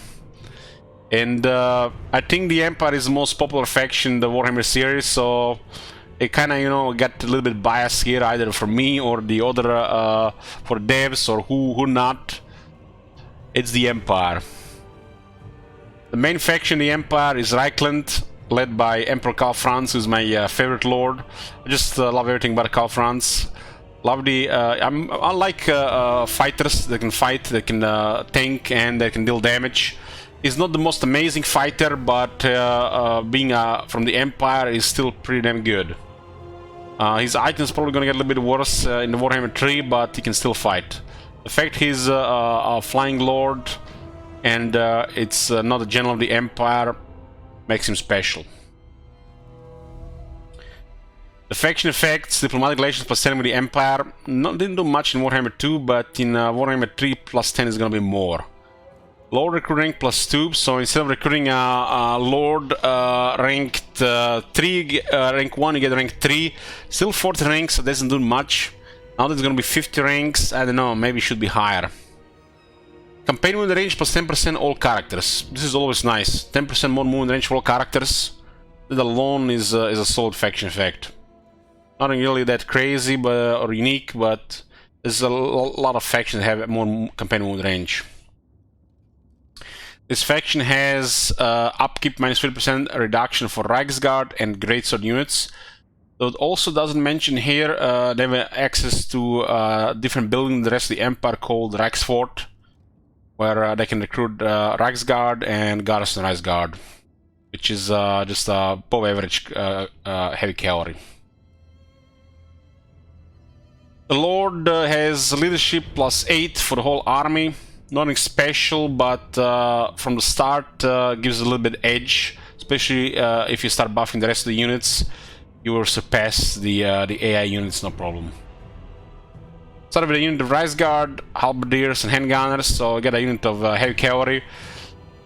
And I think the Empire is the most popular faction in the Warhammer series, so it kind of, you know, got a little bit biased here, either for me or the other, for devs or who not. It's the Empire. The main faction in the Empire is Reichland, led by Emperor Karl Franz, who's my favorite lord. I just love everything about Karl Franz. Love the... I like fighters that can fight, that can tank, and that can deal damage. He's not the most amazing fighter, but being from the Empire is still pretty damn good. His item's probably gonna get a little bit worse in the Warhammer 3, but he can still fight. The fact he's a flying lord and it's not a general of the Empire makes him special. The faction effects, diplomatic relations plus 10 with the Empire, didn't do much in Warhammer 2, but in Warhammer 3 plus 10 is gonna be more. Lord recruit rank plus 2, so instead of recruiting a Lord ranked 3, rank 1, you get rank 3. Still 40 ranks, so it doesn't do much. Now there's gonna be 50 ranks, I don't know, maybe it should be higher. Campaign movement range plus 10% all characters. This is always nice. 10% more movement range for all characters. That alone is a solid faction effect. Nothing really that crazy or unique, but there's a lot of factions that have more campaign movement range. This faction has upkeep minus 50% reduction for Reichsguard and Greatsword units. Though it also doesn't mention here they have access to different buildings in the rest of the Empire called Reichsfort, where they can recruit Reichsguard and Garrison Reichsguard, which is just above average heavy cavalry. The Lord has leadership plus 8 for the whole army. Nothing special, but from the start gives a little bit edge, especially if you start buffing the rest of the units. You will surpass the AI units, no problem. Started with a unit of Reichsguard, halberdiers and handgunners, so I get a unit of heavy cavalry.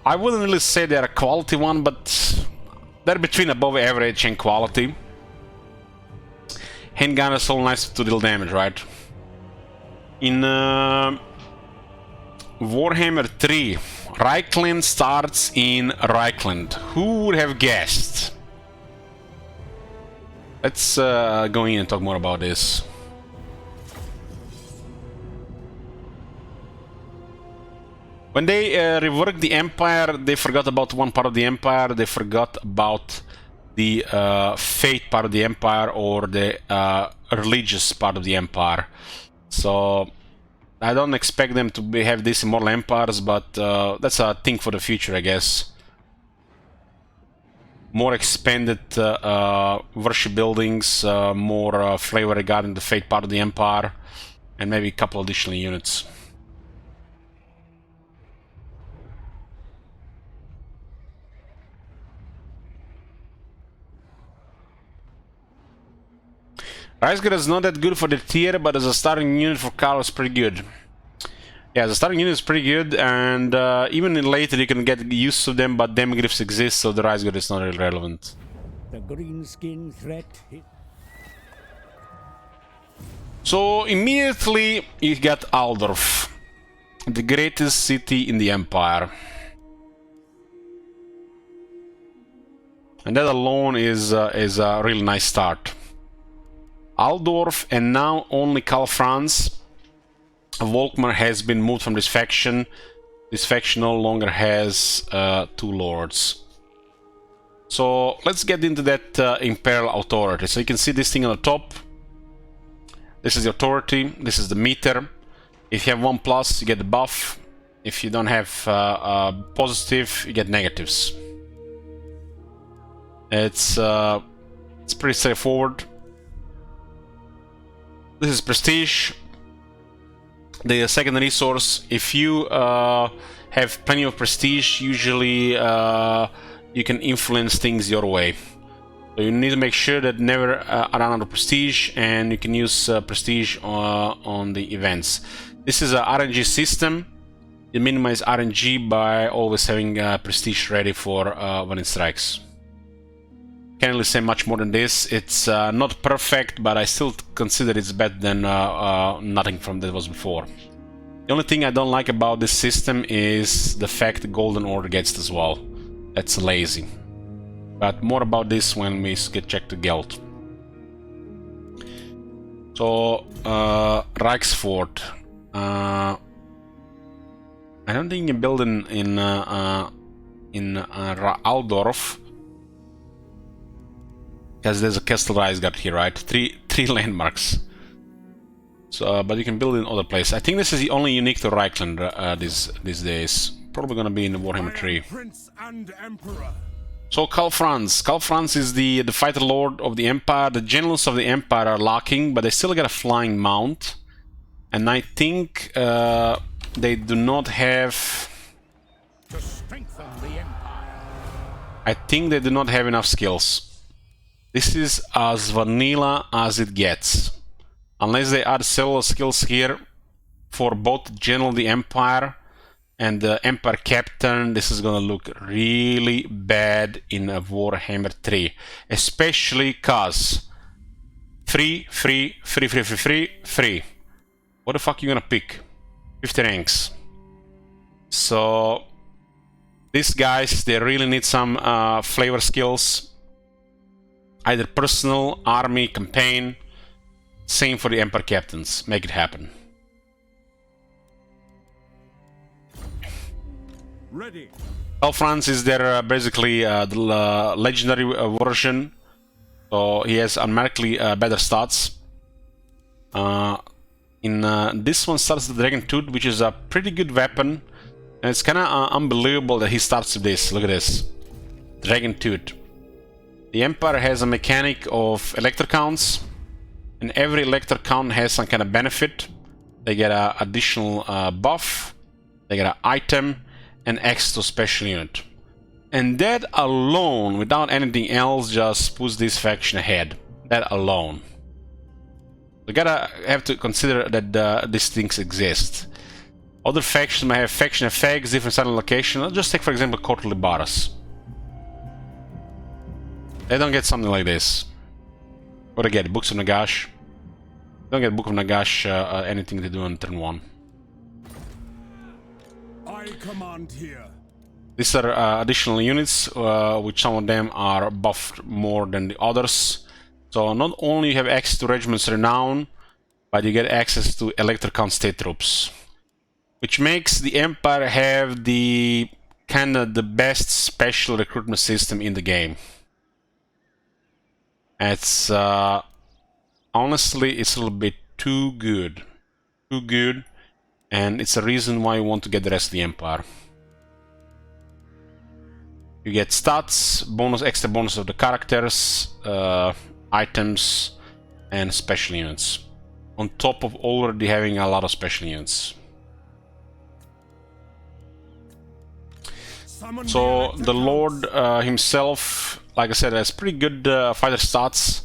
I wouldn't really say they're a quality one, but they're between above average and quality. Handgunners all nice to deal damage, right? In Warhammer 3, Reichland starts in Reichland. Who would have guessed? Let's go in and talk more about this. When they reworked the Empire, they forgot about one part of the Empire. They forgot about the faith part of the Empire, or the religious part of the Empire. So I don't expect them to have these Immortal Empires, but that's a thing for the future, I guess. More expanded worship buildings, more flavor regarding the faith part of the Empire, and maybe a couple additional units. Reichsguard is not that good for the tier, but as a starting unit for Karl is pretty good. Yeah, the starting unit is pretty good, and even later you can get used to them, but demigryphs exist, so the Reichsguard is not really relevant. The green skin threat. So immediately you get Altdorf, the greatest city in the Empire. And that alone is a really nice start. Altdorf, and now only Karl Franz. Volkmar has been moved from this faction. This faction no longer has 2 lords. So let's get into that Imperial Authority. So you can see this thing on the top. This is the authority, this is the meter. If you have 1+, you get the buff. If you don't have positive, you get negatives. It's pretty straightforward. This is prestige. the second resource. If you have plenty of prestige, usually you can influence things your way. So you need to make sure that never run out of prestige, and you can use prestige on the events. This is a RNG system. You minimize RNG by always having prestige ready for when it strikes. Can't really say much more than this. It's not perfect, but I still consider it's better than nothing from that was before. The only thing I don't like about this system is the fact the Golden Order gets it as well. That's lazy. But more about this when we get checked to Geld. So, Reichsfort. I don't think you can build in Aldorf, because there's a Castle Reisgard here, right? Three landmarks. So, but you can build in other places. I think this is only unique to Reichland these days. Probably gonna be in the Warhammer 3. Prince and Emperor. So Karl Franz. Karl Franz is the fighter lord of the Empire. The generals of the Empire are lacking, but they still got a flying mount. And I think they do not have... To strengthen the Empire. I think they do not have enough skills. This is as vanilla as it gets. Unless they add several skills here for both General of the Empire and the Empire Captain, this is gonna look really bad in Warhammer 3. Especially cause free. What the fuck you gonna pick? 50 ranks. So these guys, they really need some flavor skills. Either personal, army, campaign. Same for the Empire Captains. Make it happen. Ready. Karl Franz is their basically the legendary version. So he has automatically better stats. This one starts the Dragon Tooth, which is a pretty good weapon. And it's kinda unbelievable that he starts with this. Look at this. Dragon Tooth. The Empire has a mechanic of elector counts. And every elector count has some kind of benefit. They get an additional buff. They get an item. And access to special unit. And that alone, without anything else, just puts this faction ahead. That alone. You gotta have to consider that these things exist. Other factions may have faction effects, different starting location. Let's just take for example Quarterly Baras. They don't get something like this. What do they get? Books of Nagash. They don't get Book of Nagash anything to do on turn 1. I command here. These are additional units, which some of them are buffed more than the others. So not only you have access to Regiment's Renown, but you get access to Elector Count State Troops. Which makes the Empire have the kinda the best special recruitment system in the game. It's honestly, it's a little bit too good. Too good. And it's a reason why you want to get the rest of the Empire. You get stats, bonus, extra bonus of the characters, items, and special units. On top of already having a lot of special units. So the Lord himself, like I said, has pretty good fighter stats.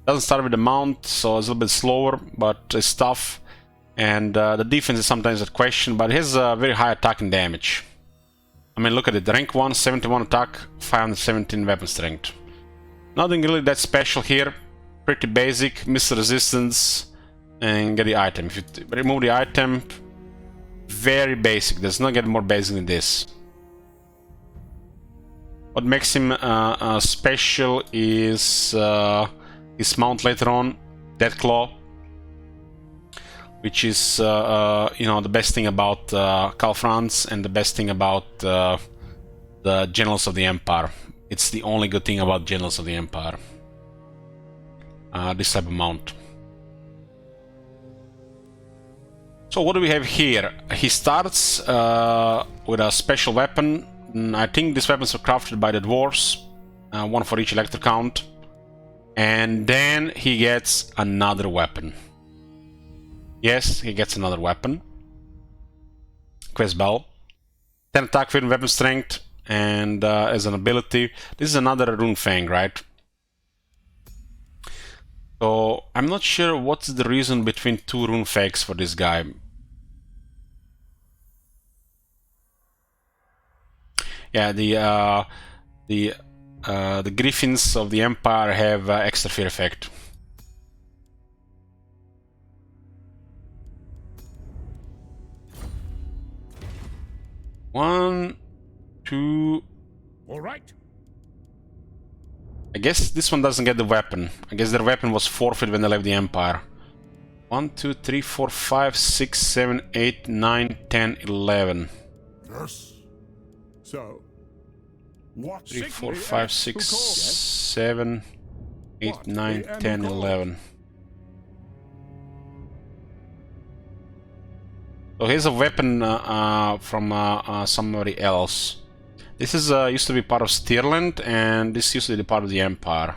Doesn't start with the mount, so it's a little bit slower, but it's tough. And the defense is sometimes a question, but it has a very high attack and damage. I mean, look at it. Rank 1, 71 attack, 517 weapon strength. Nothing really that special here. Pretty basic, missile resistance, and get the item. If you remove the item, very basic. Does not get more basic than this. What makes him special is his mount later on, Deathclaw. Which is, you know, the best thing about Karl Franz and the best thing about the Generals of the Empire. It's the only good thing about Generals of the Empire. This type of mount. So what do we have here? He starts with a special weapon. I think these weapons are crafted by the dwarves. One for each elector count. And then he gets another weapon. Yes, he gets another weapon. Quest Bell. 10 attack, 15 weapon strength, and as an ability, this is another Rune Fang, right? So I'm not sure what's the reason between two Rune Fangs for this guy. Yeah, the Griffins of the Empire have extra fear effect. One, two. All right. I guess this one doesn't get the weapon. I guess their weapon was forfeit when they left the Empire. 1, 2, 3, 4, 5, 6, 7, 8, 9, 10, 11. Yes. So, what? 3, 4, 5, 6, 7, 8, 9, 10, 11. So here's a weapon from somebody else. This is used to be part of Stirland, and this used to be part of the Empire.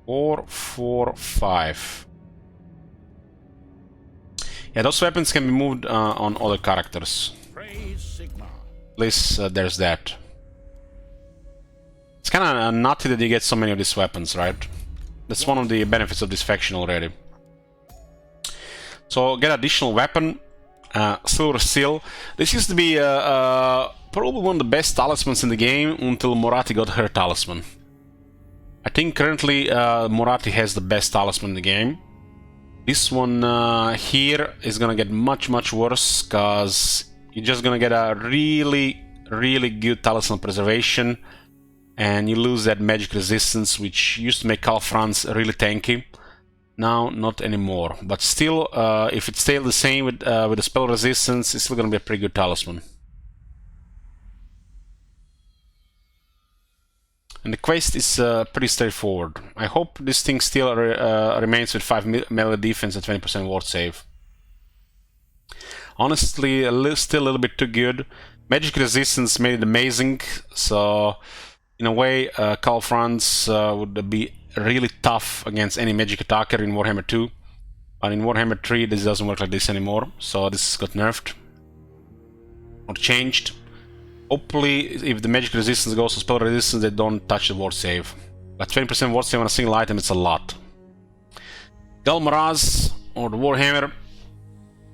4, 4, 5. Yeah, those weapons can be moved on other characters. At least there's that. It's kind of nutty that you get so many of these weapons, right? That's one of the benefits of this faction already. So get additional weapon. Silver Seal. This used to be probably one of the best talismans in the game until Moratti got her talisman. I think currently Moratti has the best talisman in the game. This one here is gonna get much worse, because you're just gonna get a really good talisman preservation, and you lose that magic resistance, which used to make Karl Franz really tanky. Now, not anymore. But still, if it stays the same with the spell resistance, it's still gonna be a pretty good talisman. And the quest is pretty straightforward. I hope this thing still remains with 5 melee defense and 20% ward save. Honestly, still a little bit too good. Magic resistance made it amazing, so in a way, Karl Franz would be really tough against any magic attacker in Warhammer 2. But in Warhammer 3, this doesn't work like this anymore, so this got nerfed or changed. Hopefully, if the magic resistance goes to spell resistance, they don't touch the ward save. But 20% ward save on a single item, it's a lot. Galmaraz, or the Warhammer.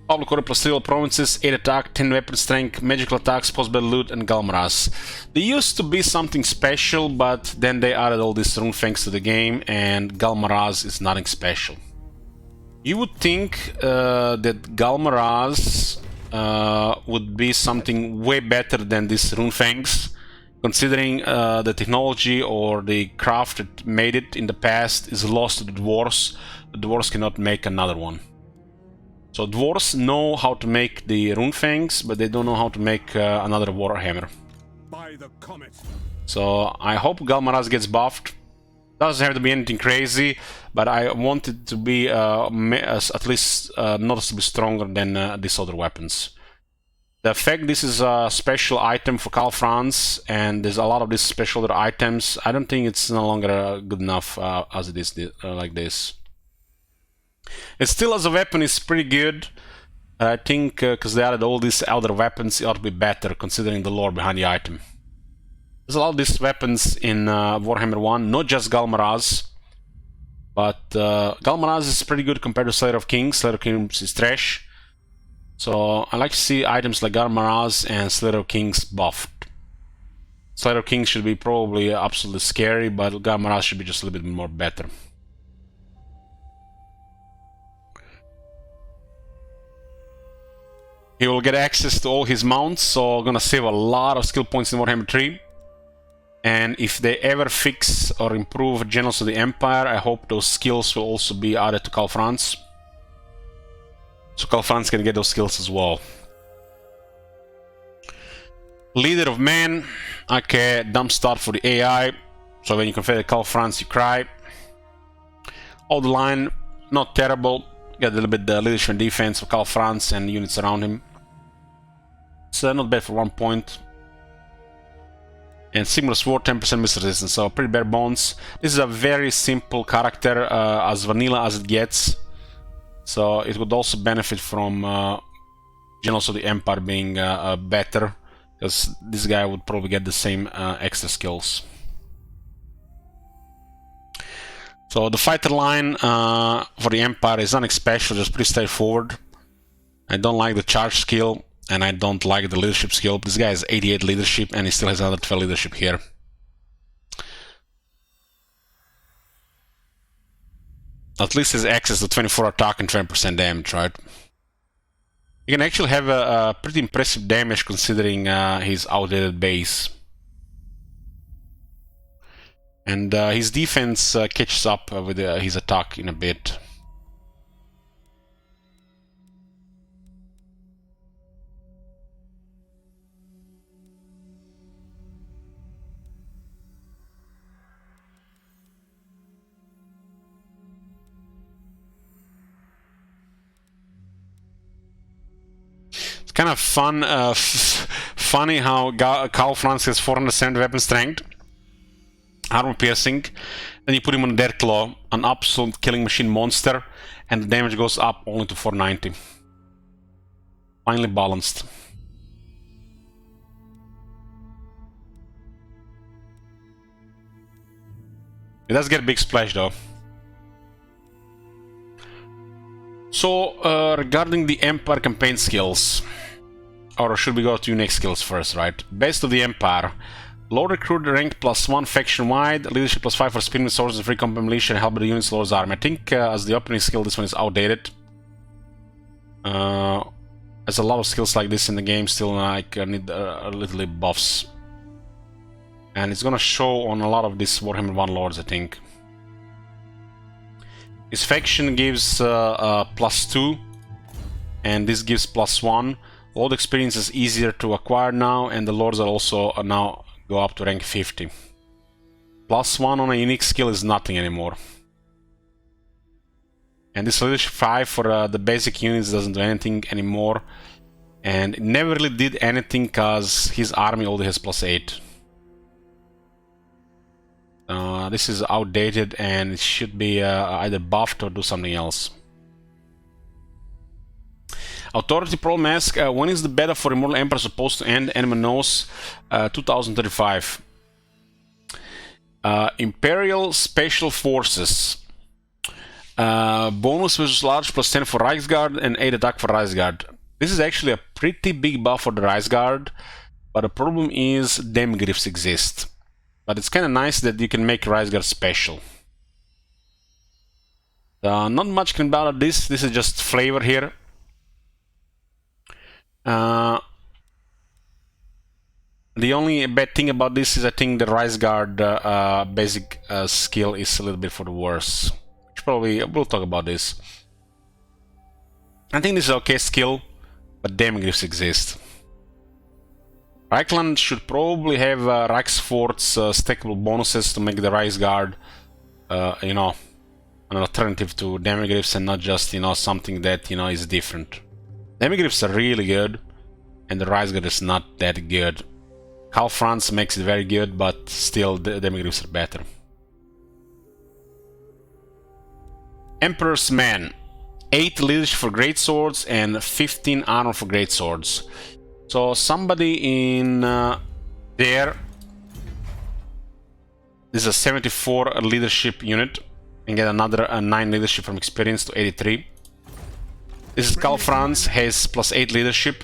Public order plus 3 provinces, 8 attack, 10 weapon strength, magical attacks, possible loot, and Galmaraz. They used to be something special, but then they added all these Rune Fangs to the game, and Galmaraz is nothing special. You would think that Galmaraz would be something way better than these Rune Fangs, considering the technology or the craft that made it in the past is lost to the dwarves. The dwarves cannot make another one. So dwarves know how to make the Rune Fangs, but they don't know how to make another Warhammer. By the comet. So I hope Galmaraz gets buffed. Doesn't have to be anything crazy, but I want it to be at least noticeably stronger than these other weapons. The fact this is a special item for Karl Franz, and there's a lot of these special other items, I don't think it's no longer good enough as it is like this. It still, as a weapon, is pretty good. I think because they added all these other weapons, it ought to be better considering the lore behind the item. There's a lot of these weapons in Warhammer 1, not just Galmaraz, but Galmaraz is pretty good compared to Slayer of Kings. Slayer of Kings is trash. So I like to see items like Galmaraz and Slayer of Kings buffed. Slayer of Kings should be probably absolutely scary, but Galmaraz should be just a little bit more better. He will get access to all his mounts, so gonna save a lot of skill points in Warhammer 3. And if they ever fix or improve Generals of the Empire, I hope those skills will also be added to Karl Franz. So Karl Franz can get those skills as well. Leader of Men. Okay, dump start for the AI. So when you configure Karl Franz, you cry. All the line, not terrible. Get a little bit the leadership and defense for Karl Franz and units around him. So not bad for 1 point. And Sigmar Sword, 10% missile resistance, so pretty bare bones. This is a very simple character, as vanilla as it gets. So it would also benefit from Generals of the Empire being better, because this guy would probably get the same extra skills. So the fighter line for the Empire is nothing special, just pretty straightforward. I don't like the charge skill, and I don't like the leadership skill. This guy has 88 leadership, and he still has another 12 leadership here. At least his access to 24 attack and 20% damage, right? He can actually have a pretty impressive damage considering his outdated base. And his defense catches up with his attack in a bit. It's kind of fun, funny how Karl Franz has 470 weapon strength, armor piercing, then you put him on Death Claw, an absolute killing machine monster, and the damage goes up only to 490. Finally balanced. It does get a big splash though. So, regarding the Empire campaign skills, or should we go to unique skills first, right? Best of the Empire. Low recruit rank +1 faction wide, leadership +5 for spinning swords and free combat militia, and help the units lowers army. I think as the opening skill, this one is outdated. There's a lot of skills like this in the game, still like need a little bit buffs. And it's gonna show on a lot of these Warhammer 1 lords, I think. His faction gives +2, and this gives +1. Lord experience is easier to acquire now, and the lords are also now go up to rank 50. +1 on a unique skill is nothing anymore. And this leadership 5 for the basic units doesn't do anything anymore, and it never really did anything because his army only has +8. This is outdated and it should be either buffed or do something else. Authority Pro Mask. When is the beta for Immortal Empires supposed to end? Anyone knows? 2035. Imperial Special Forces. Bonus versus large +10 for Reichsguard and 8 attack for Reichsguard. This is actually a pretty big buff for the Reichsguard, but the problem is Demigryphs exist. But it's kind of nice that you can make Reichsguard special. Not much can about this. This is just flavor here. The only bad thing about this is I think the Reichsguard basic skill is a little bit for the worse. Which probably we'll talk about this. I think this is okay skill, but Demigryphs exist. Reichland should probably have Reichsfort's stackable bonuses to make the Reichsguard, you know, an alternative to Demigryphs and not just, you know, something that, you know, is different. Demigryphs are really good, and the Reichsguard is not that good. Karl Franz makes it very good, but still the Demigryphs are better. Emperor's Men. 8 leadership for great swords and 15 armor for great swords. So somebody in there, this is a 74 leadership unit, and get another 9 leadership from experience to 83. This is Karl Franz, has +8 leadership,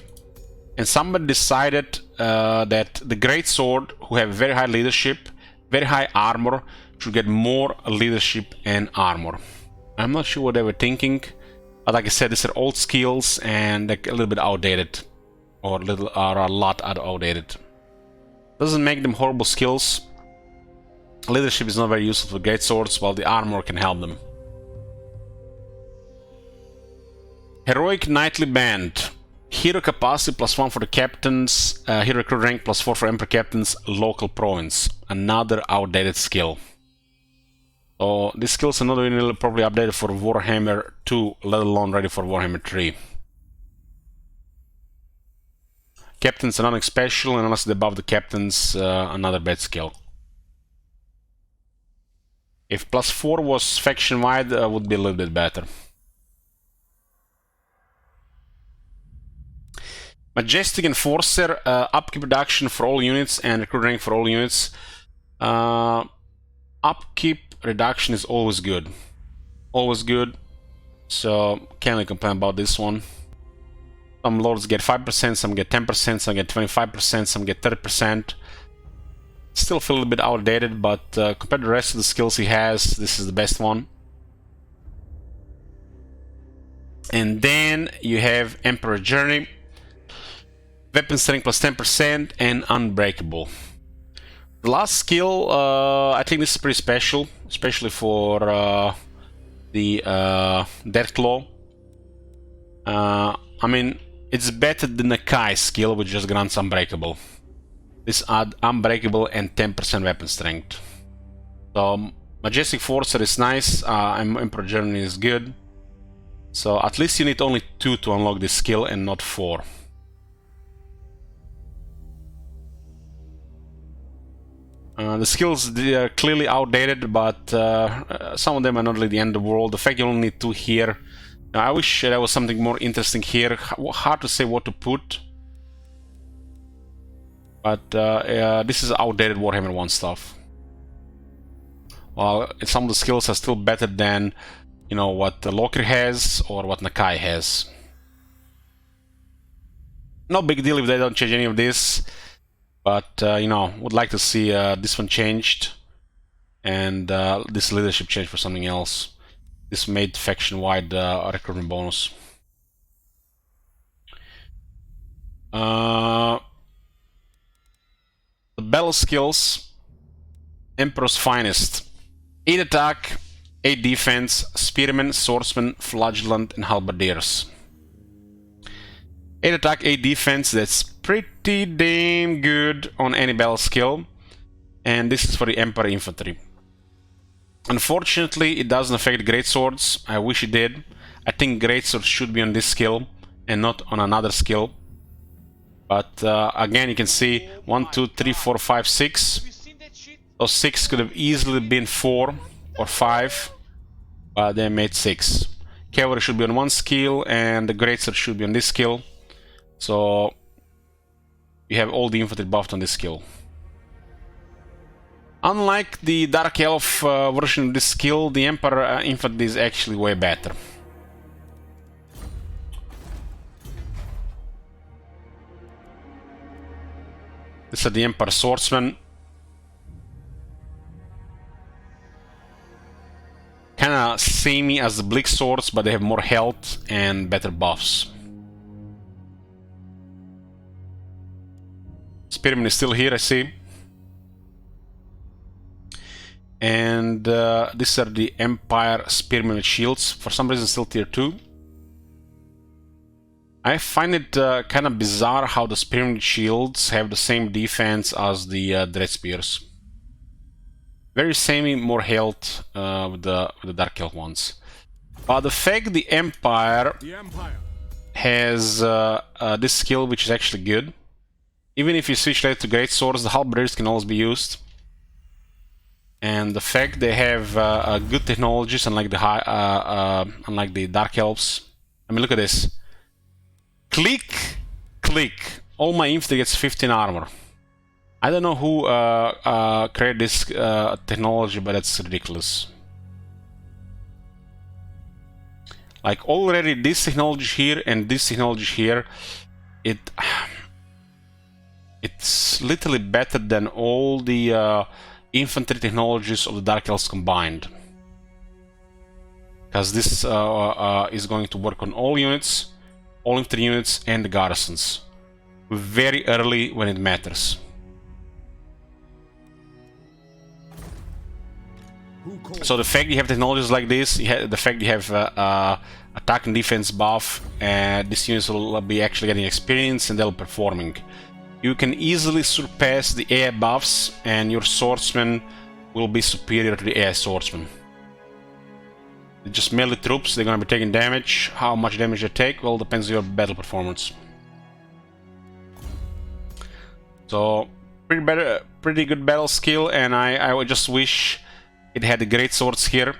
and somebody decided that the great sword, who have very high leadership, very high armor, should get more leadership and armor. I'm not sure what they were thinking, but like I said, these are old skills and they're a little bit outdated. Or a lot outdated. Doesn't make them horrible skills. Leadership is not very useful for great swords, while the armor can help them. Heroic Knightly Band. Hero capacity +1 for the captains. Hero recruit rank +4 for Emperor captains. Local province. Another outdated skill. So these skills are not really probably updated for Warhammer 2, let alone ready for Warhammer 3. Captains are nothing special, and unless they're above the captains, another bad skill. If +4 was faction-wide, would be a little bit better. Majestic Enforcer, upkeep reduction for all units and recruit rank for all units. Upkeep reduction is always good. Always good. So, can't really complain about this one. Some lords get 5%, some get 10%, some get 25%, some get 30%. Still feel a little bit outdated, but compared to the rest of the skills he has, this is the best one. And then you have Emperor Journey, Weapon Strength plus 10%, and Unbreakable. The last skill, I think this is pretty special, especially for the Deathclaw. I mean, it's better than the Kai skill, which just grants Unbreakable. This add Unbreakable and 10% weapon strength. So Majestic Forcer is nice, Emperor Journey is good. So at least you need only 2 to unlock this skill and not 4. The skills, they are clearly outdated, but some of them are not really the end of the world. The fact you only need 2 here. I wish there was something more interesting here. Hard to say what to put. But this is outdated Warhammer 1 stuff. Well, some of the skills are still better than, you know, what Loker has or what Nakai has. No big deal if they don't change any of this. But, you know, would like to see this one changed. And this leadership changed for something else. This made faction-wide recruitment bonus. The battle skills, Emperor's Finest. 8 attack, 8 defense, Spearmen, Swordsmen, Flagellant, and Halberdiers. 8 attack, 8 defense, that's pretty damn good on any battle skill. And this is for the Emperor Infantry. Unfortunately, it doesn't affect Greatswords. I wish it did. I think Greatswords should be on this skill and not on another skill. But again, you can see 1, 2, 3, 4, 5, 6. Those 6 could have easily been 4 or 5, but they made 6. Cavalry should be on one skill, and the Greatsword should be on this skill. So you have all the infantry buffed on this skill. Unlike the Dark Elf version of this skill, the Emperor infantry is actually way better. These are the Emperor Swordsmen. Kinda samey as the Bleak Swords, but they have more health and better buffs. Spearman is still here, I see. And these are the Empire Spearmen with shields. For some reason still tier 2. I find it kind of bizarre how the Spearmen shields have the same defense as the Dread Spears. Very samey, more health with the Dark Elf ones. But the fact the Empire has this skill, which is actually good. Even if you switch later to Great Swords, the Halberdiers can always be used. And the fact they have good technologies, unlike the Dark Elves. I mean, look at this. Click, click. All my infantry gets 15 armor. I don't know who created this technology, but that's ridiculous. Like already this technology here and this technology here, it's literally better than all the infantry technologies of the Dark Elves combined. Because this is going to work on all units, all infantry units, and the garrisons. Very early when it matters. So the fact you have technologies like this, the fact you have attack and defense buff, these units will be actually getting experience and they'll be performing. You can easily surpass the AI buffs, and your swordsmen will be superior to the AI swordsmen. They're just melee troops, they're gonna be taking damage. How much damage they take, well, depends on your battle performance. So pretty good battle skill, and I would just wish it had the great swords here.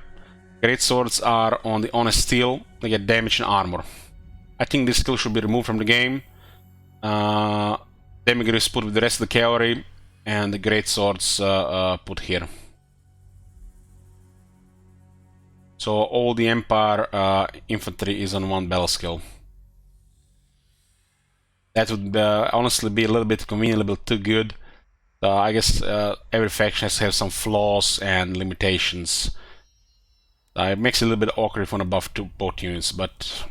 Great swords are on the honest steel. They get damage and armor. I think this skill should be removed from the game. Demigryphs put with the rest of the cavalry, and the great swords put here. So all the Empire infantry is on one battle skill. That would honestly be a little bit convenient, a little bit too good. I guess every faction has to have some flaws and limitations. It makes it a little bit awkward if you want to buff both units, but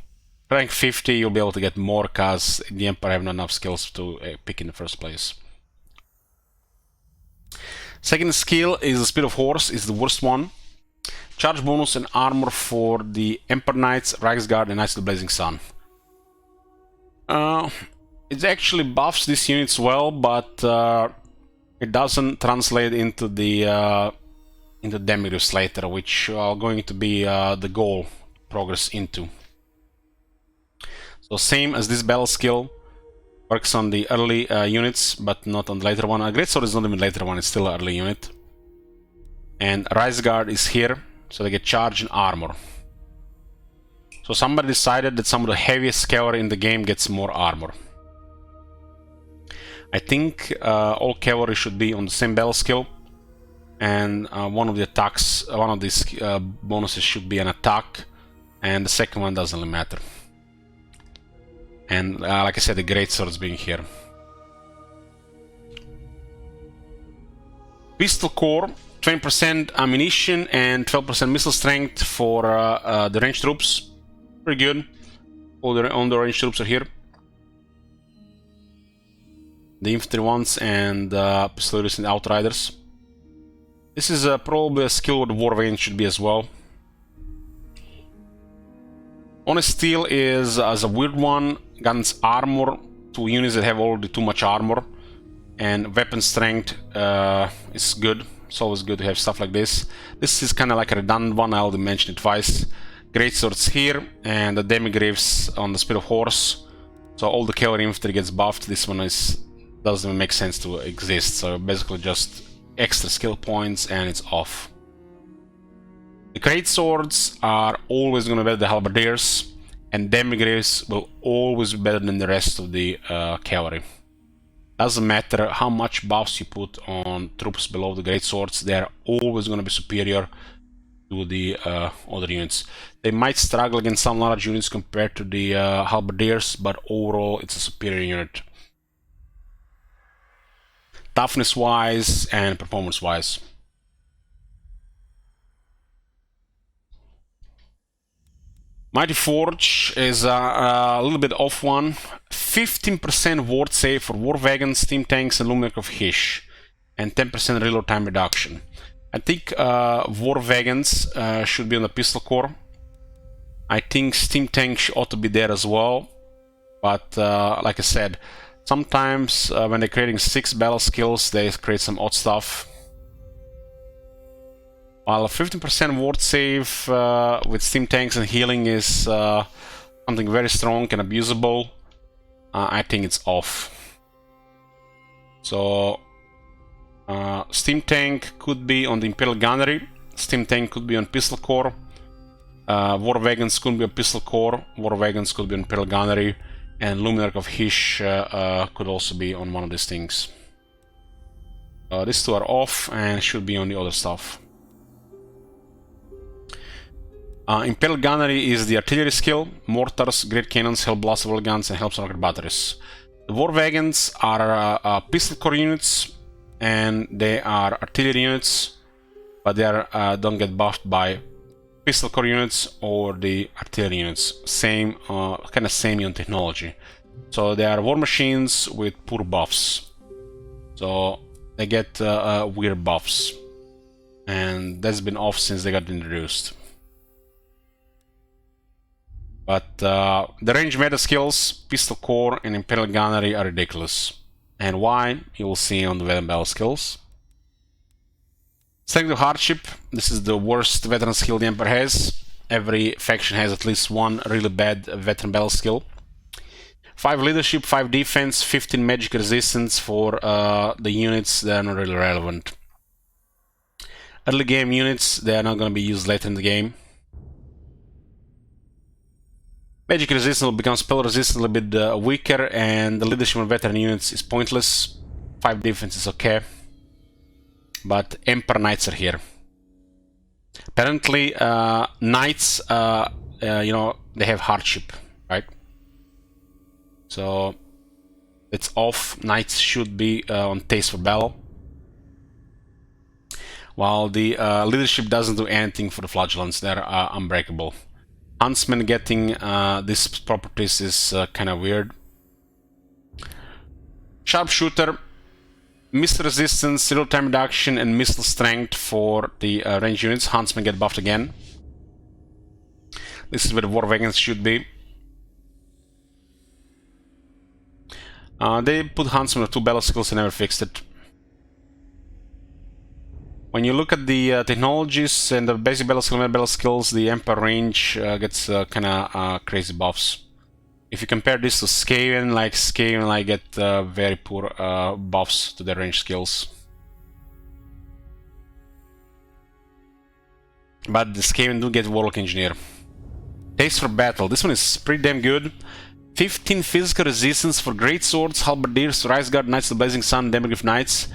rank 50 you'll be able to get more because the Empire have not enough skills to pick in the first place. Second skill is the Speed of Horse, is the worst one. Charge bonus and armor for the Emperor Knights, Reichsguard, and Knights of the Blazing Sun. It actually buffs these units well, but it doesn't translate into the Demigryphs later, which are going to be the goal progress into. So same as this battle skill, works on the early units, but not on the later one. Greatsword is not even later one; it's still an early unit. And Reichsguard is here, so they get charge and armor. So somebody decided that some of the heaviest cavalry in the game gets more armor. I think all cavalry should be on the same battle skill, and one of the attacks, one of these bonuses should be an attack, and the second one doesn't really matter. And like I said, the great swords being here. Pistol core, 20% ammunition and 12% missile strength for the ranged troops. Pretty good. All the ranged troops are here. The infantry ones and pistoliers and outriders. This is probably a skill where the war wagon should be as well. Honest steel is as a weird one. Guns armor to units that have already too much armor, and weapon strength is good. It's always good to have stuff like this. This is kind of like a redundant one. I already mentioned it twice. Great swords here, and the Demigryphs on the Speed of Horse. So all the cavalry infantry gets buffed. This one doesn't even make sense to exist. So basically just extra skill points, and it's off. The great swords are always going to be better than the halberdiers, and Demigryphs will always be better than the rest of the cavalry. Doesn't matter how much buffs you put on troops below the great swords, they are always going to be superior to the other units. They might struggle against some large units compared to the halberdiers, but overall it's a superior unit. Toughness wise and performance wise. Mighty Forge is a little bit off one. 15% ward save for war wagons, steam tanks, and Luminarch of Hysh, and 10% reload time reduction. I think war wagons should be on the pistol core. I think steam tanks ought to be there as well, but like I said, sometimes when they're creating 6 battle skills, they create some odd stuff. While a 15% ward save with steam tanks and healing is something very strong and abusable, I think it's off. So steam tank could be on the Imperial Gunnery, steam tank could be on pistol core, war wagons could be on pistol core, war wagons could be on Imperial Gunnery, and Luminarch of Hysh could also be on one of these things. These two are off and should be on the other stuff. Imperial Gunnery is the artillery skill, mortars, great cannons, hellblastable guns, and helps rocket batteries. The war wagons are pistol core units, and they are artillery units, but they don't get buffed by pistol core units or the artillery units. Same, kind of same unit technology. So they are war machines with poor buffs. So they get weird buffs, and that's been off since they got introduced. But the range meta skills, pistol core and Imperial Gunnery are ridiculous. And why, you will see on the veteran battle skills. Strength of Hardship, this is the worst veteran skill the Emperor has. Every faction has at least one really bad veteran battle skill. 5 leadership, 5 defense, 15 magic resistance for the units that are not really relevant. Early game units, they are not going to be used later in the game. Magic resistance will become spell resistance a little bit weaker, and the leadership on veteran units is pointless. 5 defense is okay. But Emperor Knights are here. Apparently, Knights, you know, they have hardship, right? So it's off. Knights should be on taste for battle. While the leadership doesn't do anything for the flagellants, they're unbreakable. Huntsman getting these properties is kind of weird. Sharpshooter, missile resistance, real time reduction, and missile strength for the range units. Huntsman get buffed again. This is where the war wagons should be. They put Huntsman with 2 battle skills and never fixed it. When you look at the technologies and the basic battle skill and battle skills, the Emperor range gets kind of crazy buffs. If you compare this to Skaven, like get very poor buffs to their range skills. But the Skaven do get Warlock Engineer. Taste for Battle. This one is pretty damn good. 15 physical resistance for Great Swords, Halberdiers, Rise Guard Knights, the Blazing Sun, Demogryph Knights.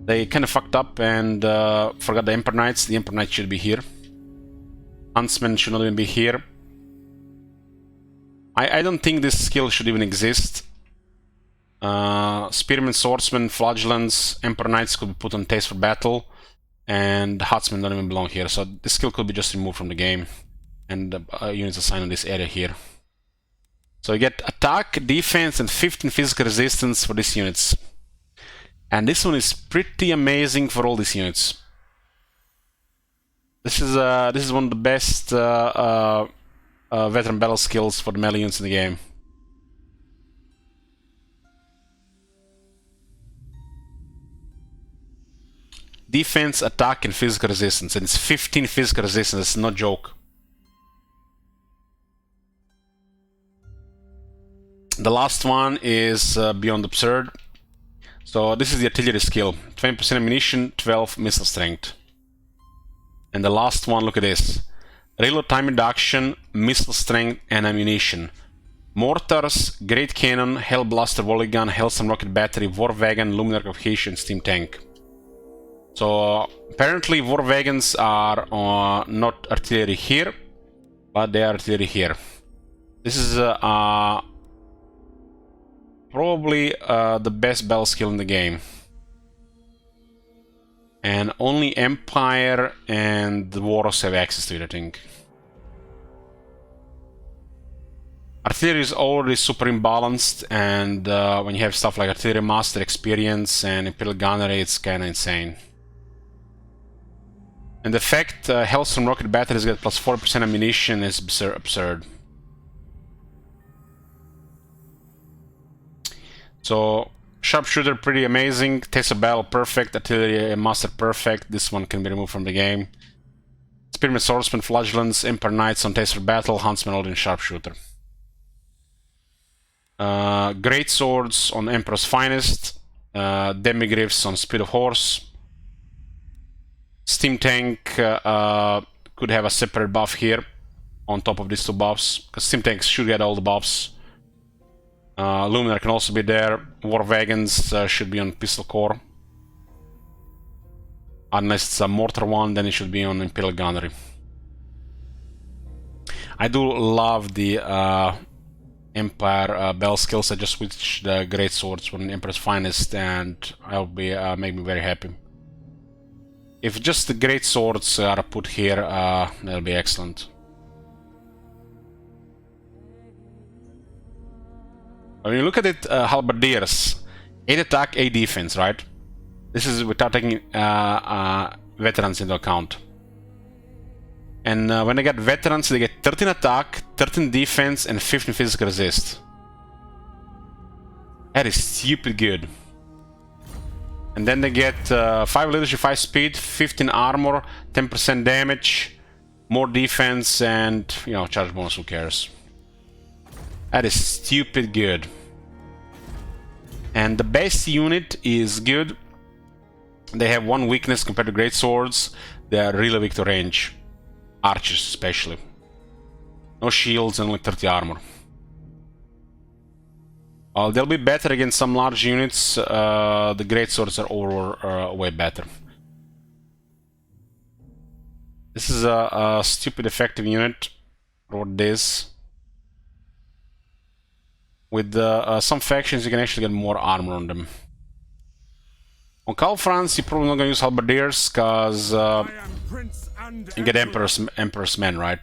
They kind of fucked up and forgot the Emperor Knights. The Emperor Knights should be here. Huntsman should not even be here. I don't think this skill should even exist. Spearmen, Swordsmen, Flagellants, Emperor Knights could be put on Taste for Battle. And Huntsmen don't even belong here. So this skill could be just removed from the game. And units assigned in this area here. So you get attack, defense, and 15 physical resistance for these units. And this one is pretty amazing for all these units. This is one of the best veteran battle skills for the melee units in the game. Defense, attack, and physical resistance, and it's 15 physical resistance. It's no joke. The last one is beyond absurd. So this is the artillery skill. 20% ammunition, 12 missile strength. And the last one, look at this. Reload time reduction, missile strength, and ammunition. Mortars, Great Cannon, Hell Blaster Volley Gun, Hellstorm Rocket Battery, War Wagon, Luminarch of Haitian, Steam Tank. So apparently War Wagons are not artillery here, but they are artillery here. This is probably the best battle skill in the game. And only Empire and the Warros have access to it, I think. Artillery is already super imbalanced, and when you have stuff like Artillery Master Experience and Imperial Gunnery, it's kinda insane. And the fact Hellstorm Rocket Batteries get plus 40% ammunition is absurd. So, Sharpshooter pretty amazing, Taste of Battle perfect, Artillery Master perfect, this one can be removed from the game. Spearmen, Swordsmen, Flagellants, Emperor Knights on Taste for Battle, Huntsman Odin, Sharpshooter. Great Swords on Emperor's Finest, Demigryphs on Speed of Horse. Steam Tank could have a separate buff here on top of these 2 buffs, because Steam Tanks should get all the buffs. Luminar can also be there. War Wagons should be on Pistol Core. Unless it's a Mortar one, then it should be on Imperial Gunnery. I do love the Empire battle skills. I just switched the Great Swords on Emperor's Finest, and I'll be make me very happy. If just the Great Swords are put here, that'll be excellent. When you look at it, Halberdiers, 8 attack, 8 defense, right? This is without taking veterans into account. And when they get veterans, they get 13 attack, 13 defense, and 15 physical resist. That is stupid good. And then they get 5 leadership, 5 speed, 15 armor, 10% damage, more defense, and, you know, charge bonus, who cares. That is stupid good. And the base unit is good. They have one weakness compared to great swords. They are really weak to range. Archers especially. No shields and only 30 armor. They'll be better against some large units. The great swords are way better. This is a stupid effective unit. Wrote this. With some factions, you can actually get more armor on them. On Calfrance, you're probably not going to use halberdiers, because you get Emperor's Men, right?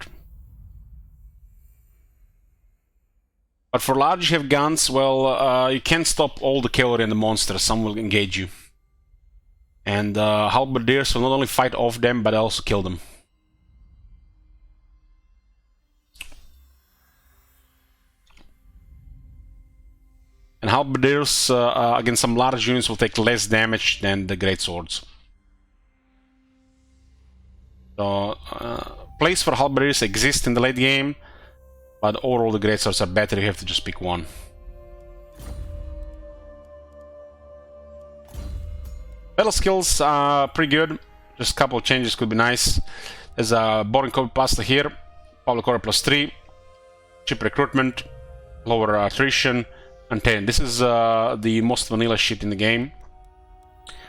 But for large, you have guns. Well, you can't stop all the cavalry and the monsters. Some will engage you. And halberdiers will not only fight off them, but also kill them. And halberdiers against some large units will take less damage than the great swords. So, place for halberdiers exist in the late game, but overall the great swords are better. You have to just pick one. Battle skills are pretty good. Just a couple of changes could be nice. There's a boring copy pasta here, public order +3, cheap recruitment, lower attrition, and 10. This is the most vanilla shit in the game.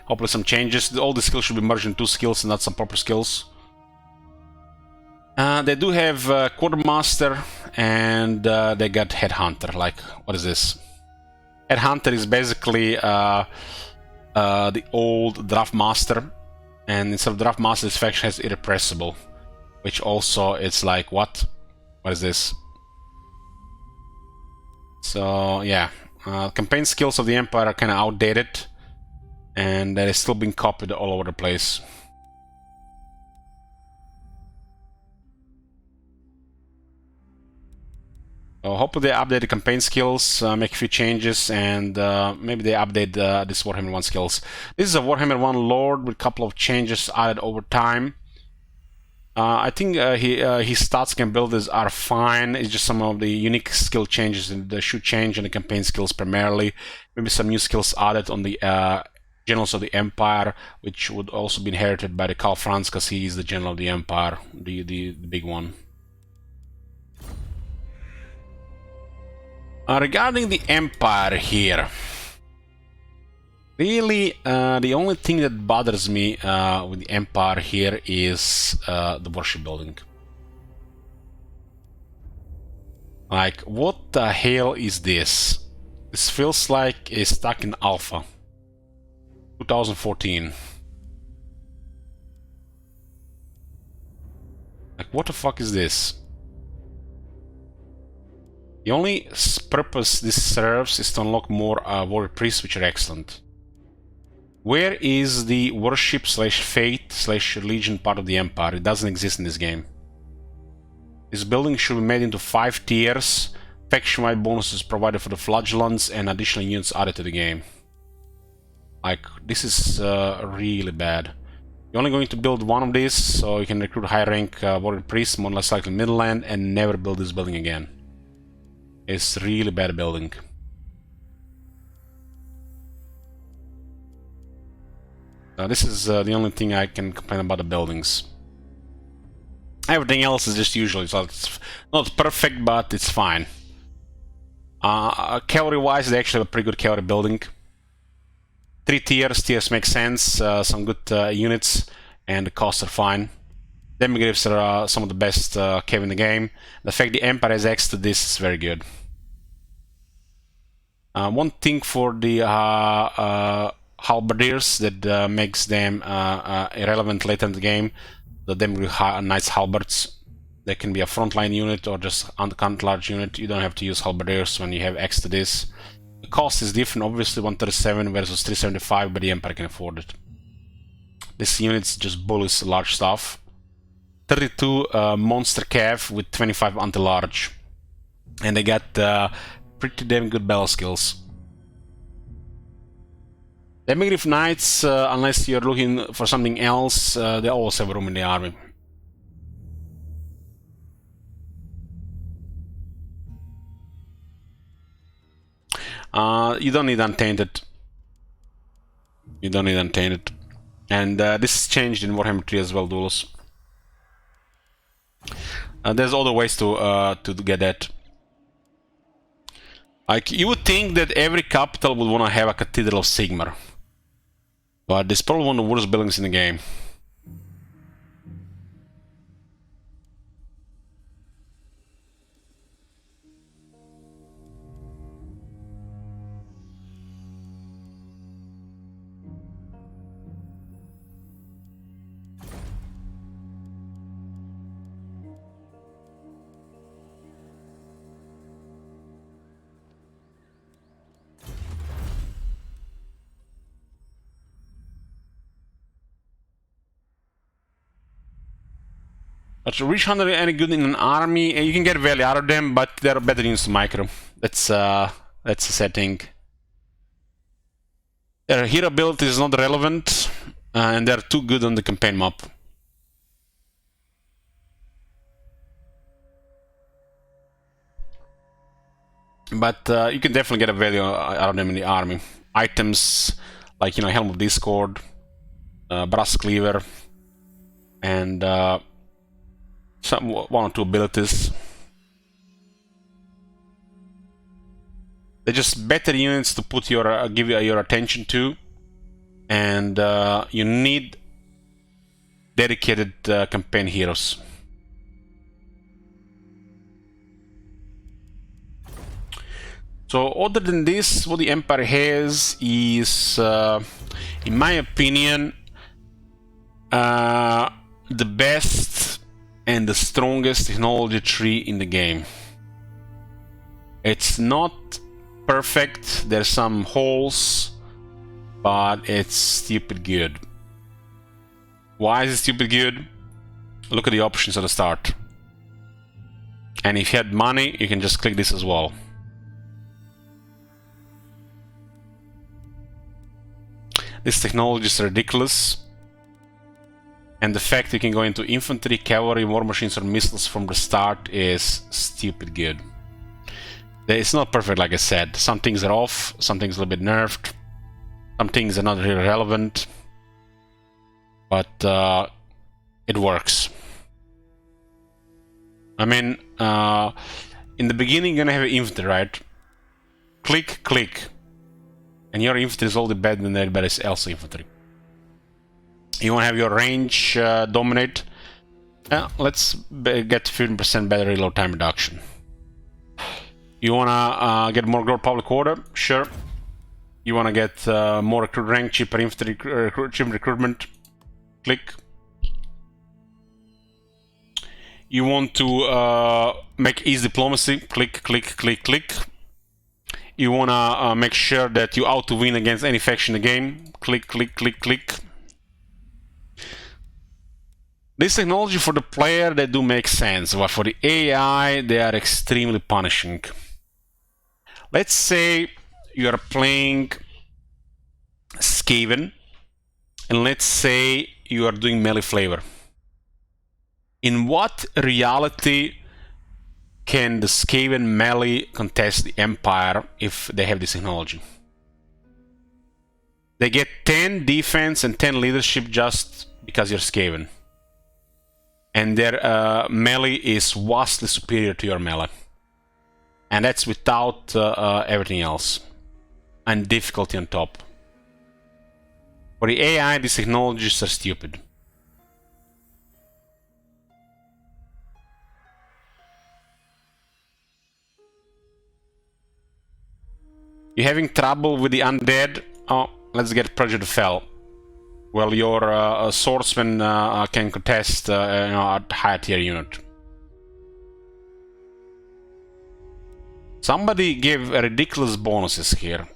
Hopefully some changes. All the skills should be merged into 2 skills and not some proper skills. They do have Quartermaster, and they got Headhunter. Like, what is this? Headhunter is basically the old Draft Master, and instead of Draft Master, this faction has Irrepressible, which also it's like, what? What is this? So yeah, campaign skills of the Empire are kind of outdated, and they're still being copied all over the place. So hopefully they update the campaign skills, make a few changes, and maybe they update this Warhammer 1 skills. This is a Warhammer 1 Lord with a couple of changes added over time. I think his stats and builders are fine. It's just some of the unique skill changes that should change in the campaign skills primarily. Maybe some new skills added on the Generals of the Empire, which would also be inherited by the Karl Franz, because he is the General of the Empire, the big one. Regarding the Empire here, really, the only thing that bothers me with the Empire here is the worship building. Like, what the hell is this? This feels like it's stuck in Alpha 2014. Like, what the fuck is this? The only purpose this serves is to unlock more warrior priests, which are excellent. Where is the worship / faith / religion part of the Empire? It doesn't exist in this game. This building should be made into 5 tiers, faction-wide bonuses provided for the flagellants, and additional units added to the game. Like, this is really bad. You're only going to build one of these, so you can recruit high-rank warrior priests, more or less likely Midland, and never build this building again. It's really bad building. This is the only thing I can complain about the buildings. Everything else is just usual, so it's not perfect, but it's fine. Cavalry-wise, they actually have a pretty good cavalry building. 3 tiers make sense, some good units, and the costs are fine. Demigryphs are some of the best cav in the game. The fact the Empire has access to this is very good. One thing for the halberdiers that makes them irrelevant later in the game, the Demigryph Knights halberds. They can be a frontline unit or just undercount large unit. You don't have to use halberdiers when you have access to this. The cost is different, obviously 137 versus 375, but the Empire can afford it. This unit's just bullies large stuff. 32 monster cav with 25 anti-large, and they got pretty damn good battle skills. The Demigryph Knights, unless you're looking for something else, they always have room in the army. You don't need Untainted. You don't need Untainted. And this is changed in Warhammer 3 as well, Duelos. There's other ways to get that. Like, you would think that every capital would want to have a Cathedral of Sigmar. But it's probably one of the worst buildings in the game. But Rich Hunter any good in an army? You can get value out of them, but they're better used micro. That's a setting. Their hero ability is not relevant, and they're too good on the campaign map. But you can definitely get a value out of them in the army. Items like, you know, Helm of Discord, Brass Cleaver, and one or two abilities. They're just better units to put your give your attention to, and you need dedicated campaign heroes. So other than this, what the Empire has is, in my opinion, the best and the strongest technology tree in the game. It's not perfect, there's some holes, but it's stupid good. Why is it stupid good? Look at the options at the start. And if you had money, you can just click this as well. This technology is ridiculous. And the fact you can go into infantry, cavalry, war machines, or missiles from the start is stupid good. It's not perfect, like I said. Some things are off, some things are a little bit nerfed, some things are not really relevant, but it works. I mean, in the beginning you're gonna have infantry, right? Click, click, and your infantry is already better than everybody else's infantry. You want to have your range dominate. Let's get 15% better reload time reduction. You want to get more growth public order? Sure. You want to get more recruit rank, cheaper infantry, cheaper recruitment? Click. You want to make easy diplomacy? Click, click, click, click. You want to make sure that you out to win against any faction in the game? Click, click, click, click. This technology for the player, they do make sense, but for the AI, they are extremely punishing. Let's say you are playing Skaven, and let's say you are doing melee flavor. In what reality can the Skaven melee contest the Empire if they have this technology? They get 10 defense and 10 leadership just because you're Skaven. And their melee is vastly superior to your melee. And that's without everything else. And difficulty on top. For the AI, these technologies are stupid. You're having trouble with the undead? Oh, let's get Purge of the Fell. Well, your swordsman can contest a higher tier unit. Somebody gave ridiculous bonuses here.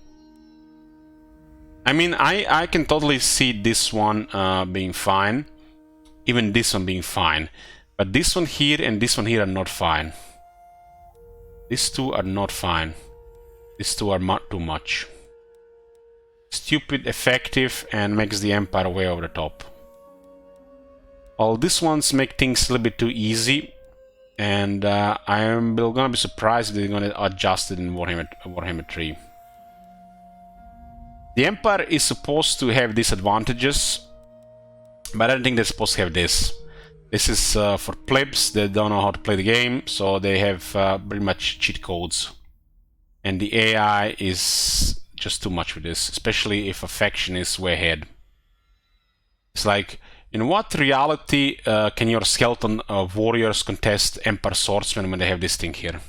I mean, I can totally see this one being fine. Even this one being fine. But this one here and this one here are not fine. These two are not fine. These two are too much. Stupid, effective, and makes the Empire way over the top. All these ones make things a little bit too easy, and I'm gonna be surprised if they're gonna adjust it in Warhammer 3. The Empire is supposed to have disadvantages, but I don't think they're supposed to have this. This is for plebs that don't know how to play the game, so they have pretty much cheat codes. And the AI is just too much with this, especially if a faction is way ahead. It's like, in what reality can your skeleton warriors contest Empire swordsmen when they have this thing here?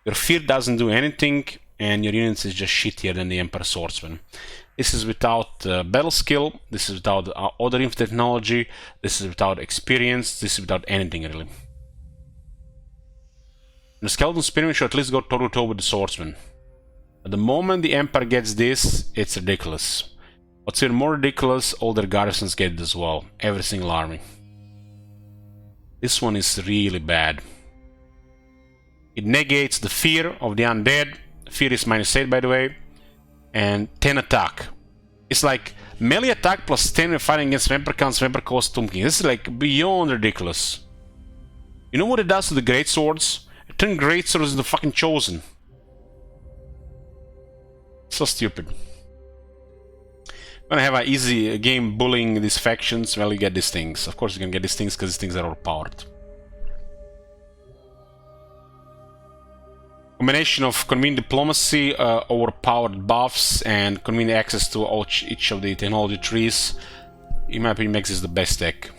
Your fear doesn't do anything, and your units is just shittier than the Empire swordsman. This is without battle skill, this is without other info technology, this is without experience, this is without anything really. The skeleton spearman should at least go toe to toe with the swordsman. At the moment the Empire gets this, it's ridiculous. What's even more ridiculous, all their garrisons get it as well, every single army. This one is really bad. It negates the fear of the undead. Fear is -8 by the way. And 10 attack. It's like melee attack plus 10 when fighting against Vampire Coast Tomb King. This is like beyond ridiculous. You know what it does to the great swords? It turns great swords into fucking chosen. So stupid. Gonna have an easy game bullying these factions. Well, you get these things. Of course, you can get these things because these things are overpowered. Combination of convenient diplomacy, overpowered buffs, and convenient access to each of the technology trees, in my opinion, makes this the best deck.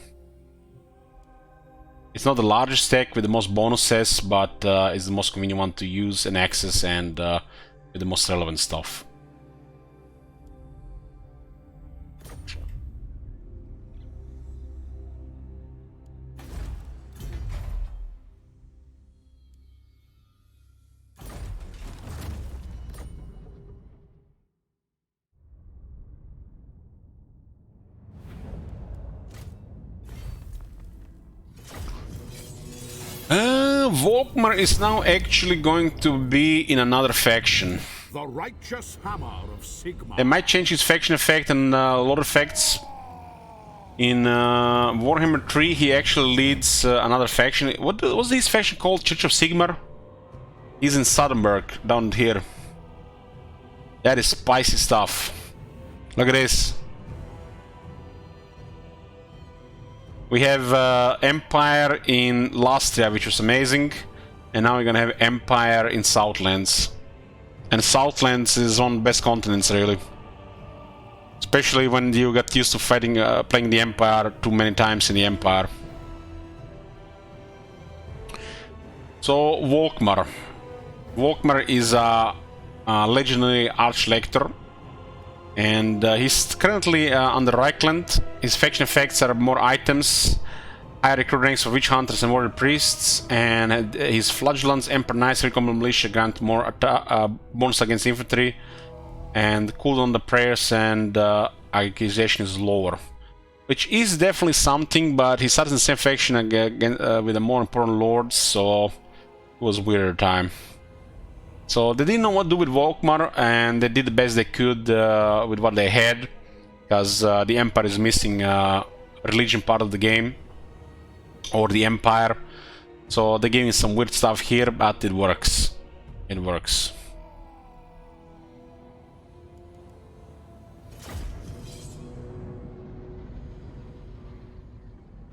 It's not the largest deck with the most bonuses, but it's the most convenient one to use and access, and with the most relevant stuff. Volkmar is now actually going to be in another faction. The righteous hammer of Sigmar. They might change his faction effect and a lot of effects. In Warhammer 3 he actually leads another faction. What was this faction called? Church of Sigmar? He's in Soderbergh, down here. That is spicy stuff. Look at this. We have Empire in Lastria, which was amazing, and now we're gonna have Empire in Southlands. And Southlands is one of the best continents, really. Especially when you got used to fighting, playing the Empire too many times in the Empire. So, Volkmar. Volkmar is a legendary Archlector. And he's currently under Reichland. His faction effects are more items, higher recruit ranks for witch hunters and warrior priests, and his flagellants, Emperor Knights, Recombinant Militia grant more bonus against infantry, and cooldown on the prayers and accusation is lower, which is definitely something. But he starts in the same faction again with the more important lords, so it was a weirder time. So they didn't know what to do with Volkmar, and they did the best they could with what they had, because the Empire is missing religion part of the game, or the Empire. So they gave me some weird stuff here, but it works. It works.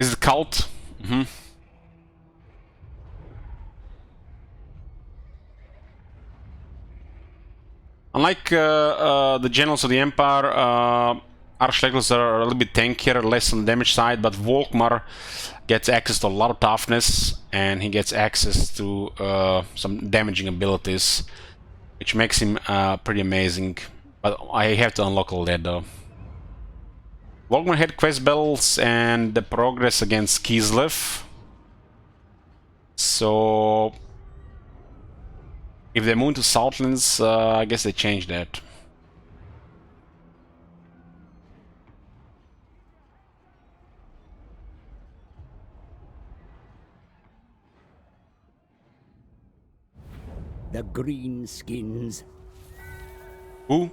Is it cult? Mm-hmm. Unlike the generals of the Empire, Archlectors are a little bit tankier, less on the damage side, but Volkmar gets access to a lot of toughness, and he gets access to some damaging abilities, which makes him pretty amazing. But I have to unlock all that though. Volkmar had quest battles and the progress against Kislev. So if they move to Southlands, I guess they changed that. The greenskins. Who?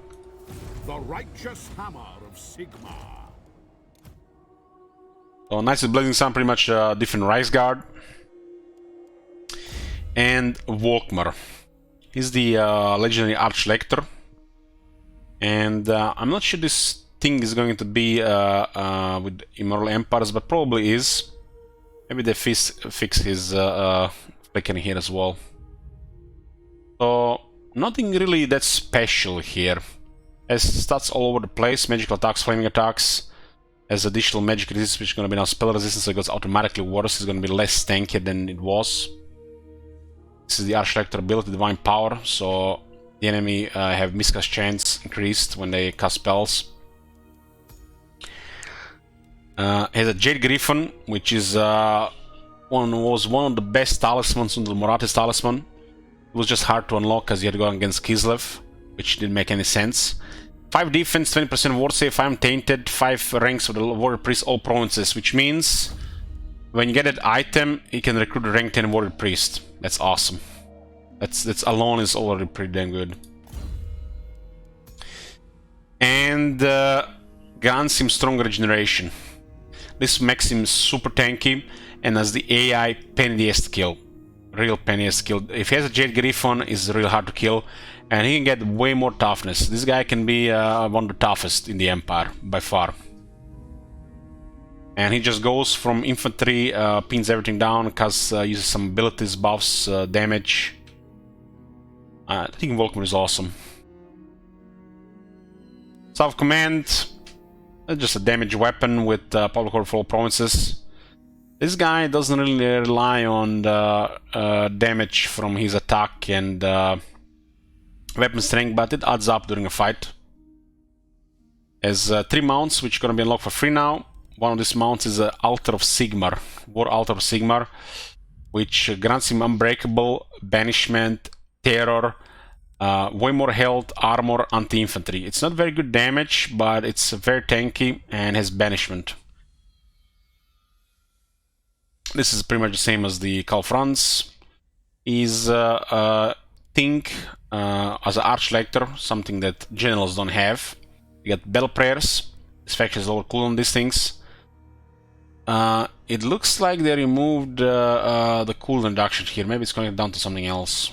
The righteous hammer of Sigmar. So Knights of Blazing Sun, pretty much different Reichsguard. And Volkmar. He's the legendary Archlector. And I'm not sure this thing is going to be with Immortal Empires, but probably is. Maybe they fix his flickering here as well. So nothing really that special here. Has stats all over the place, magical attacks, flaming attacks. Has additional magic resistance, which is going to be now spell resistance, so it goes automatically worse. It's going to be less tanky than it was. This is the Archlector ability, Divine Power, so the enemy have miscast chance increased when they cast spells. Has a Jade Griffin, which is was one of the best talismans under Morati's talisman. It was just hard to unlock because you had to go against Kislev, which didn't make any sense. 5 defense, 20% ward save, 5 tainted, 5 ranks of the warrior priest, all provinces, which means when you get that item, you can recruit a rank 10 warrior priest. That's awesome. That's alone is already pretty damn good. And grants him strong regeneration. This makes him super tanky and as the AI penniest kill. Real penniest kill. If he has a Jade Griffon, it's real hard to kill. And he can get way more toughness. This guy can be one of the toughest in the Empire, by far. And he just goes from infantry, pins everything down, uses some abilities, buffs, damage. I think Volkmar is awesome. Self-command, just a damage weapon with public order for all provinces. This guy doesn't really rely on the damage from his attack and weapon strength, but it adds up during a fight. Has 3 mounts, which are going to be unlocked for free now. One of these mounts is an Altar of Sigmar, War Altar of Sigmar, which grants him Unbreakable, Banishment, Terror, way more health, armor, anti-infantry. It's not very good damage, but it's very tanky and has Banishment. This is pretty much the same as the Calfrans. He's Think as an Archlector, something that Generals don't have. You got Battle Prayers. This faction is lower cool on these things. It looks like they removed the cooldown reduction here. Maybe it's going down to something else.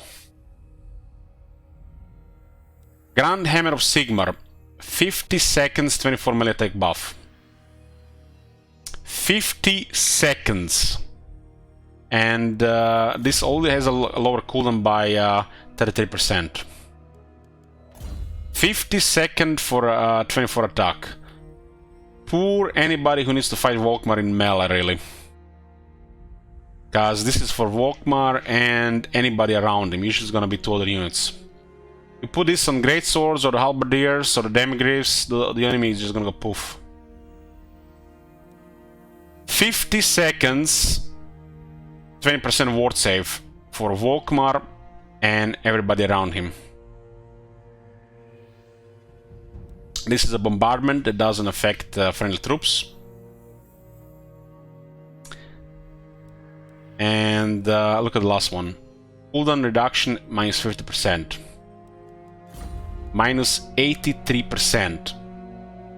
Grand Hammer of Sigmar. 50 seconds, 24 melee attack buff. 50 seconds. And this only has a lower cooldown by 33%. 50 seconds for 24 attack. Poor anybody who needs to fight Volkmar in melee, really. Because this is for Volkmar and anybody around him. Usually it's gonna be 2 other units. You put this on Great Swords or the Halberdiers or the Demigriffs, the enemy is just gonna go poof. 50 seconds, 20% ward save for Volkmar and everybody around him. This is a bombardment that doesn't affect friendly troops. And look at the last one. Cooldown reduction minus 50%. Minus 83%.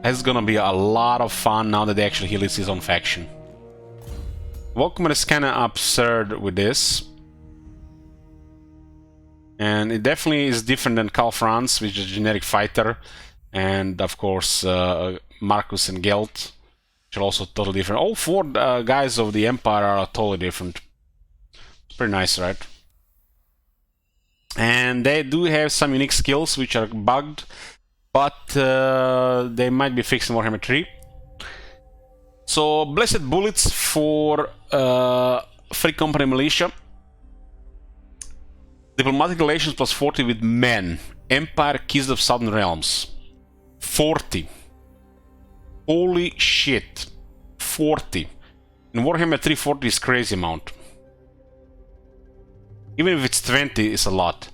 That's gonna be a lot of fun now that they actually heal his own faction. Volkmar is kinda absurd with this. And it definitely is different than Karl Franz, which is a generic fighter. And of course, Marcus and Gelt, which are also totally different. All 4 guys of the Empire are totally different. It's pretty nice, right? And they do have some unique skills which are bugged, but they might be fixed in Warhammer 3. So, Blessed Bullets for Free Company Militia. Diplomatic relations plus 40 with men. Empire, Kislev, Southern Realms. 40. Holy shit. 40. In Warhammer 3, 40 is crazy amount. Even if it's 20, it's a lot.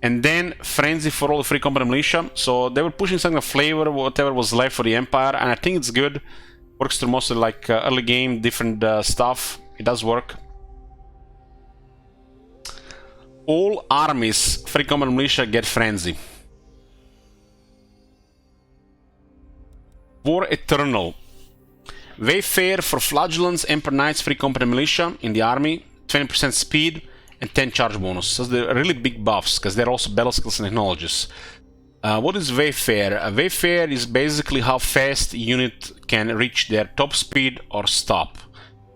And then Frenzy for all the Free Company Militia. So they were pushing some flavor, whatever was left for the Empire, and I think it's good. Works through mostly like early game, different stuff. It does work. All armies, Free Company Militia, get Frenzy. War Eternal. Wayfare for Flagellants, Emperor Knights, Free Company Militia in the army. 20% speed and 10 charge bonus. So they're really big buffs, because they're also battle skills and technologies. What is Wayfare? Wayfare is basically how fast a unit can reach their top speed or stop.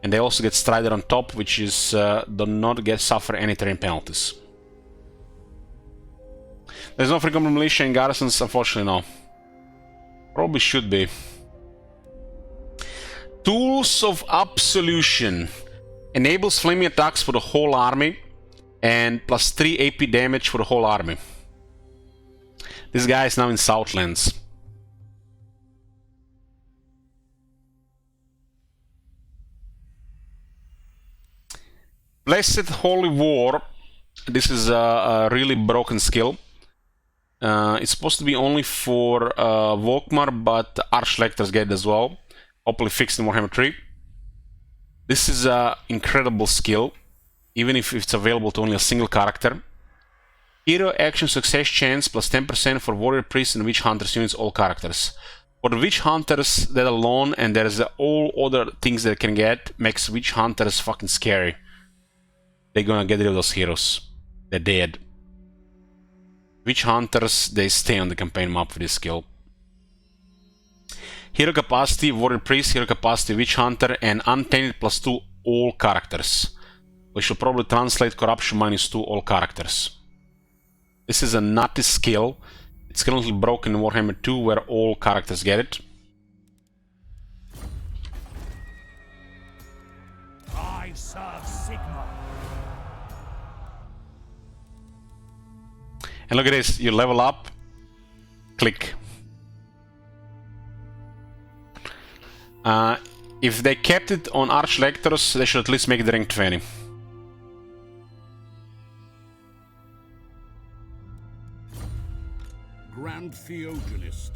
And they also get Strider on top, which is do not suffer any terrain penalties. There's no frequent militia in garrisons, unfortunately no. Probably should be. Tools of Absolution. Enables flaming attacks for the whole army and plus 3 AP damage for the whole army. This guy is now in Southlands. Blessed Holy War. This is a really broken skill. It's supposed to be only for Volkmar, but Archlectors get it as well. Hopefully fixed in Warhammer 3. This is an incredible skill, even if it's available to only a single character. Hero action success chance plus 10% for Warrior Priest and Witch Hunters units, all characters. For the Witch Hunters, that alone, and there's all other things they can get, makes Witch Hunters fucking scary. They're gonna get rid of those heroes. They're dead. Witch Hunters, they stay on the campaign map for this skill. Hero capacity, Warrior Priest, Hero capacity, Witch Hunter, and Untainted plus 2 all characters. We should probably translate Corruption minus 2 all characters. This is a nutty skill. It's currently broken in Warhammer 2 where all characters get it. I serve Sigma. And look at this, you level up, click. If they kept it on Archlectors, they should at least make it rank 20. Grand Theogenist.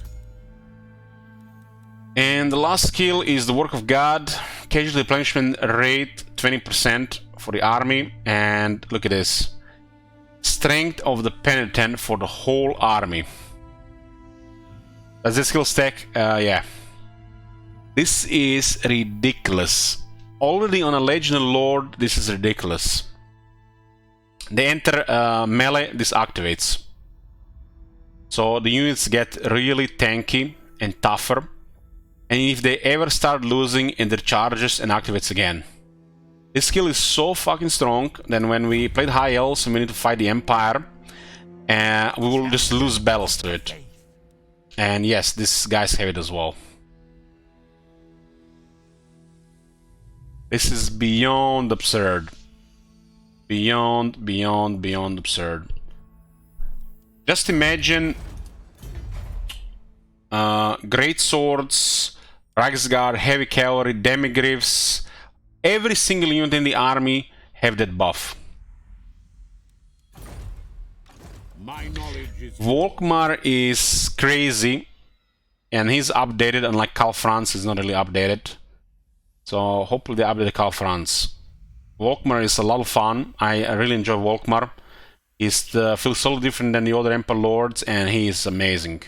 And the last skill is the Work of God. Casualty replenishment rate 20% for the army. And look at this. Strength of the Penitent for the whole army. Does this skill stack? Yeah. This is ridiculous. Already on a Legendary Lord, this is ridiculous. They enter melee, this activates. So the units get really tanky and tougher. And if they ever start losing in their charges, and activates again. This skill is so fucking strong that when we played High Elves and we need to fight the Empire, we will just lose battles to it. And yes, these guys have it as well. This is beyond absurd. Beyond absurd. Just imagine great swords, Ragsguard, heavy cavalry, demigryphs. Every single unit in the army have that buff. My knowledge is Volkmar is crazy, and he's updated, unlike Karl Franz is not really updated. So hopefully they update Karl Franz. Volkmar is a lot of fun. I really enjoy Volkmar. He feels so different than the other Emperor Lords, and he is amazing.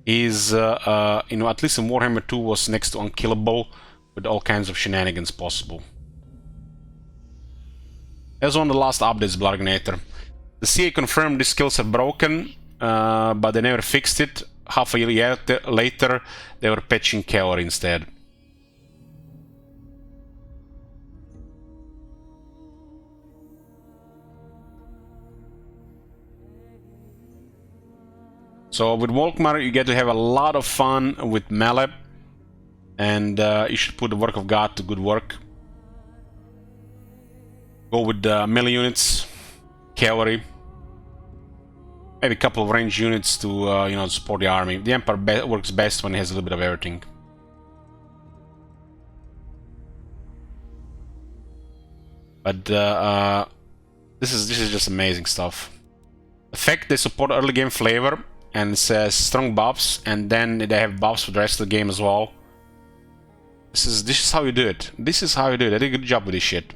He's, you know, at least in Warhammer 2 was next to unkillable, with all kinds of shenanigans possible. As one of the last updates, Blargnator. The CA confirmed these skills are broken, but they never fixed it. Half a year later, they were patching cavalry instead. So with Volkmar, you get to have a lot of fun with melee, and you should put the Work of God to good work. Go with melee units, cavalry, maybe a couple of range units to you know, support the army. The Empire works best when it has a little bit of everything. But this is just amazing stuff. The fact they support early game flavor and it says strong buffs, and then they have buffs for the rest of the game as well. This is how you do it. This is how you do it. They did a good job with this shit.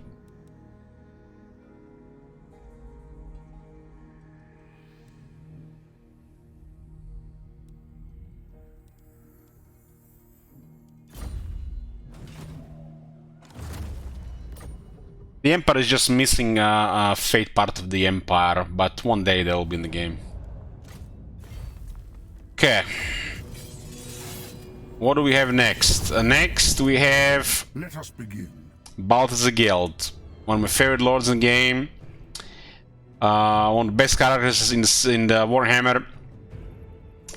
The Empire is just missing a fate part of the Empire, but one day they'll be in the game. Okay. What do we have next? Next we have Let us begin. Balthazar Guild. One of my favorite lords in the game. One of the best characters in the Warhammer.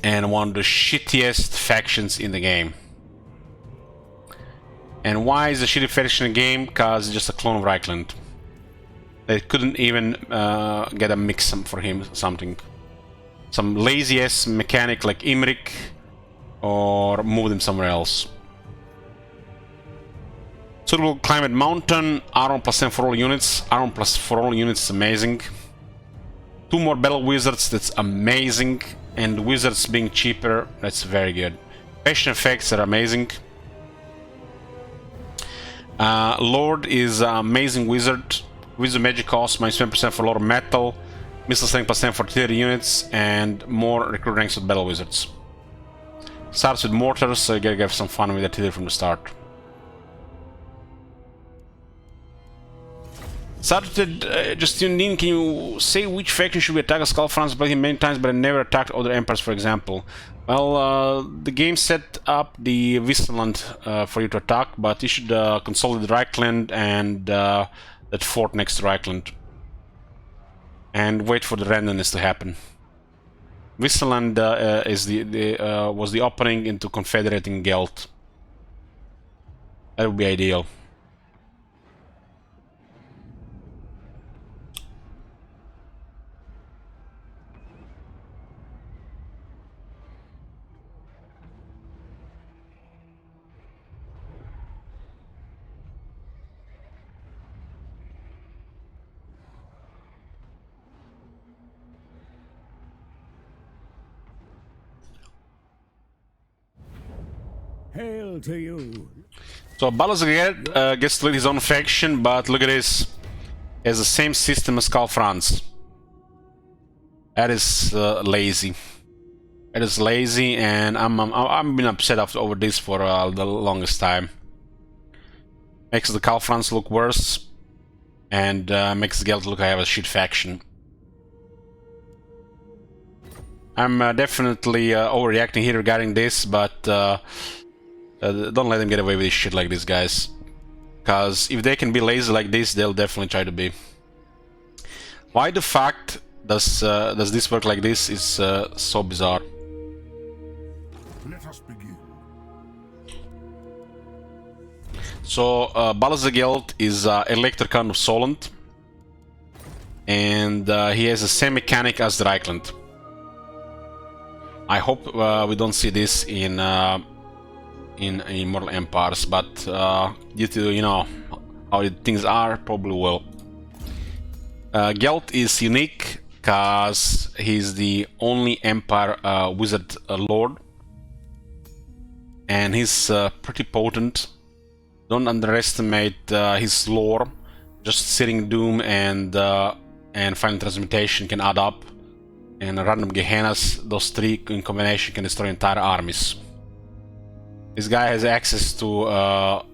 And one of the shittiest factions in the game. And why is the shitty faction in the game? Because it's just a clone of Reichland. They couldn't even get a mix for him, something. Some lazy-ass mechanic like Imrik, or move them somewhere else. Suitable climate mountain, armor +10 for all units. Armor plus for all units is amazing. 2 more battle wizards, that's amazing. And wizards being cheaper, that's very good. Passion effects are amazing. Lord is an amazing wizard. Wizard magic cost -20% for a lot of metal. Missile strength +10 for 30 units, and more recruit ranks with battle wizards. Starts with mortars, so you gotta have some fun with artillery from the start. Started, just tuned in, can you say which faction should we attack? Skull France played him many times, but I never attacked other empires, for example. Well, the game set up the Wisseland for you to attack, but you should consolidate Reichland and that fort next to Reichland. And wait for the randomness to happen. Wisseland was the opening into Confederating Geld. That would be ideal. Hail to you. So Balthazar gets to lead his own faction, but look at this. He has the same system as Skull France. That is lazy. That is lazy, and I'm been upset over this for the longest time. Makes the Skull France look worse, and makes the Geld look like I have a shit faction. I'm definitely overreacting here regarding this, but don't let them get away with this shit like this, guys. Because if they can be lazy like this, they'll definitely try to be. Why the fact does this work like this is so bizarre. Let us begin. So Balthazar Guild is Elector Count of Solent, and he has the same mechanic as the Reichland. I hope we don't see this in Immortal Empires, but due to, you know, how things are, probably will. Geld is unique because he's the only Empire Wizard Lord, and he's pretty potent. Don't underestimate his lore. Just Searing Doom and Final Transmutation can add up, and random Gehennas, those three in combination can destroy entire armies. This guy has access to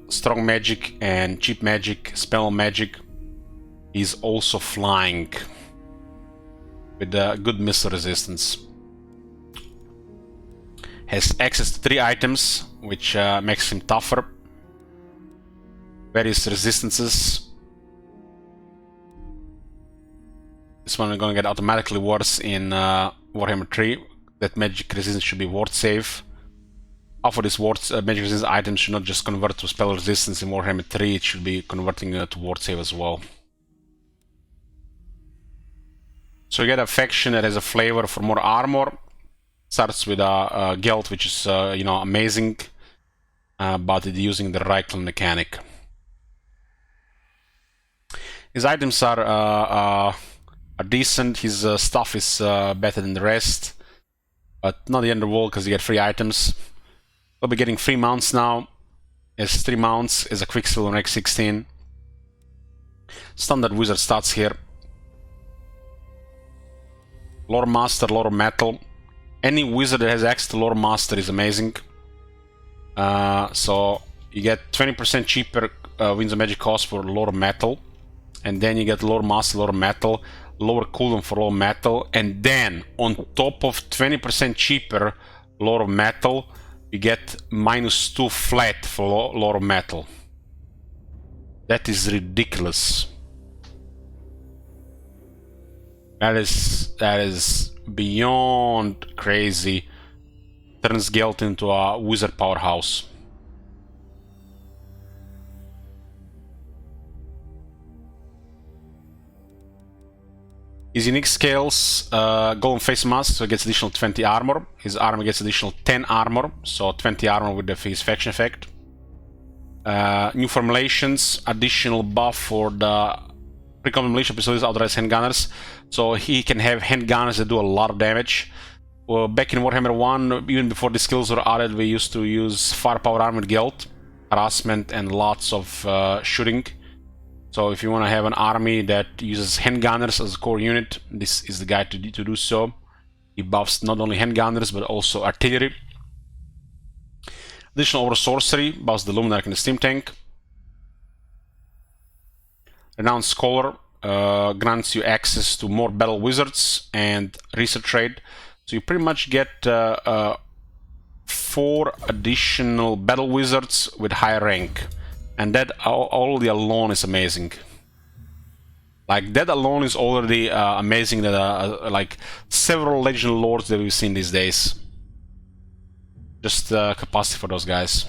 strong magic and cheap magic, spell magic. He's also flying with good missile resistance. Has access to 3 items, which makes him tougher. Various resistances. This one is gonna get automatically worse in Warhammer 3. That magic resistance should be ward save. Half of this magic resistance items should not just convert to spell resistance in Warhammer 3, it should be converting to ward save as well. So you get a faction that has a flavor for more armor. Starts with a Geld, which is you know, amazing, but it's using the Reichland mechanic. His items are decent. His stuff is better than the rest, but not the end of the world because you get 3 items. We'll be getting 3 mounts now. Has 3 mounts, is a Quicksilver on X16. Standard Wizard starts here. Lore Master, Lore Metal. Any wizard that has access to Lore Master is amazing. So you get 20% cheaper wins of magic cost for Lore Metal. And then you get Lore Master, Lore Metal, lower cooldown for Lore Metal. And then, on top of 20% cheaper Lore of Metal, you get -2 flat for Lore of Metal. That is ridiculous. That is beyond crazy. Turns Gelt into a wizard powerhouse. His unique scales, Golem Face Mask, so he gets additional 20 armor. His armor gets additional 10 armor, so 20 armor with his faction effect. New formulations, additional buff for the pre-combat militia pistols, authorized handgunners, so he can have handgunners that do a lot of damage. Back in Warhammer 1, even before the skills were added, we used to use firepower armored Gelt, harassment, and lots of shooting. So if you want to have an army that uses handgunners as a core unit, this is the guy to do so. He buffs not only handgunners but also artillery. Additional over sorcery buffs the Luminarch and the Steam Tank. Renowned Scholar grants you access to more battle wizards and research rate. So you pretty much get 4 additional battle wizards with higher rank. And that already alone is amazing. Like, that alone is already amazing that like several Legend Lords that we've seen these days. Just capacity for those guys.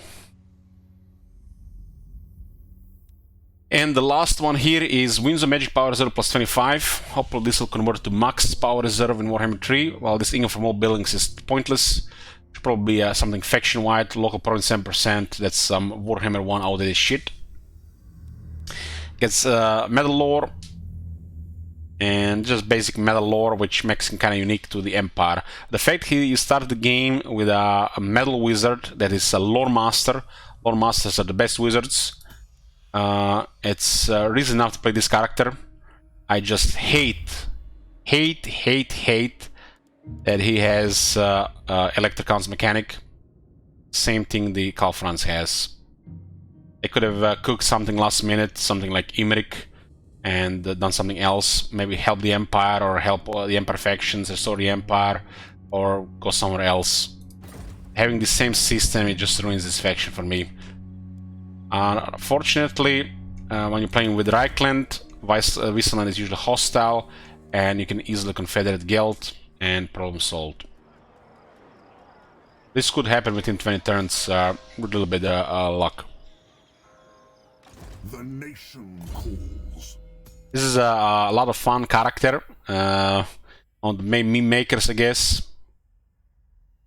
And the last one here is Winds of Magic Power Reserve plus 25. Hopefully this will convert to max power reserve in Warhammer 3. While this income from all buildings is pointless. Should probably be something faction-wide, local province 7%. That's some Warhammer 1 outdated shit. Gets metal lore. And just basic metal lore, which makes him kind of unique to the Empire. The fact you start the game with a metal wizard that is a lore master. Lore masters are the best wizards. It's reason enough to play this character. I just hate that he has Electricons mechanic. Same thing the Calfrans has. They could have cooked something last minute, something like Imric, and done something else. Maybe help the Empire, or help the Empire factions, restore the Empire, or go somewhere else. Having the same system, it just ruins this faction for me. Fortunately, when you're playing with Reichland, Wisseland is usually hostile, and you can easily confederate Gelt, and problem solved. This could happen within 20 turns with a little bit of luck. The nation calls. This is a lot of fun character on the main meme makers, I guess.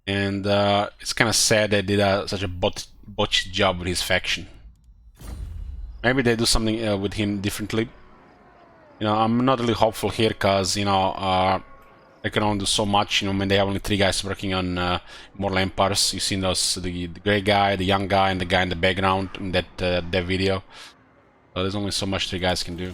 And it's kind of sad they did such a botched job with his faction. Maybe they do something with him differently. You know, I'm not really hopeful here because, you know, they can only do so much. You know, when they have only 3 guys working on Immortal Empires. You've seen those, the grey guy, the young guy, and the guy in the background in that video. So there's only so much 3 guys can do.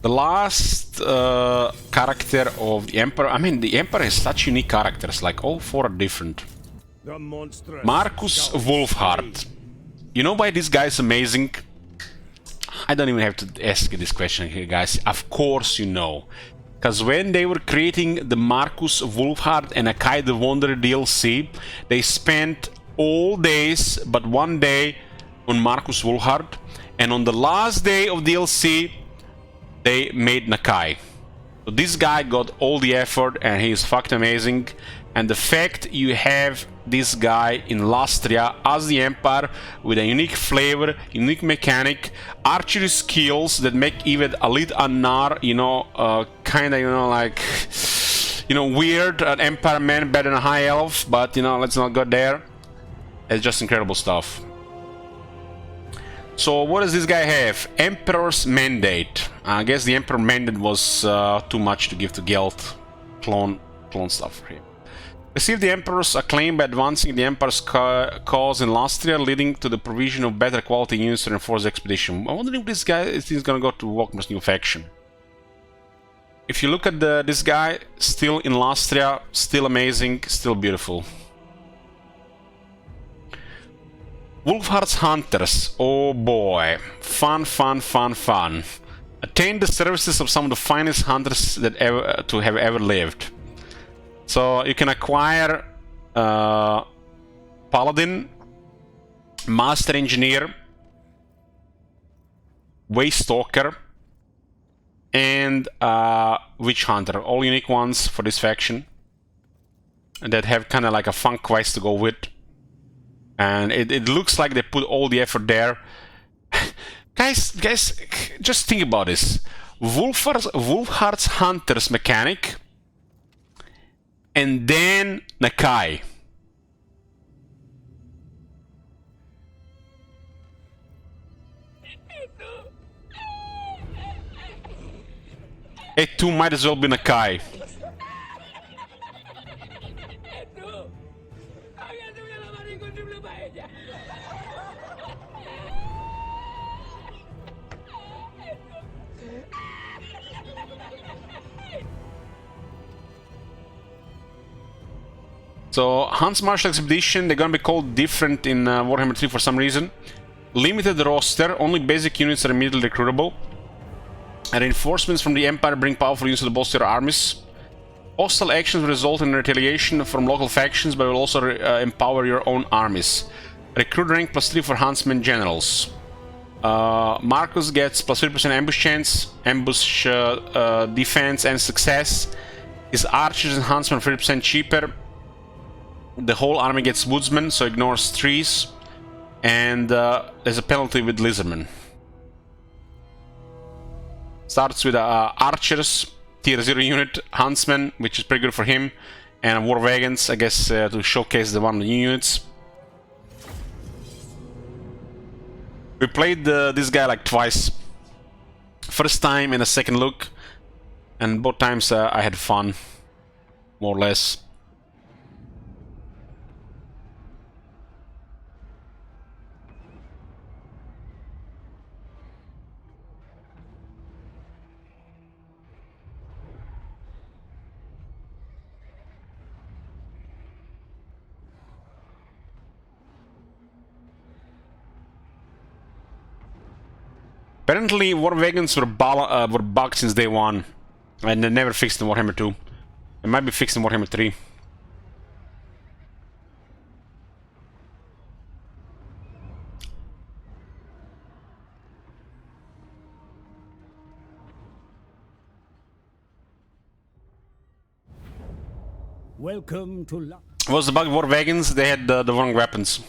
The last character of the Emperor, I mean, the Emperor has such unique characters, like all 4 are different. Marcus Wolfhard. You know why this guy is amazing? I don't even have to ask you this question here, guys. Of course you know. Because when they were creating the Marcus Wolfhard and Akai the Wanderer DLC, they spent all days but 1 day on Marcus Wolfhard, and on the last day of DLC, they made Nakai. So this guy got all the effort and he is fucking amazing. And the fact you have this guy in Lastria as the Empire with a unique flavor, unique mechanic, archery skills that make even Elite Anar, you know, kinda, you know, like, you know, weird, an Empire man better than a High Elf, but, you know, let's not go there. It's just incredible stuff. So what does this guy have? Emperor's Mandate. I guess the Emperor Mandate was too much to give to Gelt. Clone stuff for him. Receive the Emperor's acclaim by advancing the Empire's cause in Lastria, leading to the provision of better quality units to reinforce the expedition. I wonder if this guy is gonna go to Walkmer's new faction. If you look at this guy, still in Lastria, still amazing, still beautiful. Wolfheart's Hunters. Oh boy. Fun, fun, fun, fun. Attain the services of some of the finest hunters that have ever lived. So you can acquire Paladin, Master Engineer, Waystalker, and Witch Hunter. All unique ones for this faction. And that have kind of like a fun quest to go with. And it looks like they put all the effort there. guys, just think about this. Wolfheart's Hunters mechanic, and then Nakai. It too might as well be Nakai. So, Hans Marshal Expedition, they're gonna be called different in Warhammer 3 for some reason. Limited roster, only basic units are immediately recruitable. And reinforcements from the Empire bring powerful units to the bolster armies. Hostile actions result in retaliation from local factions, but will also empower your own armies. Recruit rank +3 for Huntsman Generals. Marcus gets +30% ambush chance, ambush defense and success. His archers and huntsmen 30% cheaper. The whole army gets woodsmen, so ignores trees. And there's a penalty with lizardmen. Starts with archers, tier 0 unit, huntsmen, which is pretty good for him, and war wagons, I guess, to showcase the one of the new units. We played this guy like twice. First time and a second look, and both times I had fun, more or less. Apparently, war wagons were bugged since day one, and they never fixed in Warhammer 2. It might be fixed in Warhammer 3. Welcome to Was the bug with war wagons? They had the wrong weapons.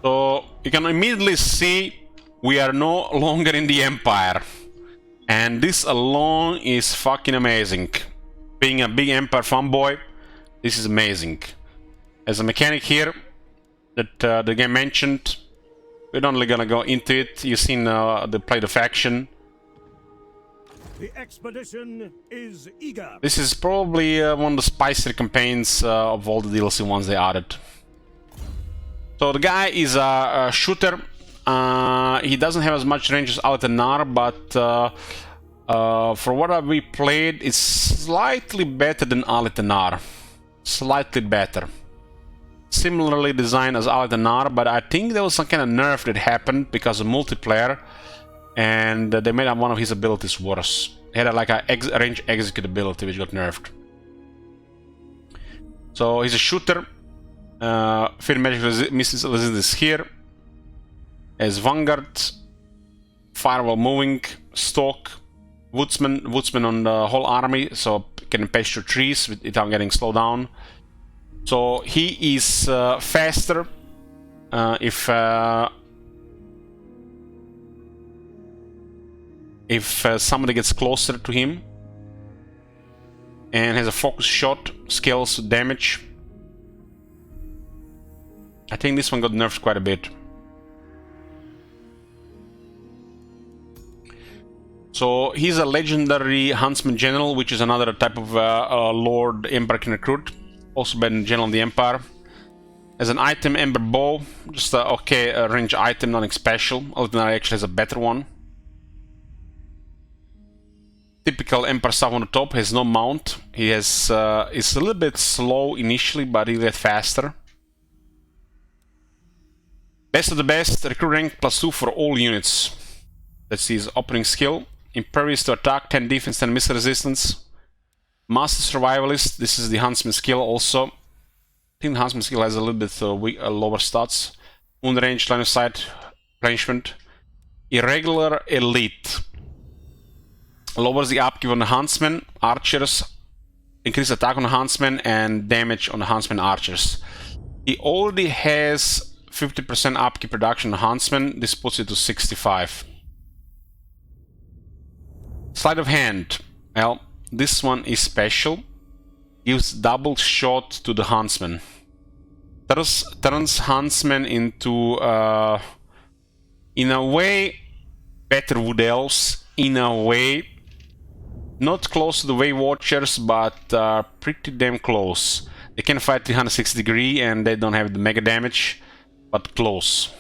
So you can immediately see we are no longer in the Empire. And this alone is fucking amazing. Being a big Empire fanboy, this is amazing. As a mechanic here that the game mentioned, we're not really gonna go into it. You've seen the play the faction. The expedition is eager. This is probably one of the spicier campaigns of all the DLC ones they added. So the guy is a shooter. He doesn't have as much range as Altenar, but for what we played, it's slightly better than Altenar. Slightly better. Similarly designed as Altenar, but I think there was some kind of nerf that happened because of multiplayer, and they made one of his abilities worse. He had like a range execute ability which got nerfed. So he's a shooter. Fear magic missiles resistance here. As Vanguard, Firewall moving, Stalk, Woodsman on the whole army, so can patch through trees without getting slowed down. So he is faster if somebody gets closer to him, and has a focus shot, scales damage. I think this one got nerfed quite a bit. So he's a legendary Huntsman General, which is another type of Lord Emperor can recruit. Also been General of the Empire. As an item, Ember Bow, just a okay range item, nothing special. Altenar actually has a better one. Typical Emperor stuff on the top, has no mount. He has is a little bit slow initially, but he'll get faster. Best of the best, recruit rank +2 for all units. That's his opening skill. Impervious to attack, 10 defense, 10 missile resistance. Master Survivalist, this is the Huntsman skill also. I think the Huntsman skill has a little bit lower stats. Wound range, line of sight, replenishment. Irregular Elite. Lowers the upkeep on the Huntsman, Archers. Increase attack on the Huntsman and damage on the Huntsman Archers. He already has 50% upkeep reduction on the Huntsman. This puts it to 65. Sleight of Hand. Well, this one is special. Gives double shot to the Huntsman. Turns Huntsman into, in a way, better Wood Elves. In a way, not close to the Way Watchers, but pretty damn close. They can fight 360 degree and they don't have the mega damage, but close.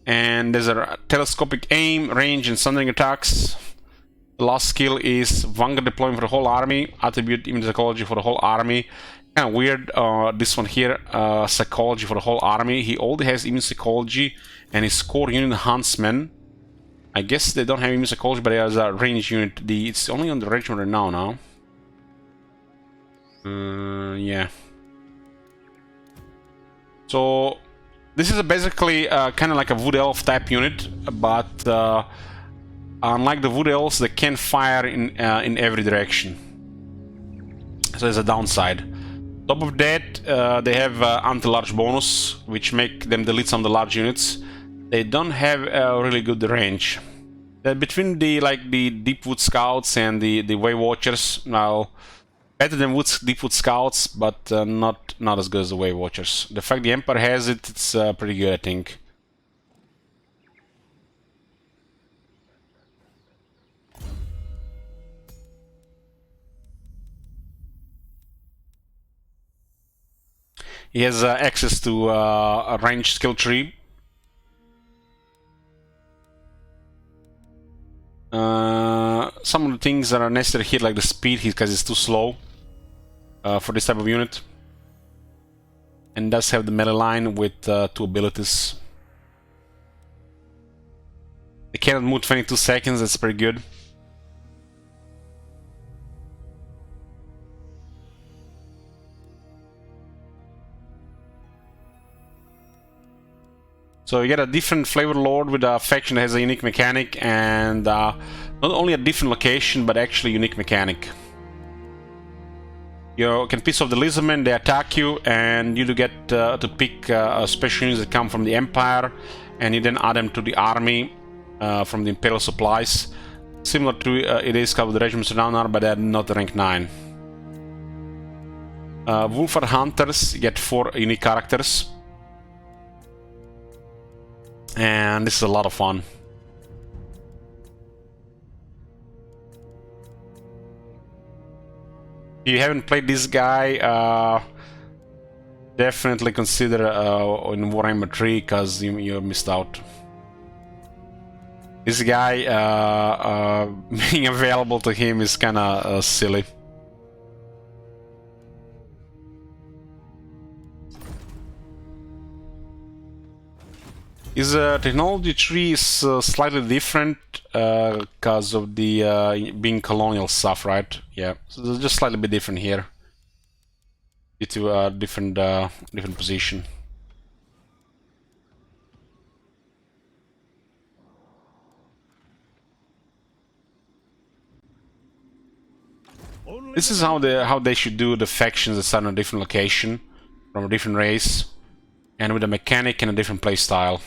And there's a telescopic aim, range, and sundering attacks. The last skill is Vanguard deployment for the whole army, attribute immune psychology for the whole army. Kind of weird, this one here, psychology for the whole army. He already has immune psychology, and his core unit Huntsman. I guess they don't have immune psychology, but he has a range unit. It's only on the regiment now. Yeah. So this is basically kind of like a Wood Elf type unit, but unlike the Wood Elves, they can fire in every direction. So there's a downside. Top of that, they have anti-large bonus, which make them delete some of the large units. They don't have a really good range. Between the Deepwood Scouts and the Way Watchers, now better than Deepwood Scouts, but not as good as the Way Watchers. The fact the Empire has it, it's pretty good, I think. He has access to a ranged skill tree. Some of the things that are necessary here, like the speed, because it's too slow for this type of unit. And does have the melee line with 2 abilities. They cannot move 22 seconds, that's pretty good. So you get a different flavor lord with a faction that has a unique mechanic, and not only a different location, but actually a unique mechanic. You can piss off the lizardmen, they attack you, and you do get to pick special units that come from the Empire, and you then add them to the army from the Imperial supplies. Similar to it is with the regiments around are, but they're not rank 9. Wolfar Hunters, you get 4 unique characters. And this is a lot of fun. If you haven't played this guy, definitely consider in Warhammer 3, because you missed out. This guy, being available to him is kinda silly. His technology tree is slightly different because of the being colonial stuff, right? Yeah, so it's just slightly bit different here due to a different position. This is how they should do the factions that start on a different location from a different race and with a mechanic and a different playstyle.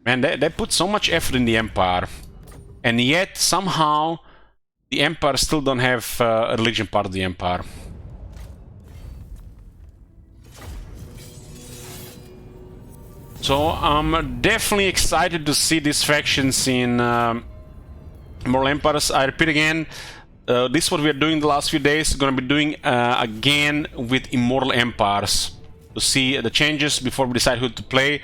Man, they put so much effort in the Empire, and yet somehow the Empire still don't have a religion part of the Empire. So I'm definitely excited to see these factions in Immortal Empires. I repeat again, this is what we are doing the last few days. We're going to be doing again with Immortal Empires to see the changes before we decide who to play.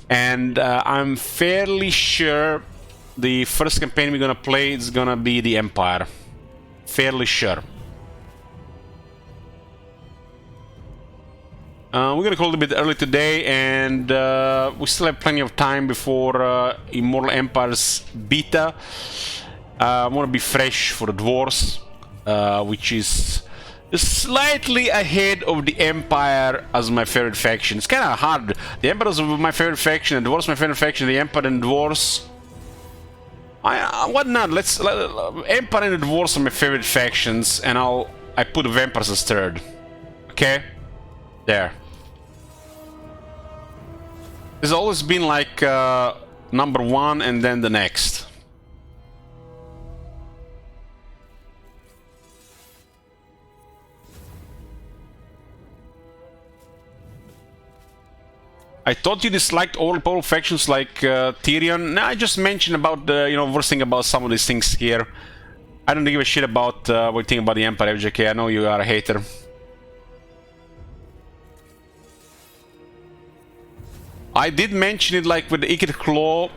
And I'm fairly sure the first campaign we're gonna play is gonna be the Empire. Fairly sure. We're gonna call it a bit early today, and we still have plenty of time before Immortal Empires beta. I want to be fresh for the Dwarves, which is slightly ahead of the Empire as my favorite faction. It's kind of hard. The Empire is my favorite faction, and Dwarves my favorite faction. The Empire and Dwarves. What not? Empire and the Dwarves are my favorite factions, and I put the Vampires as third. Okay, there. There's always been like number one and then the next. I thought you disliked all powerful factions like Tyrion. No, I just mentioned about the, worst thing about some of these things here. I don't give a shit about what you think about the Empire, FJK. I know you are a hater. I did mention it like with the Ikit Claw.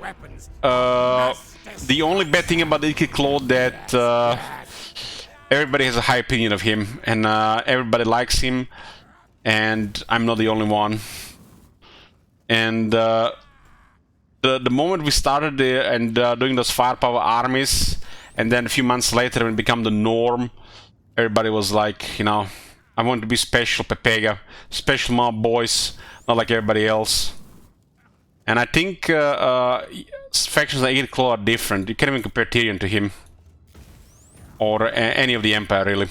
The only bad thing about the Ikit Claw that everybody has a high opinion of him, and everybody likes him, and I'm not the only one. And the moment we started doing those firepower armies, and then a few months later when it became the norm, everybody was like, I want to be special Pepega, special mob boys, not like everybody else. And I think factions like Ikit Claw are different. You can't even compare Tyrion to him, or any of the Empire really.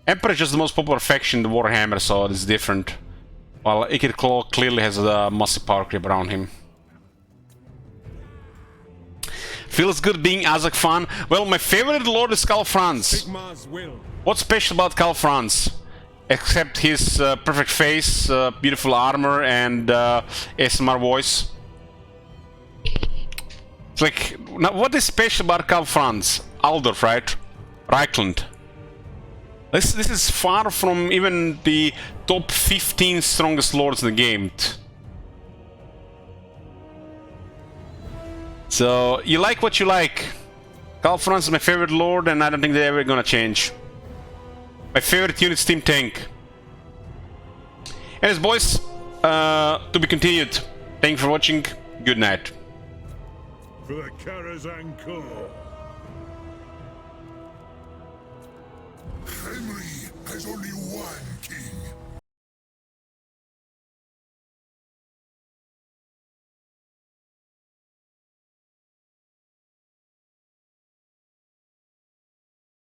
Empire is just the most popular faction in the Warhammer, so it's different. While Ikit Claw clearly has a massive power creep around him. Feels good being Azak fan. Well, my favorite lord is Karl Franz. What's special about Karl Franz? Except his perfect face, beautiful armor, and ASMR voice. It's like, now what is special about Karl Franz? Aldorf, right? Reichland. This is far from even the top 15 strongest lords in the game. So, you like what you like. Karl Franz is my favorite lord, and I don't think they're ever gonna change. My favorite unit is Team Tank. Anyways, boys, to be continued. Thank you for watching. Good night. For the Karazhan Corps. Henry has only one king.